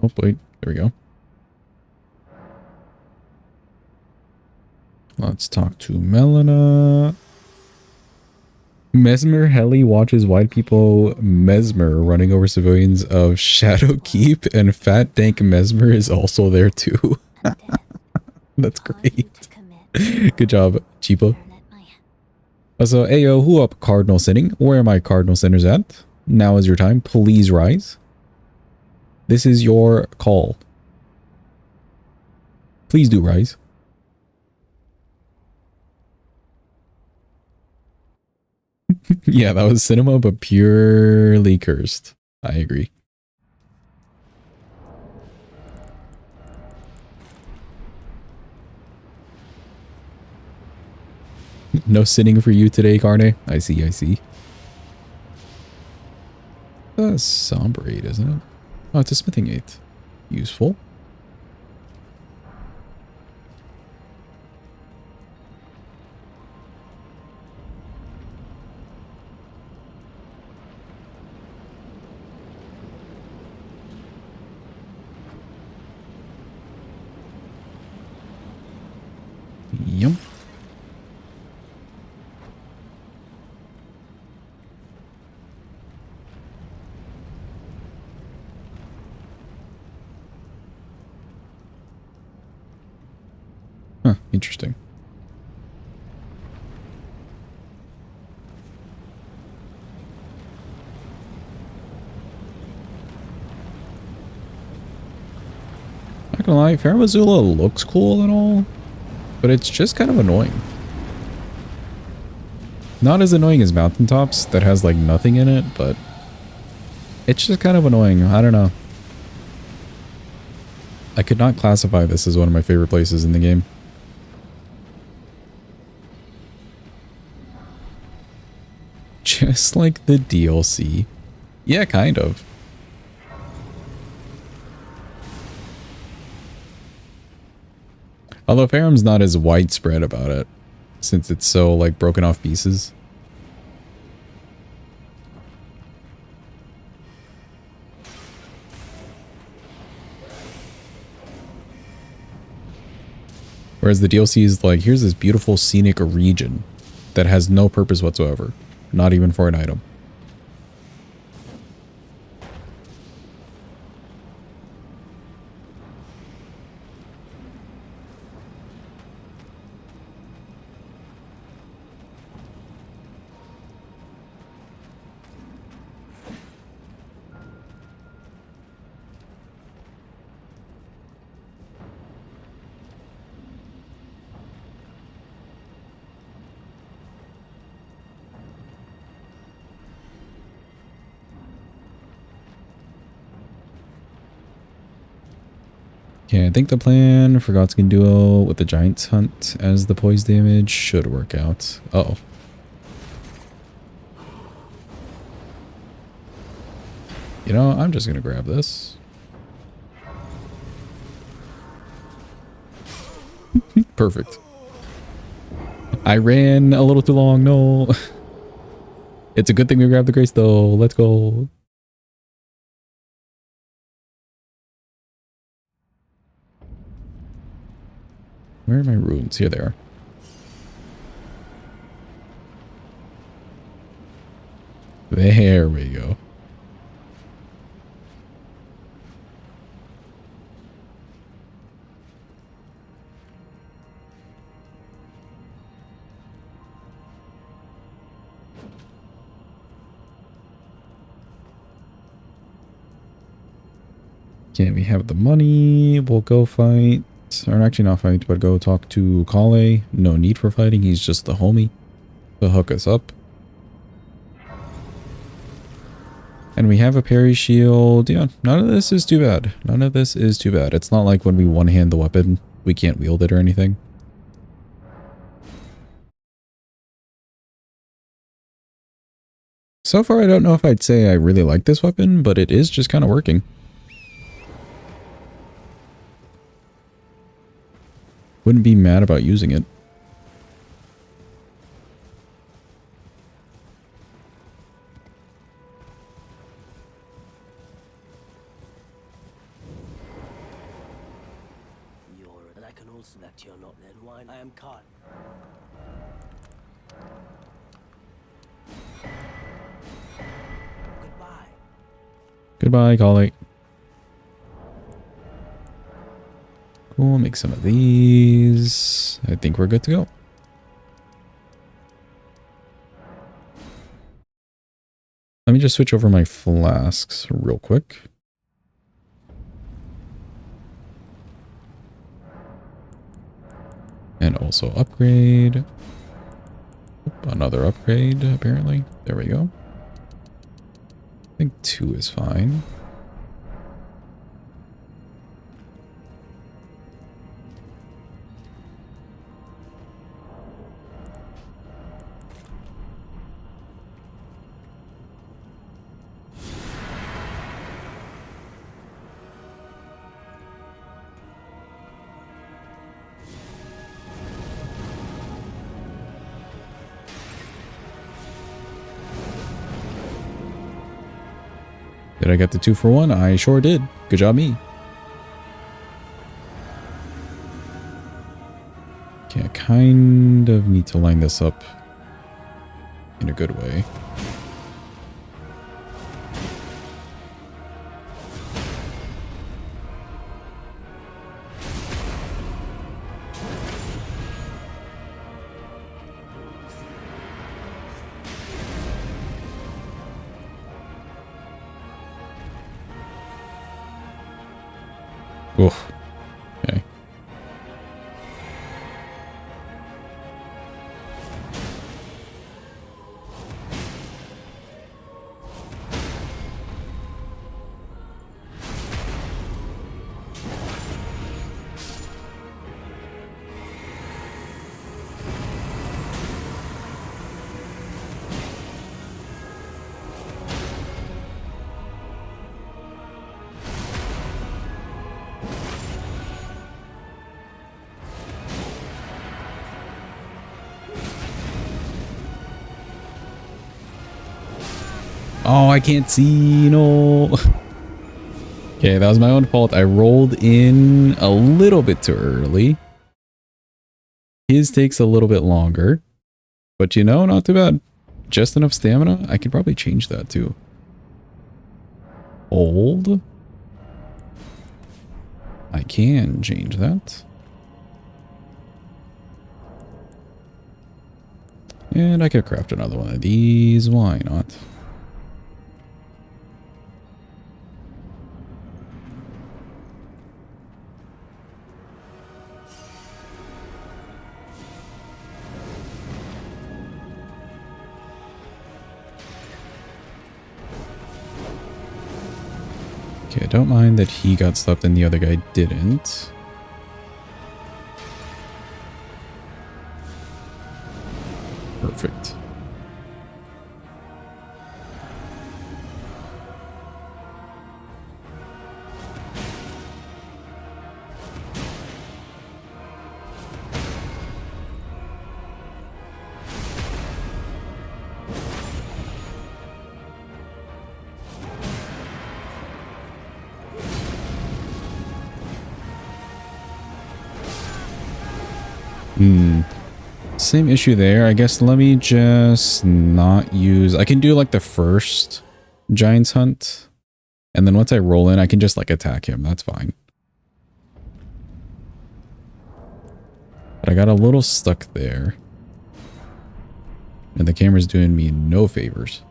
Oh, wait. There we go. Let's talk to Melina. Mesmer Heli watches white people Mesmer running over civilians of Shadow Keep, and Fat Dank Mesmer is also there too. That's great. Good job, Chipo. Also, Ayo, who up Cardinal Sinning? Where are my Cardinal Sinners at? Now is your time. Please rise. This is your call. Please do rise. Yeah, that was cinema, but purely cursed. I agree. No sinning for you today, Carne. I see, I see. That's somber 8, isn't it? Oh, it's a smithing 8. Useful. Yum. Huh, interesting. Not gonna lie, Fair Missoula looks cool and all, but it's just kind of annoying. Not as annoying as Mountaintops that has like nothing in it, but it's just kind of annoying. I don't know. I could not classify this as one of my favorite places in the game. Just like the DLC. Yeah, kind of. Although Faerum's not as widespread about it, since it's so, like, broken off pieces. Whereas the DLC is like, here's this beautiful scenic region that has no purpose whatsoever. Not even for an item. Okay, I think the plan for Godskin Duo with the Giant's Hunt as the poise damage should work out. Uh-oh. You know, I'm just gonna grab this. Perfect. I ran a little too long, no. It's a good thing we grabbed the Grace though. Let's go. Where are my runes? Here they are. There we go. Okay, we have the money. We'll go fight. Or actually not fight, but go talk to Kale. No need for fighting. He's just the homie to hook us up. And we have a parry shield. Yeah, none of this is too bad. None of this is too bad. It's not like when we one-hand the weapon, we can't wield it or anything. So far, I don't know if I'd say I really like this weapon, but it is just kind of working. Wouldn't be mad about using it. And I can also that you're not then wine. I am caught. Goodbye. Goodbye, Kale. Cool, make some of these. I think we're good to go. Let me just switch over my flasks real quick. And also upgrade. Oop, another upgrade, apparently. There we go. I think 2 is fine. Did I get the 2 for 1? I sure did. Good job, me. Okay, I kind of need to line this up in a good way. Oof. Okay. Oh, I can't see. No. Okay, that was my own fault. I rolled in a little bit too early. His takes a little bit longer. But you know, not too bad. Just enough stamina. I could probably change that too. Hold. I can change that. And I could craft another one of these. Why not? Okay, I don't mind that he got slept and the other guy didn't. Perfect. Same issue there. I guess let me just not use... I can do like the first Giant's Hunt. And then once I roll in, I can just like attack him. That's fine. But I got a little stuck there. And the camera's doing me no favors.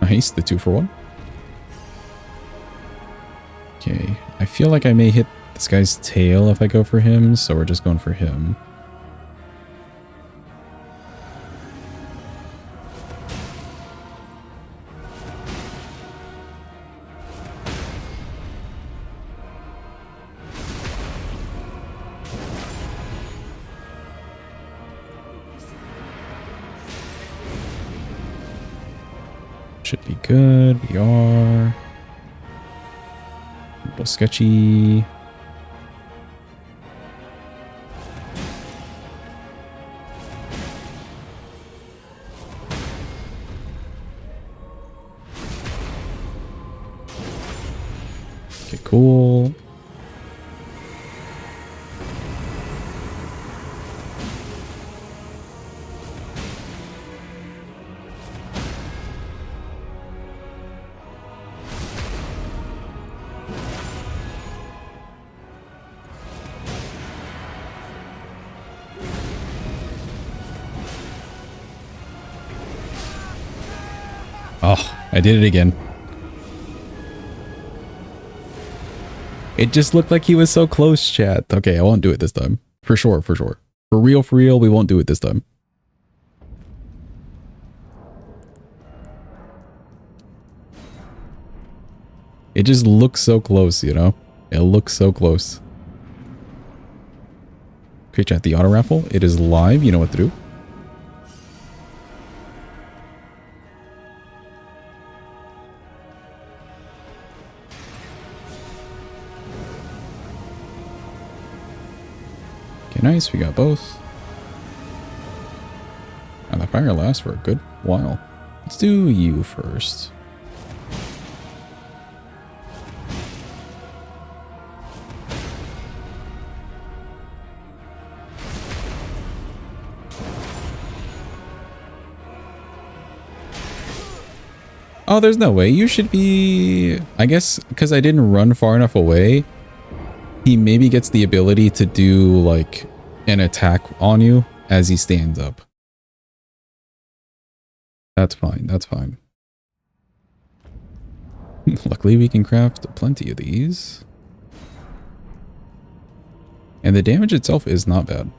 Nice, the 2-for-1. Okay, I feel like I may hit this guy's tail if I go for him, so we're just going for him. Should be good. We are. A little sketchy. Okay, cool. Oh, I did it again. It just looked like he was so close, chat. Okay, I won't do it this time. For sure, for sure. For real, we won't do it this time. It just looks so close, you know? It looks so close. Okay, chat, the auto raffle, it is live. You know what to do. Okay, nice. We got both. And the fire lasts for a good while. Let's do you first. Oh, there's no way. You should be... I guess because I didn't run far enough away, he maybe gets the ability to do like an attack on you as he stands up. That's fine. That's fine. Luckily, we can craft plenty of these. And the damage itself is not bad.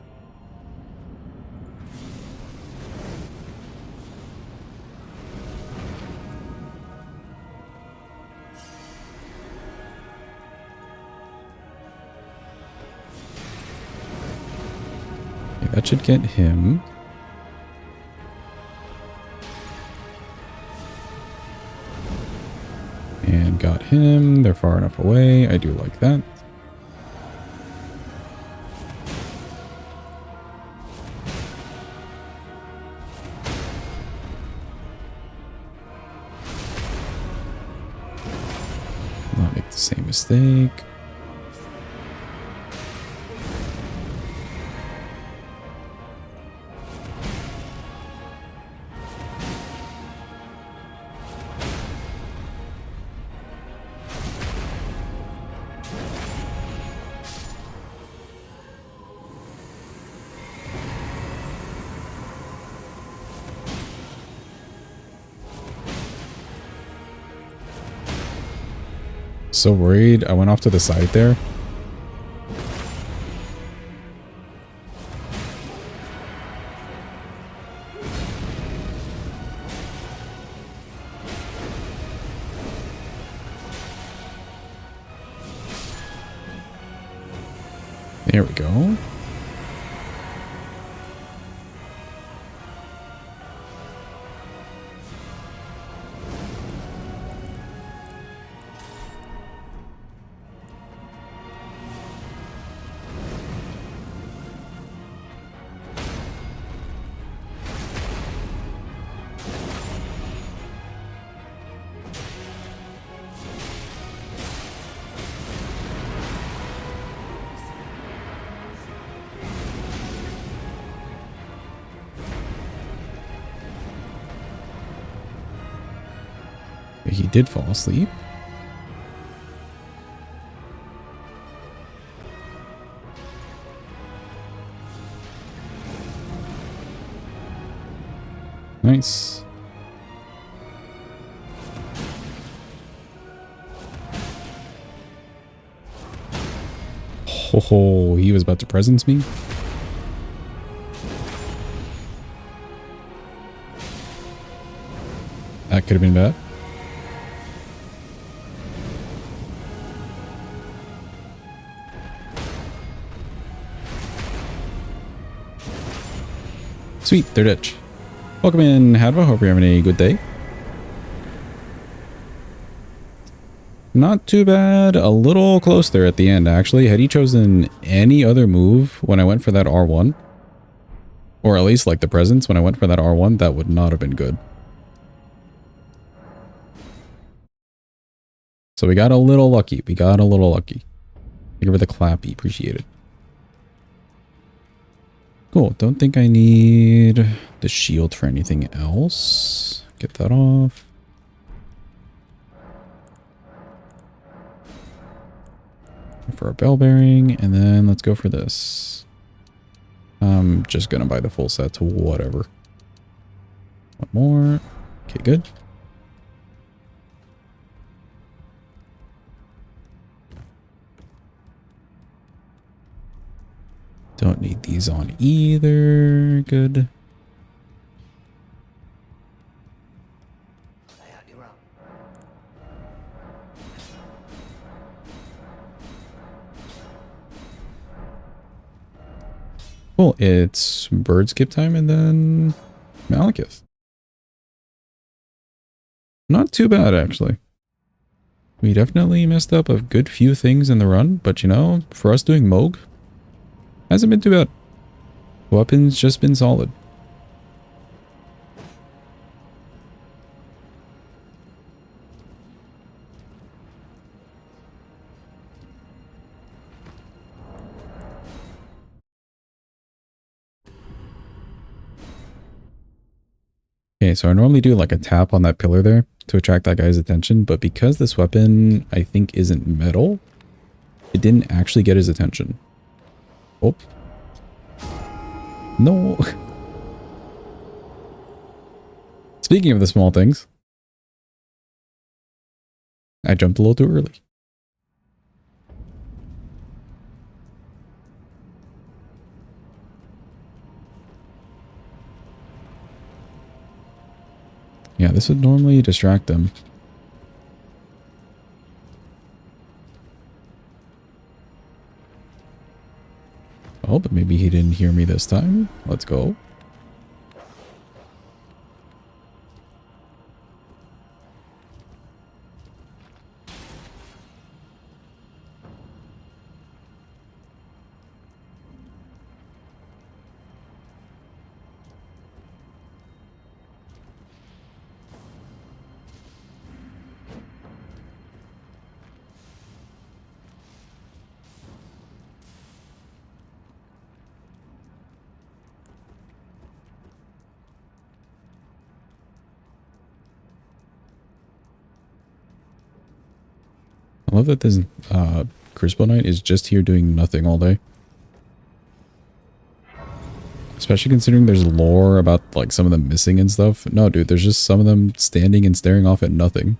That should get him. got him. They're far enough away. I do like that. Not make the same mistake. So worried. I went off to the side there. There we go. He did fall asleep. Nice. Oh, he was about to presence me. That could have been bad. Sweet, third ditch. Welcome in, Hadva. Hope you're having a good day. Not too bad. A little close there at the end, actually. Had he chosen any other move when I went for that R1, or at least like the presence when I went for that R1, that would not have been good. So we got a little lucky. We got a little lucky. Thank you for the clappy. Appreciate it. Cool. Don't think I need the shield for anything else. Get that off. For a bell bearing, and then let's go for this. I'm just gonna buy the full set to whatever. One more. Okay, good. Don't need these on either. Good. Cool. It's bird skip time and then Malekith. Not too bad, actually. We definitely messed up a good few things in the run, but you know, for us doing Moog, hasn't been too bad. Weapons just been solid. Okay, so I normally do like a tap on that pillar there to attract that guy's attention, but because this weapon, I think, isn't metal, it didn't actually get his attention. Oh. No. Speaking of the small things, I jumped a little too early. Yeah, this would normally distract them. Oh, but maybe he didn't hear me this time. Let's go. I love that this Crucible Knight is just here doing nothing all day. Especially considering there's lore about like some of them missing and stuff. No, dude, there's just some of them standing and staring off at nothing.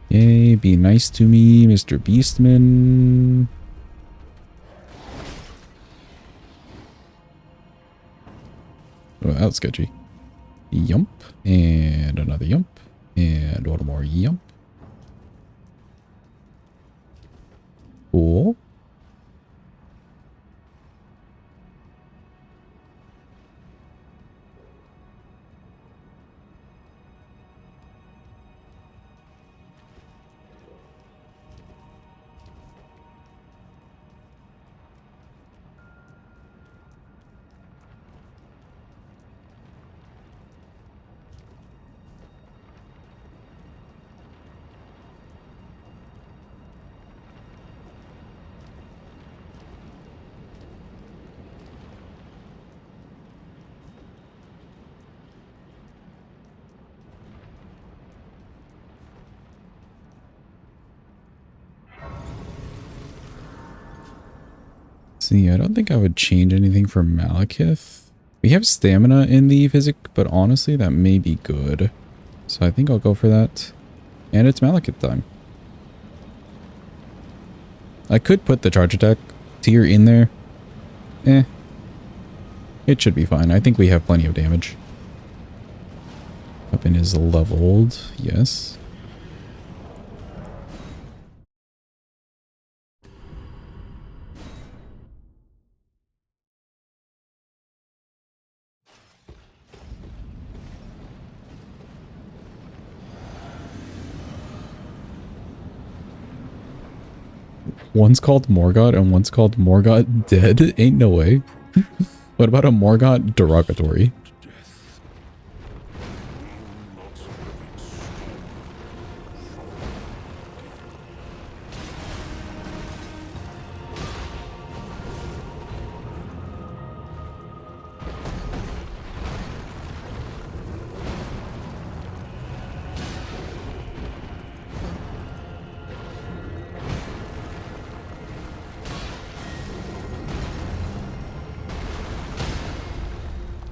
Yay, be nice to me, Mr. Beastman. Oh, that was sketchy. Yump. And another yump. And one more yump. Cool. See, I don't think I would change anything for Malekith. We have stamina in the physic, but honestly, that may be good. So I think I'll go for that. And it's Malekith time. I could put the charge attack tier in there. It should be fine. I think we have plenty of damage. Weapon is leveled. Yes. One's called Morgott and one's called Morgott Dead? Ain't no way. What about a Morgott Derogatory?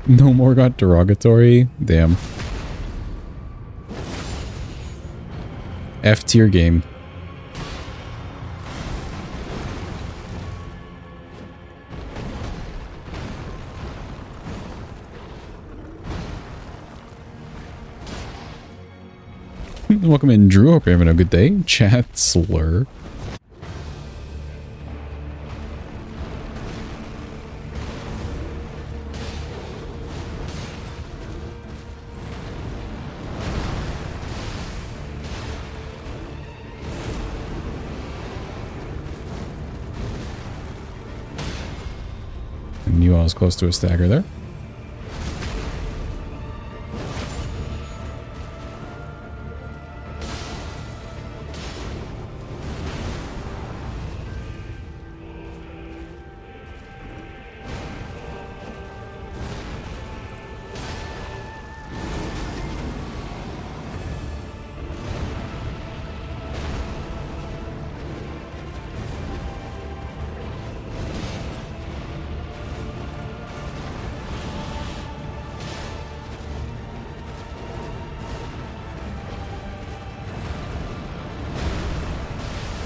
No Morgott Derogatory? Damn. F tier game. Welcome in, Drew. Hope you're having a good day. Chancellor. I knew I was close to a stagger there.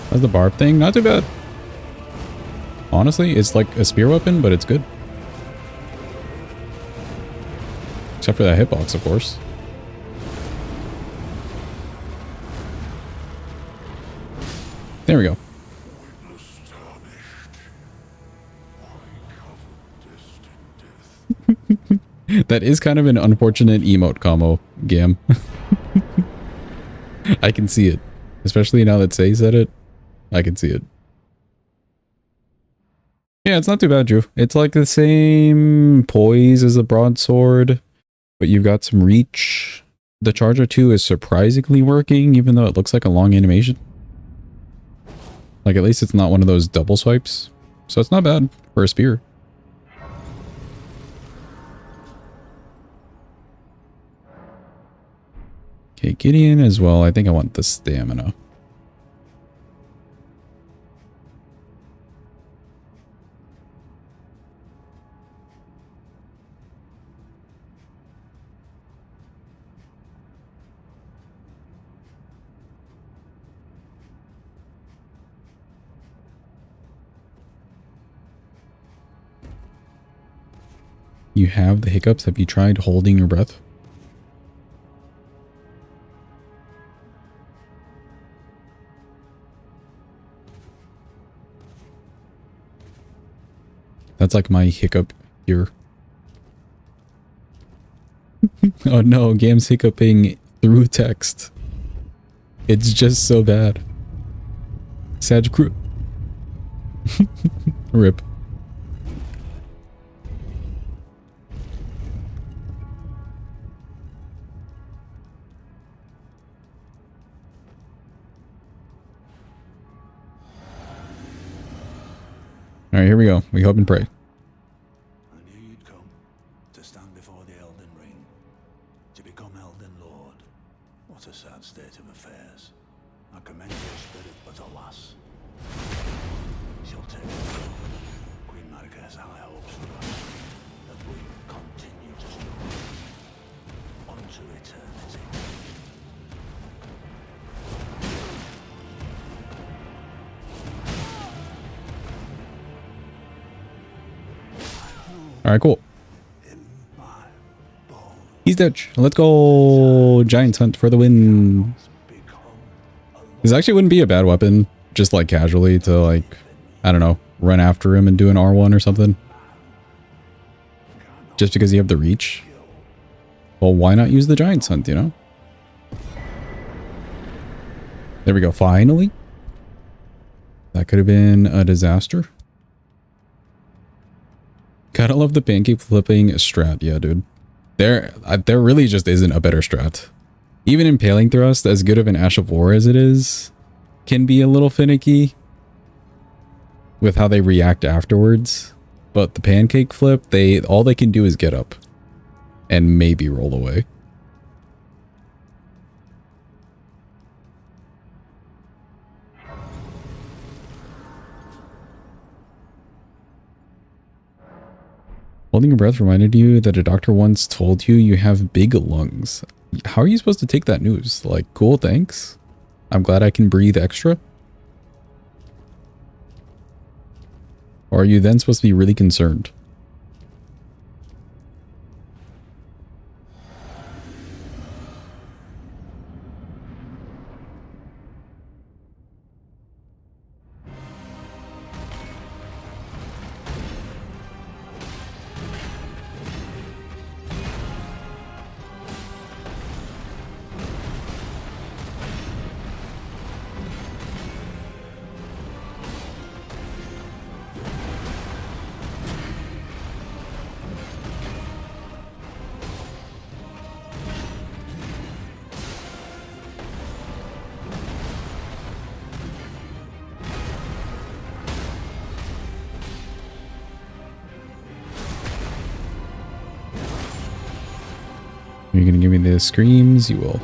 How's the barb thing? Not too bad. Honestly, it's like a spear weapon, but it's good. Except for that hitbox, of course. There we go. That is kind of an unfortunate emote combo, Gam. I can see it. Especially now that Say said it. I can see it. Yeah, it's not too bad, Drew. It's like the same poise as the broadsword, but you've got some reach. The charger 2 is surprisingly working, even though it looks like a long animation. Like, at least it's not one of those double swipes. So it's not bad for a spear. Okay, Gideon as well. I think I want the stamina. You have the hiccups. Have you tried holding your breath? That's like my hiccup here. Oh no, Gam's hiccuping through text. It's just so bad. Sag crew. Rip. Alright, here we go. We hope and pray. I knew you'd come to stand before the Elden Ring, to become Elden Lord. What a sad state of affairs. I commend your spirit, but alas, she'll take the throne. Queen Marika has high hopes for us, that we continue to struggle unto eternity. Alright, cool. In my bones He's dead. Let's go. Giants hunt for the win. become a This actually wouldn't be a bad weapon. Just like casually to like, I don't know, run after him and do an R1 or something. Just because you have the reach. Well, why not use the Giants hunt, you know? There we go. Finally. That could have been a disaster. Gotta love the pancake flipping strat. Yeah, dude. There really just isn't a better strat. Even impaling thrust, as good of an Ash of War as it is, can be a little finicky with how they react afterwards. But the pancake flip, all they can do is get up and maybe roll away. Holding your breath reminded you that a doctor once told you you have big lungs. How are you supposed to take that news? Like, cool, thanks. I'm glad I can breathe extra. Or are you then supposed to be really concerned? You're gonna give me the screams? You will.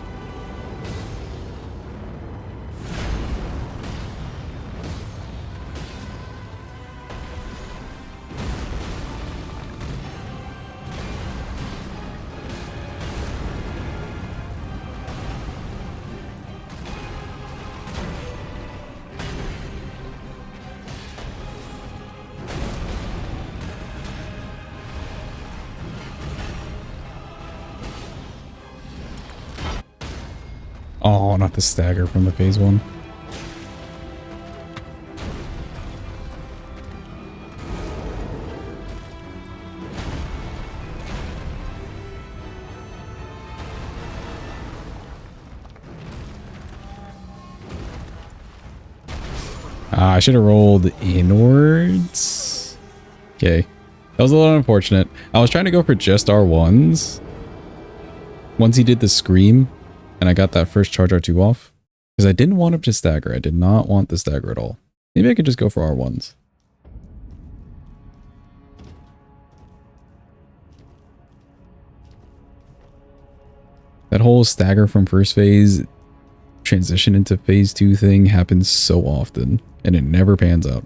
Oh, not the stagger from the phase 1. I should have rolled inwards. Okay. That was a little unfortunate. I was trying to go for just R1s. Once he did the scream, and I got that first charge R2 off. Because I didn't want him to stagger. I did not want the stagger at all. Maybe I could just go for R1s. That whole stagger from first phase, transition into phase 2 thing happens so often. And it never pans out.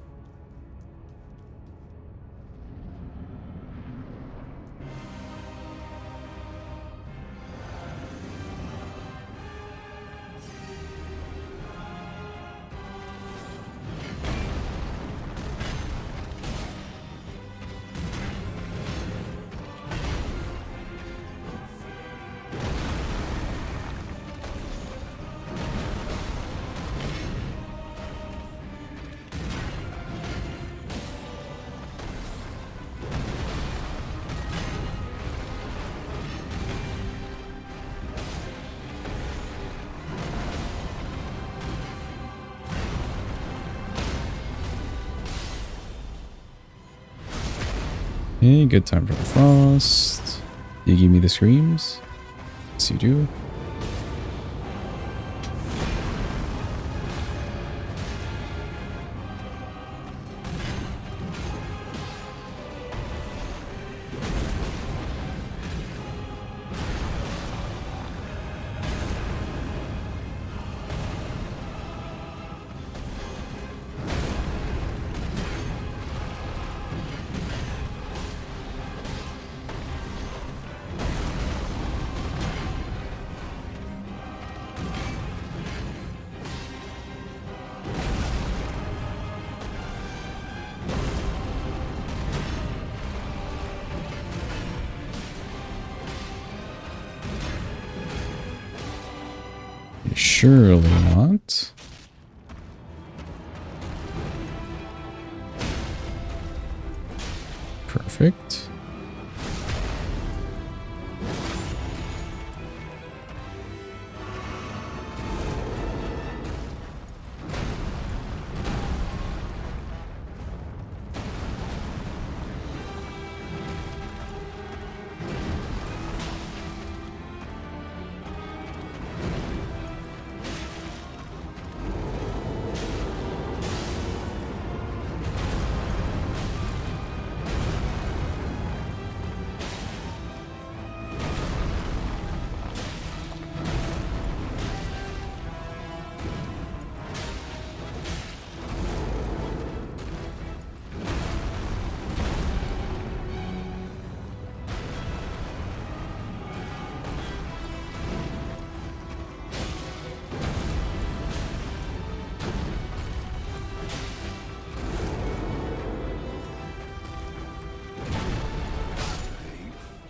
Okay, good time for the frost. You give me the screams? Yes, you do. Surely not. Perfect.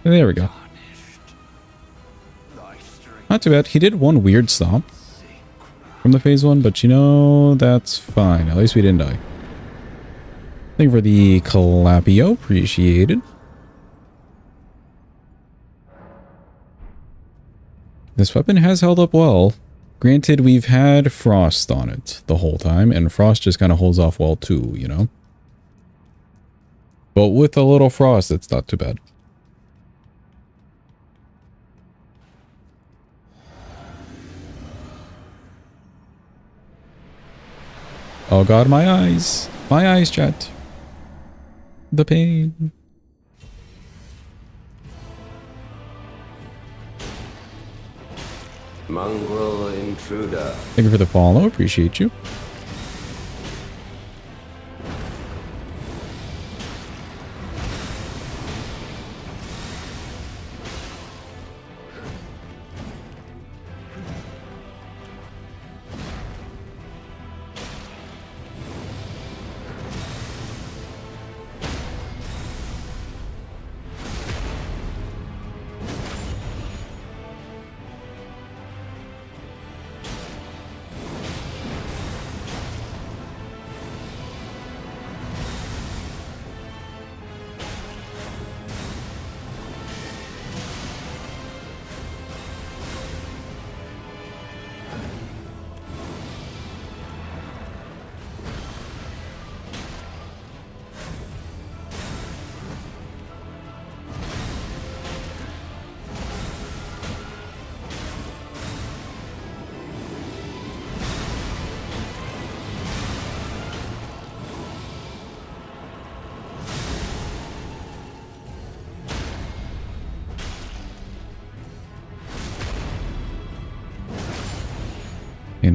There we go. Not too bad. He did one weird stomp from the phase 1, but you know, that's fine. At least we didn't die. Thank you for the Calapio. Appreciated. This weapon has held up well. Granted, we've had Frost on it the whole time, and Frost just kind of holds off well too, you know? But with a little Frost, it's not too bad. Oh god, my eyes. My eyes, chat. The pain. Mongrel intruder. Thank you for the follow. Appreciate you.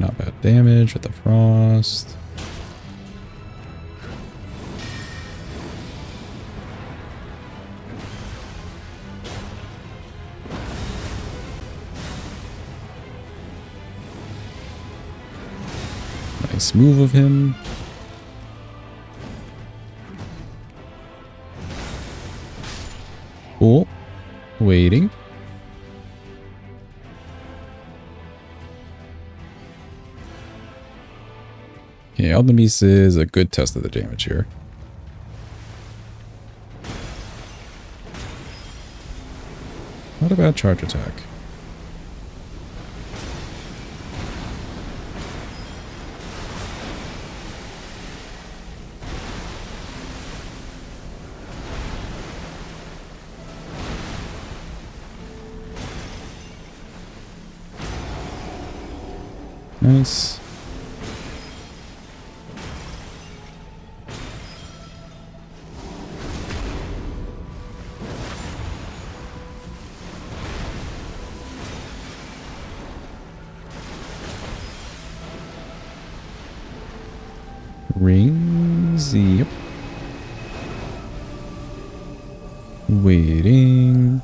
not bad damage with the frost. Nice move of him. Cool. Waiting. Okay, Elden Beast is a good test of the damage here. Not a bad charge attack. Nice. Rings, yep. Waiting.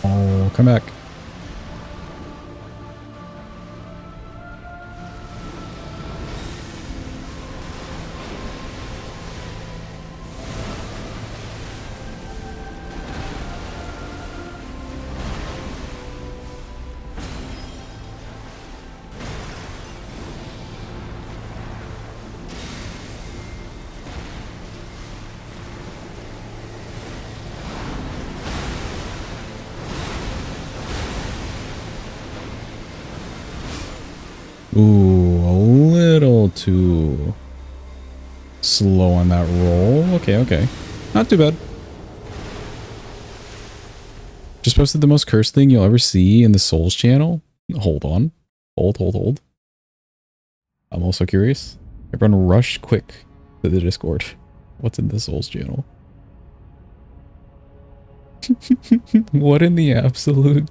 Oh, come back. Ooh, a little too slow on that roll. Okay, okay. Not too bad. Just posted the most cursed thing you'll ever see in the Souls channel. Hold on. Hold. I'm also curious. Everyone rush quick to the Discord. What's in the Souls channel? What in the absolute?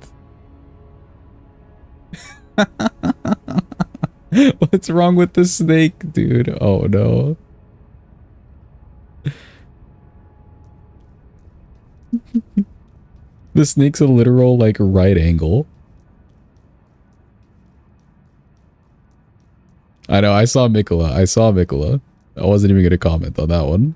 What's wrong with the snake, dude? Oh no. The snake's a literal, like, right angle. I know, I saw Mikola. I wasn't even gonna comment on that one.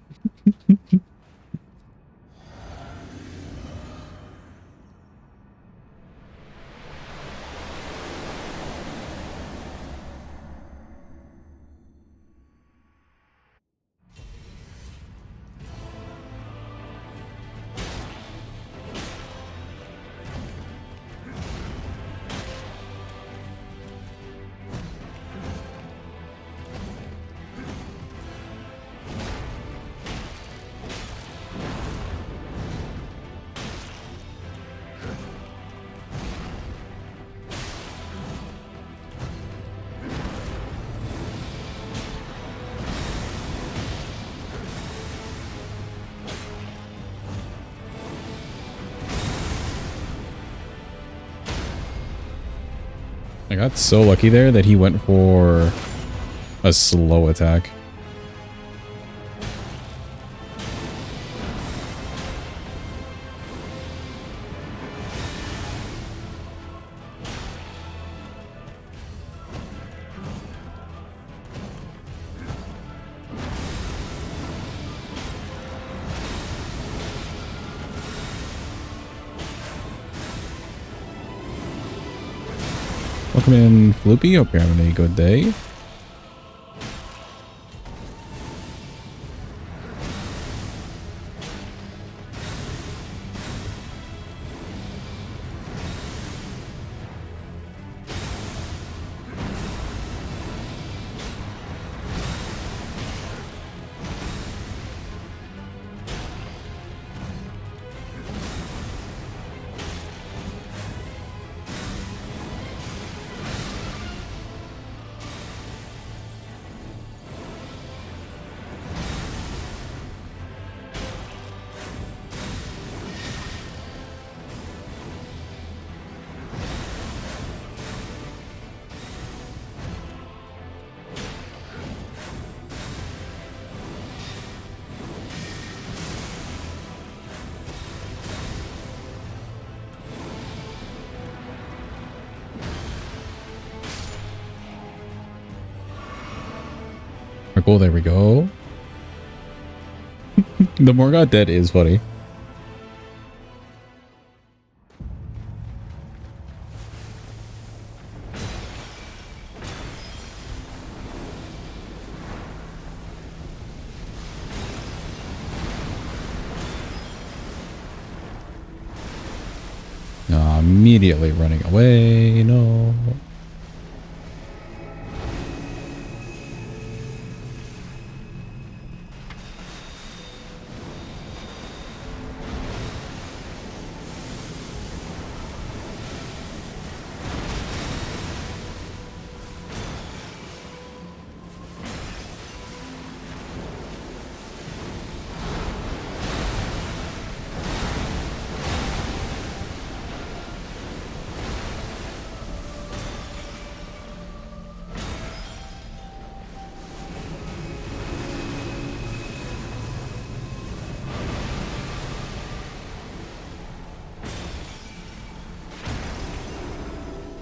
I got so lucky there that he went for a slow attack. Welcome in, Floopy. Hope you're having a good day. Oh, there we go. The Morgoth dead is funny. Immediately running away. No.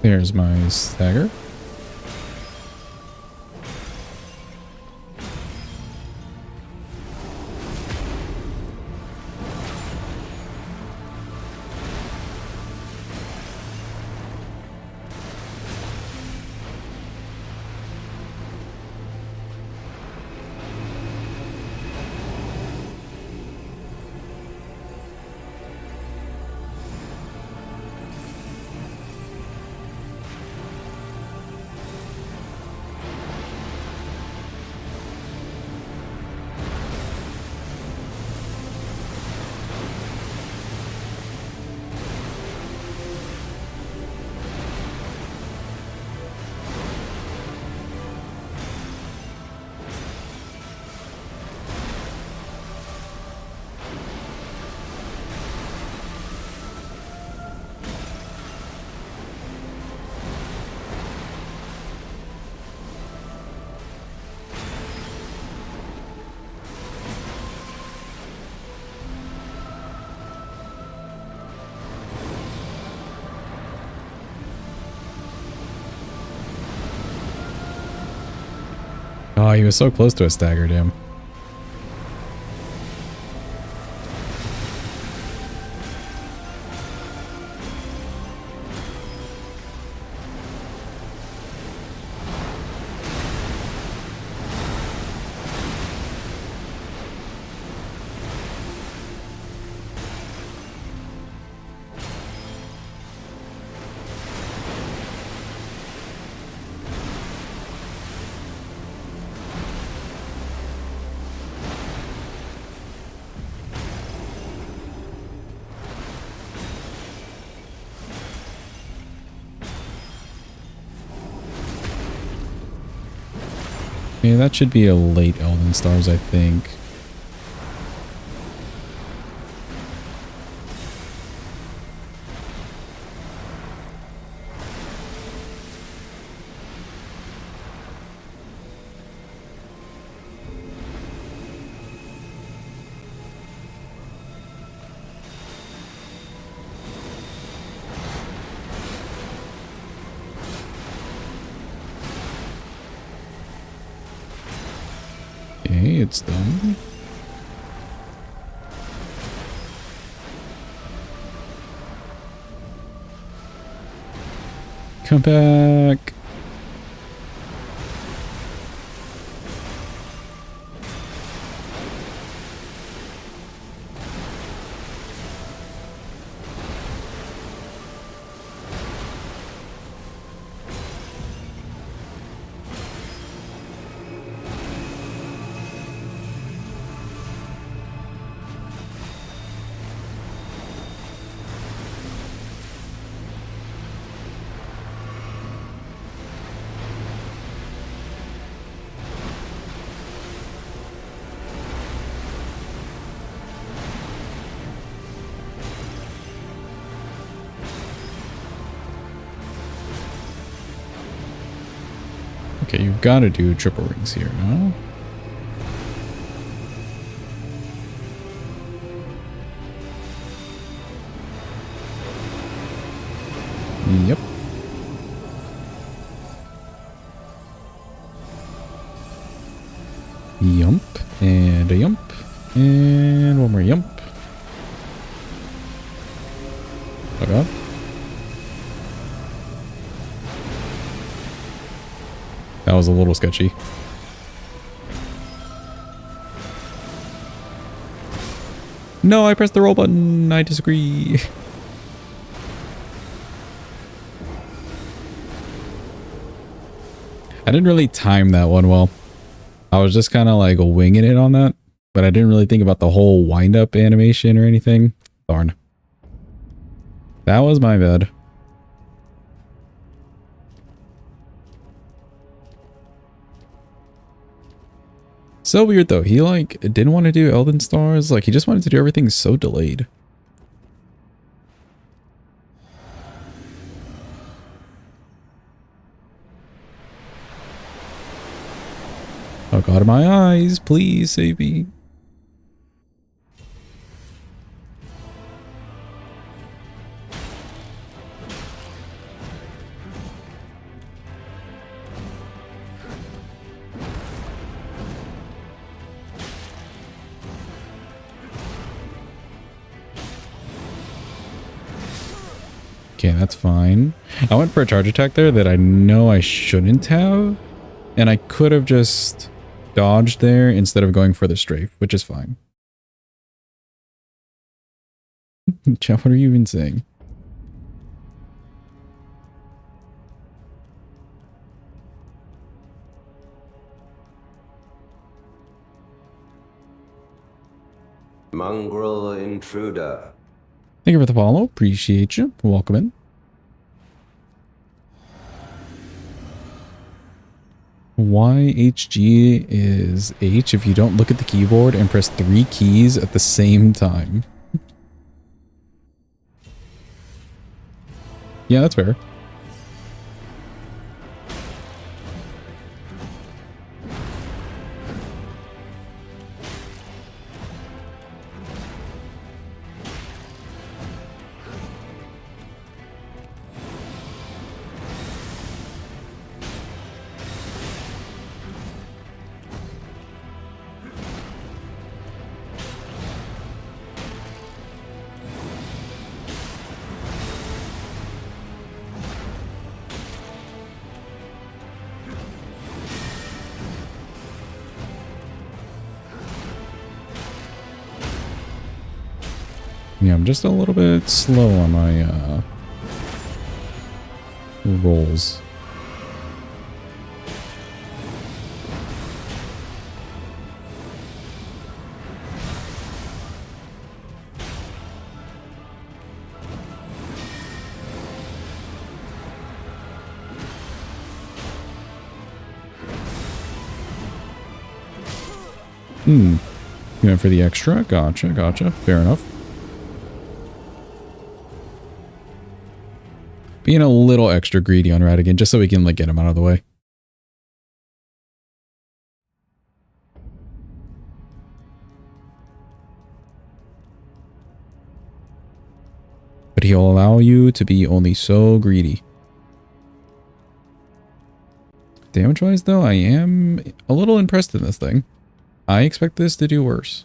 There's my stagger. Oh, he was so close to a stagger, damn. Yeah, that should be a late Elden Stars, I think. it's done. Come back. Okay, you've got to do triple rings here, no? Yep. Yump. And a yump. And one more yump. Oh god. That was a little sketchy. No, I pressed the roll button. I disagree. I didn't really time that one well. I was just kind of like winging it on that, but I didn't really think about the whole wind-up animation or anything. Darn. That was my bad. So weird though. He like didn't want to do Elden Stars. Like he just wanted to do everything so delayed. Oh god of my eyes, please save me. Okay, that's fine. I went for a charge attack there that I know I shouldn't have. And I could have just dodged there instead of going for the strafe, which is fine. Chat, what are you even saying? Mongrel intruder. Thank you for the follow. Appreciate you. Welcome in. YHG is H if you don't look at the keyboard and press 3 keys at the same time. Yeah, that's fair. Yeah, I'm just a little bit slow on my rolls. You went for the extra? Gotcha, gotcha. Fair enough. Being a little extra greedy on Radigan, just so we can like get him out of the way. But he'll allow you to be only so greedy. Damage-wise though, I am a little impressed in this thing. I expect this to do worse.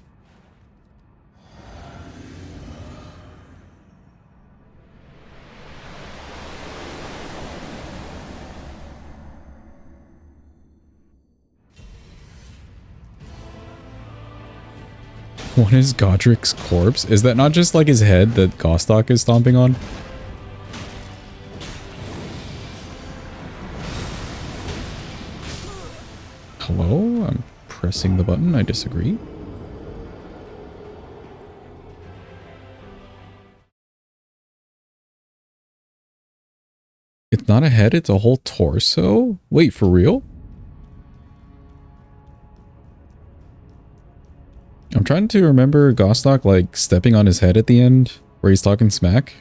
What is Godric's corpse? Is that not just like his head that Gostock is stomping on? Hello? I'm pressing the button. I disagree. It's not a head, it's a whole torso? Wait, for real? I'm trying to remember Gostock like stepping on his head at the end where he's talking smack.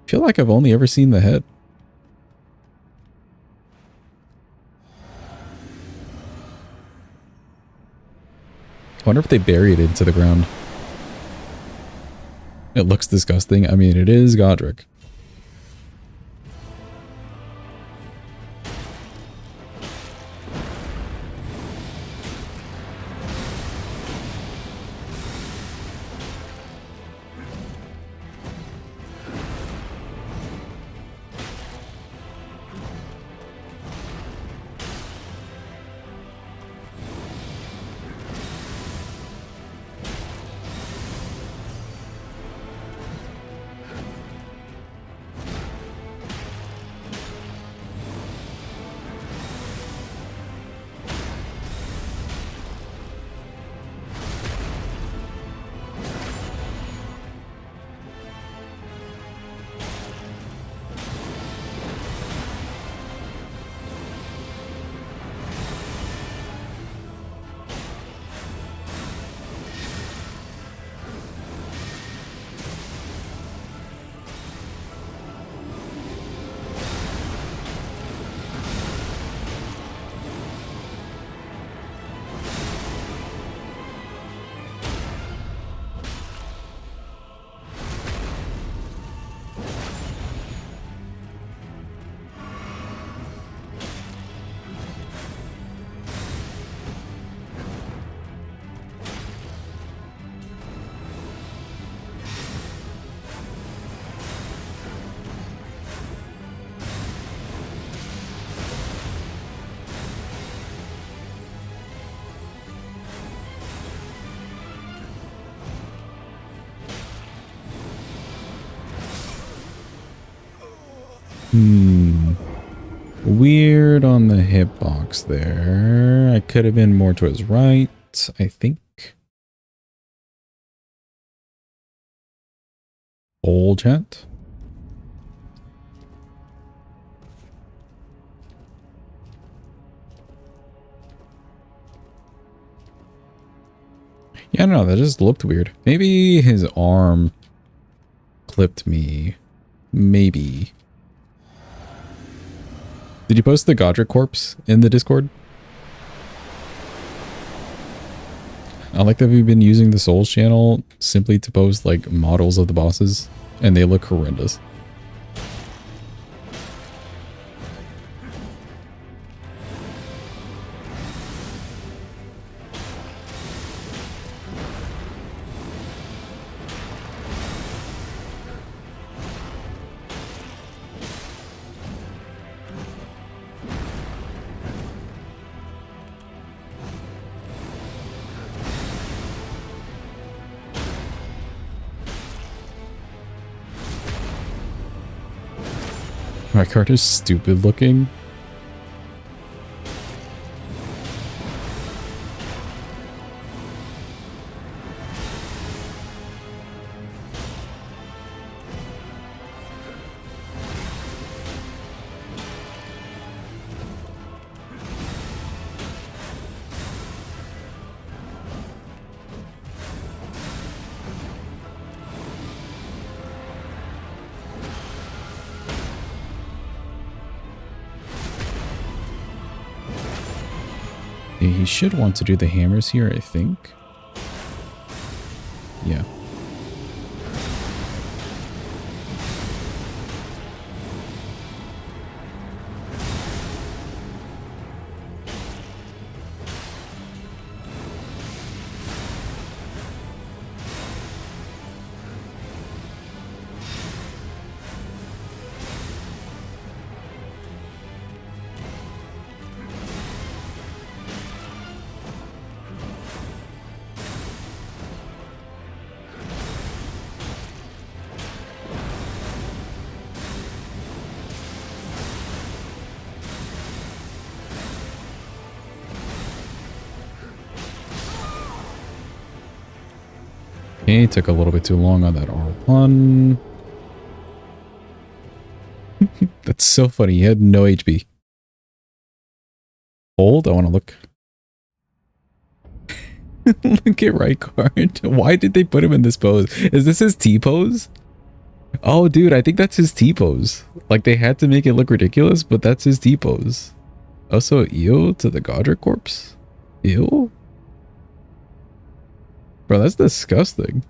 I feel like I've only ever seen the head. I wonder if they bury it into the ground. It looks disgusting. I mean, it is Godric. Weird on the hitbox there. I could have been more to his right, I think. Old chat. Yeah, I don't know. That just looked weird. Maybe his arm clipped me. Maybe. Did you post the Godric corpse in the Discord? I like that we've been using the Souls channel simply to post like models of the bosses, and they look horrendous. My card is stupid looking. He should want to do the hammers here, I think. Yeah. Okay, took a little bit too long on that R1. That's so funny. He had no HP. Hold, I want to look. Look at right card. Why did they put him in this pose? Is this his T-pose? Oh, dude, I think that's his T-pose. Like, they had to make it look ridiculous, but that's his T-pose. Also, ew to the Godric corpse? Ew? Bro, that's disgusting.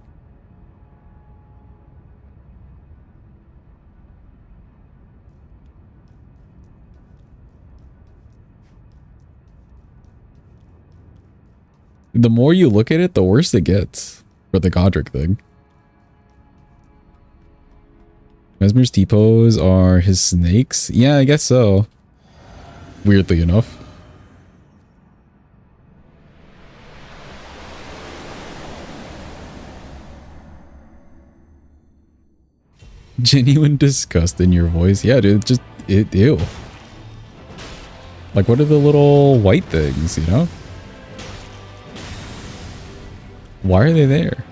The more you look at it, the worse it gets for the Godric thing. Mesmer's T-pose are his snakes? Yeah, I guess so. Weirdly enough. Genuine disgust in your voice. Yeah, dude, just, ew. Like, what are the little white things, you know? Why are they there?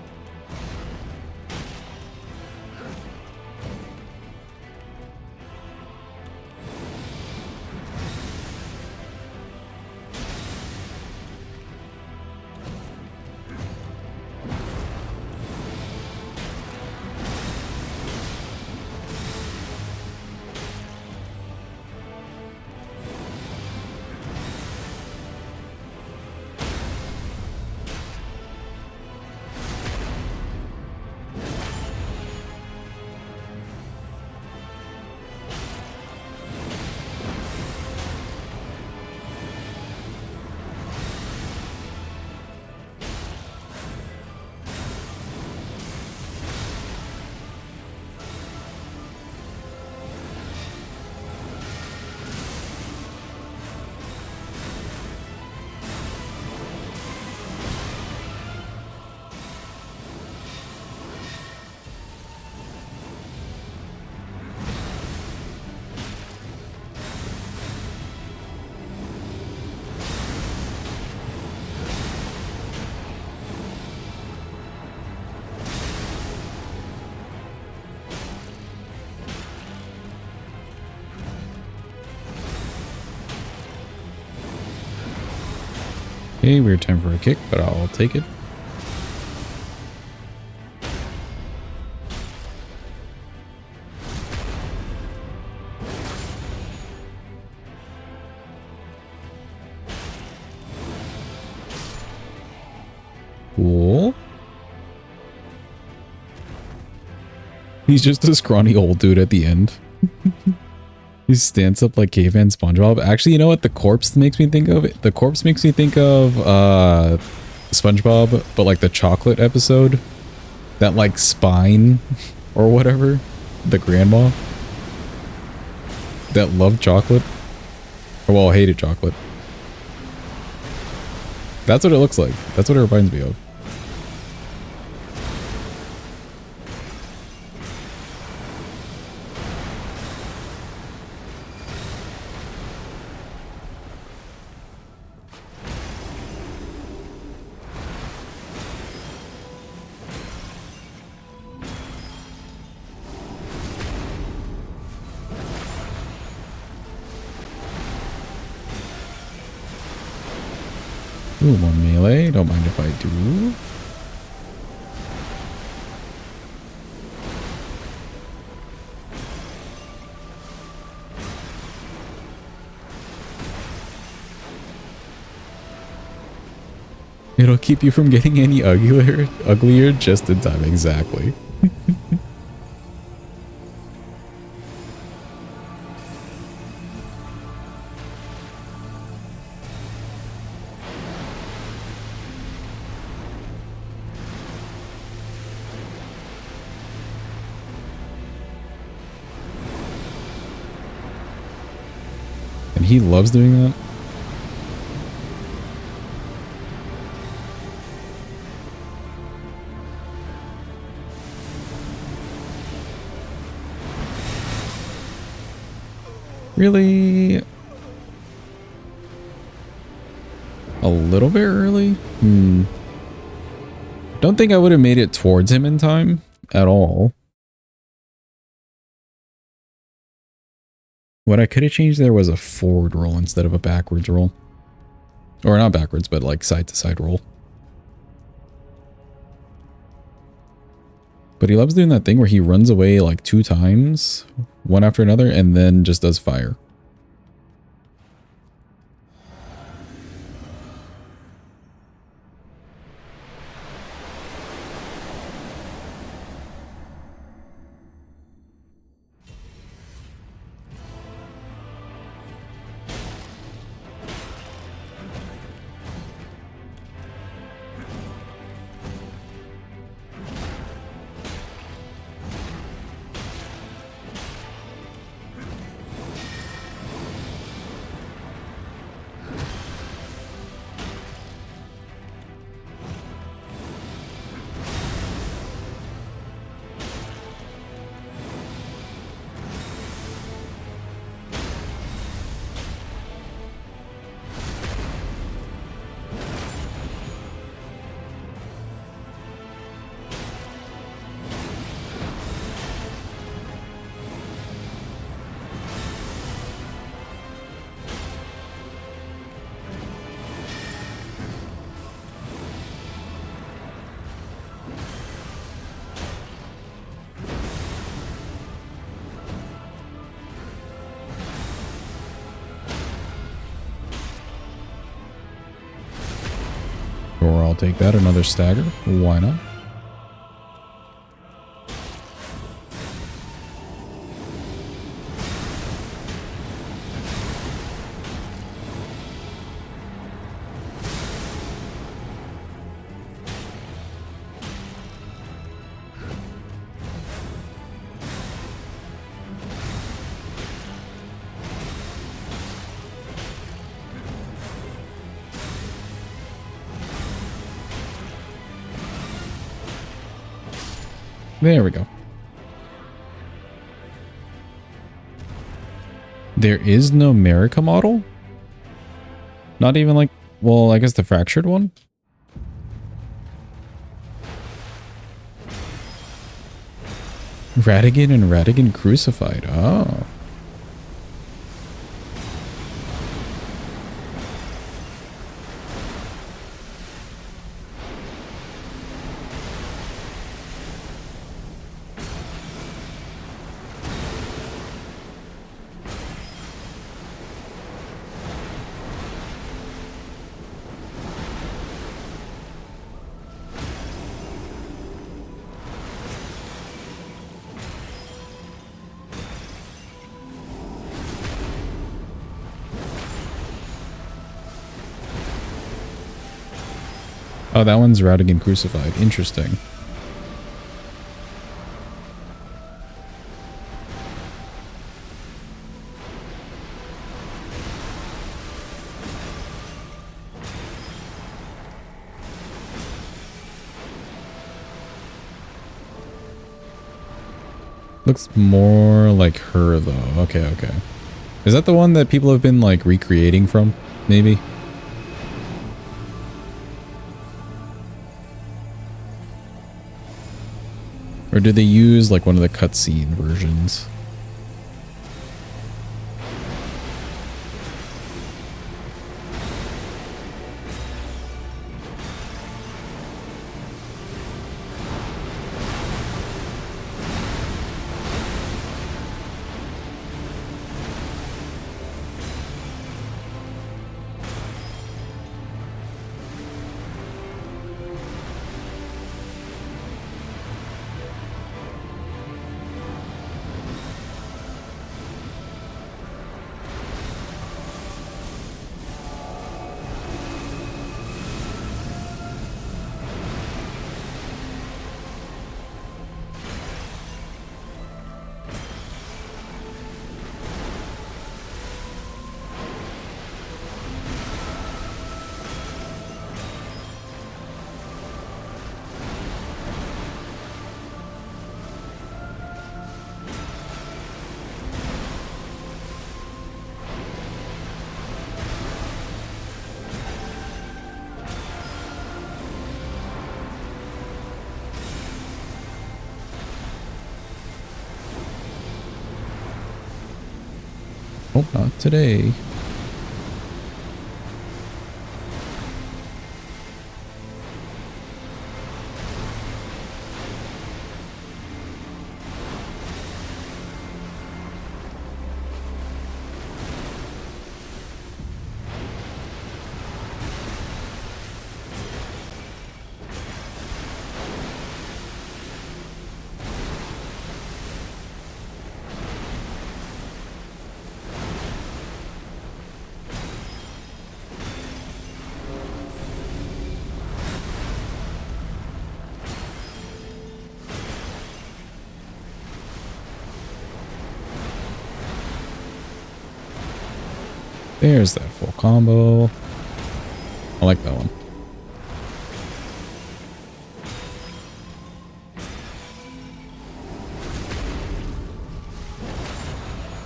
Okay, weird time for a kick, but I'll take it. Cool. He's just a scrawny old dude at the end. He stands up like caveman SpongeBob. Actually, you know what the corpse makes me think of? The corpse makes me think of SpongeBob, but like the chocolate episode. That like spine or whatever. The grandma. That loved chocolate. Or well, hated chocolate. That's what it looks like. That's what it reminds me of. Ooh, more melee. Don't mind if I do. It'll keep you from getting any uglier just in time. Exactly. And he loves doing that. Really? A little bit early? Don't Don't think I would have made it towards him in time at all. What I could have changed there was a forward roll instead of a backwards roll. Or not backwards, but like side to side roll. But he loves doing that thing where he runs away like 2 times, one after another, and then just does fire. Or I'll take that, another stagger. Why not? There we go. There is no America model? Not even like, well, I guess the fractured one? Radigan and Radigan Crucified. Oh. Oh, that one's Radigan Crucified. Interesting. Looks more like her, though. Okay, okay. Is that the one that people have been, like, recreating from? Maybe? Or do they use, like, one of the cutscene versions? Hope not today. There's that full combo. I like that one.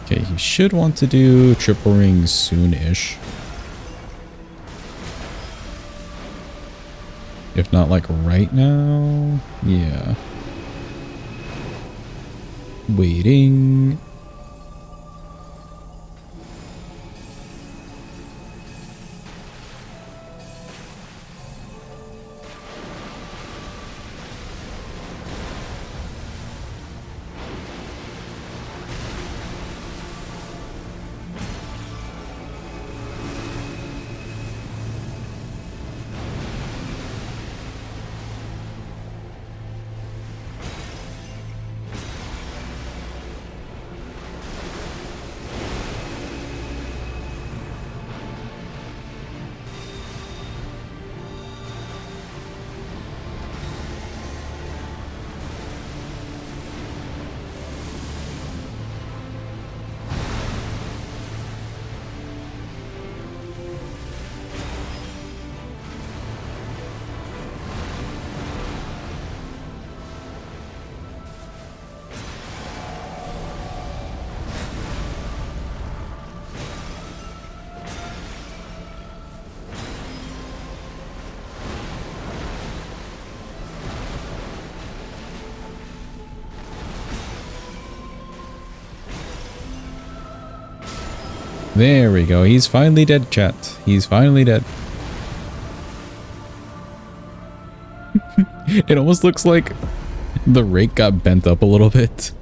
Okay, he should want to do triple ring soon-ish. If not like right now. Yeah. Waiting. There we go. He's finally dead, chat. He's finally dead. It almost looks like the rake got bent up a little bit.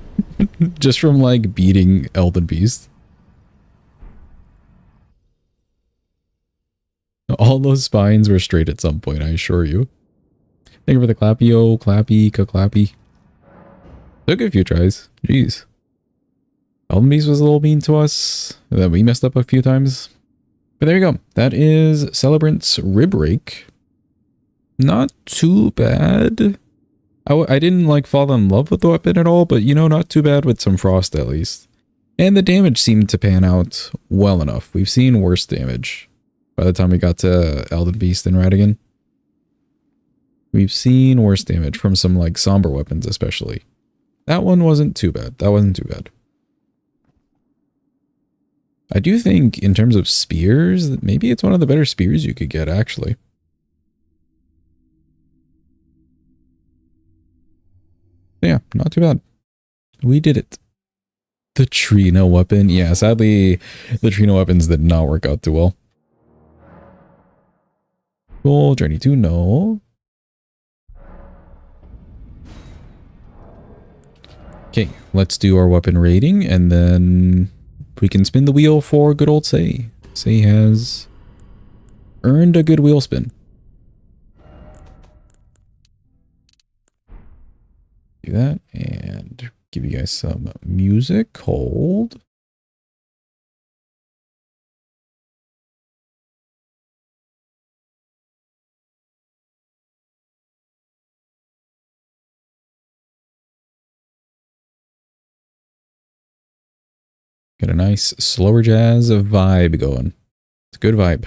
Just from like beating Elden Beast. All those spines were straight at some point, I assure you. Thank you for the clappy, oh, clappy, ka-clappy. Took a few tries. Jeez. Elden Beast was a little mean to us. That we messed up a few times. But there you go. That is Celebrant's Rib-Rake. Not too bad. I didn't like fall in love with the weapon at all, but you know, not too bad with some frost at least. And the damage seemed to pan out well enough. We've seen worse damage by the time we got to Elden Beast and Radigan. We've seen worse damage from some like somber weapons especially. That one wasn't too bad. That wasn't too bad. I do think in terms of spears, maybe it's one of the better spears you could get actually. Yeah, not too bad. We did it. The Trina weapon. Yeah, sadly, the Trina weapons did not work out too well. Cool. Journey to no. Okay, let's do our weapon rating and then we can spin the wheel for good old Say. Say has earned a good wheel spin. Do that and give you guys some music. Hold. Got a nice slower jazz vibe going. It's a good vibe.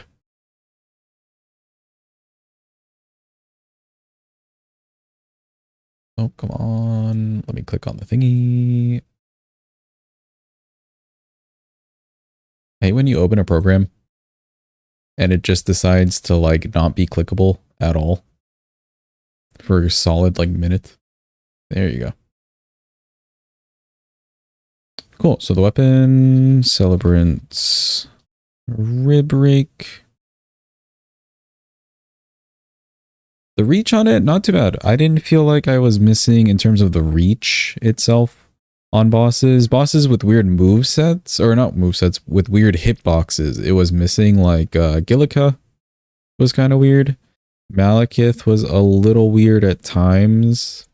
Oh, come on. Let me click on the thingy. Hey, when you open a program and it just decides to like not be clickable at all for a solid like minute. There you go. Cool. So the weapon, Celebrant, Rib-Rake. The reach on it, not too bad. I didn't feel like I was missing in terms of the reach itself on bosses. Bosses with weird move sets, or not move sets, with weird hitboxes. It was missing, like Gillica was kind of weird. Malekith was a little weird at times.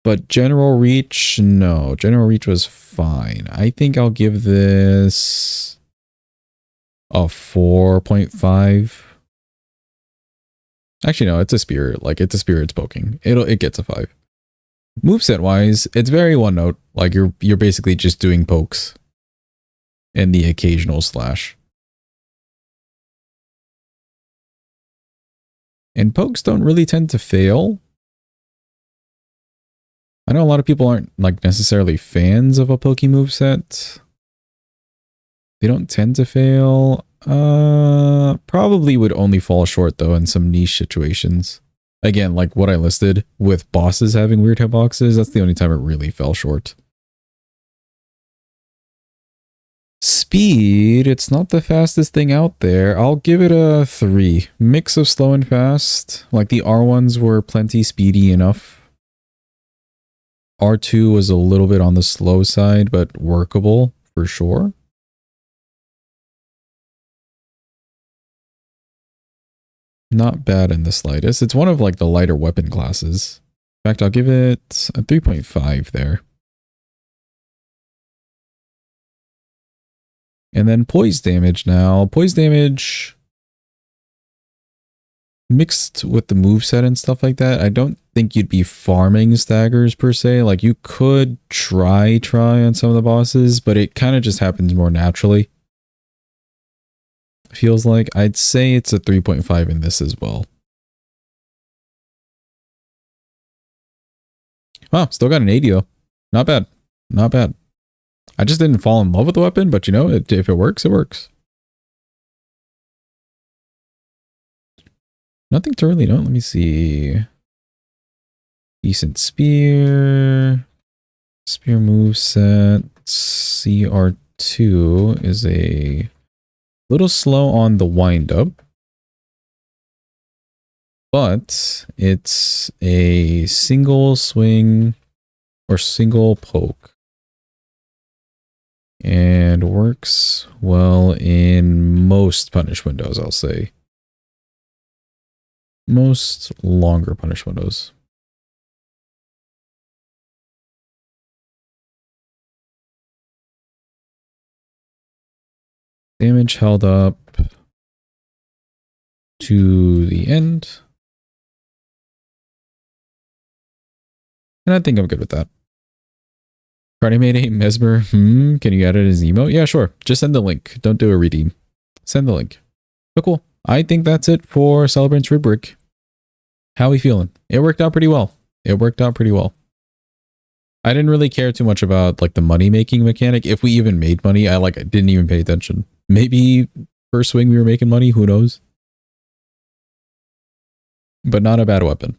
But general reach, no. General reach was fine. I think I'll give this a 4.5. Actually, no, it's a spirit. Like, it's a spirit's poking. It gets a 5. Moveset wise, it's very one note. Like, you're basically just doing pokes and the occasional slash. And pokes don't really tend to fail. I know a lot of people aren't like necessarily fans of a pokey moveset. They don't tend to fail. Probably would only fall short though in some niche situations. Again, like what I listed with bosses having weird hitboxes, that's the only time it really fell short. Speed, it's not the fastest thing out there. I'll give it a 3. Mix of slow and fast. Like the R1s were plenty speedy enough. R2 was a little bit on the slow side, but workable for sure. Not bad in the slightest. It's one of like the lighter weapon classes. In fact, I'll give it a 3.5 there. And then poise damage now. Poise damage mixed with the moveset and stuff like that. I don't think you'd be farming staggers per se. Like you could try on some of the bosses, but it kind of just happens more naturally. Feels like I'd say it's a 3.5 in this as well. Wow, still got an 80 though. Not bad. Not bad. I just didn't fall in love with the weapon, but you know, if it works, it works. Nothing to really know. Let me see. Decent spear. Spear moveset. CR2 is a little slow on the wind up. But it's a single swing or single poke. And works well in most punish windows, I'll say. Most longer punish windows. Damage held up to the end. And I think I'm good with that. Cardi made a Mesmer. Can you add it as an emote? Yeah, sure. Just send the link. Don't do a redeem. Send the link. But cool. I think that's it for Celebrant's Rib-Rake. How are we feeling? It worked out pretty well. It worked out pretty well. I didn't really care too much about like the money making mechanic. If we even made money, I didn't even pay attention. Maybe first swing we were making money. Who knows? But not a bad weapon.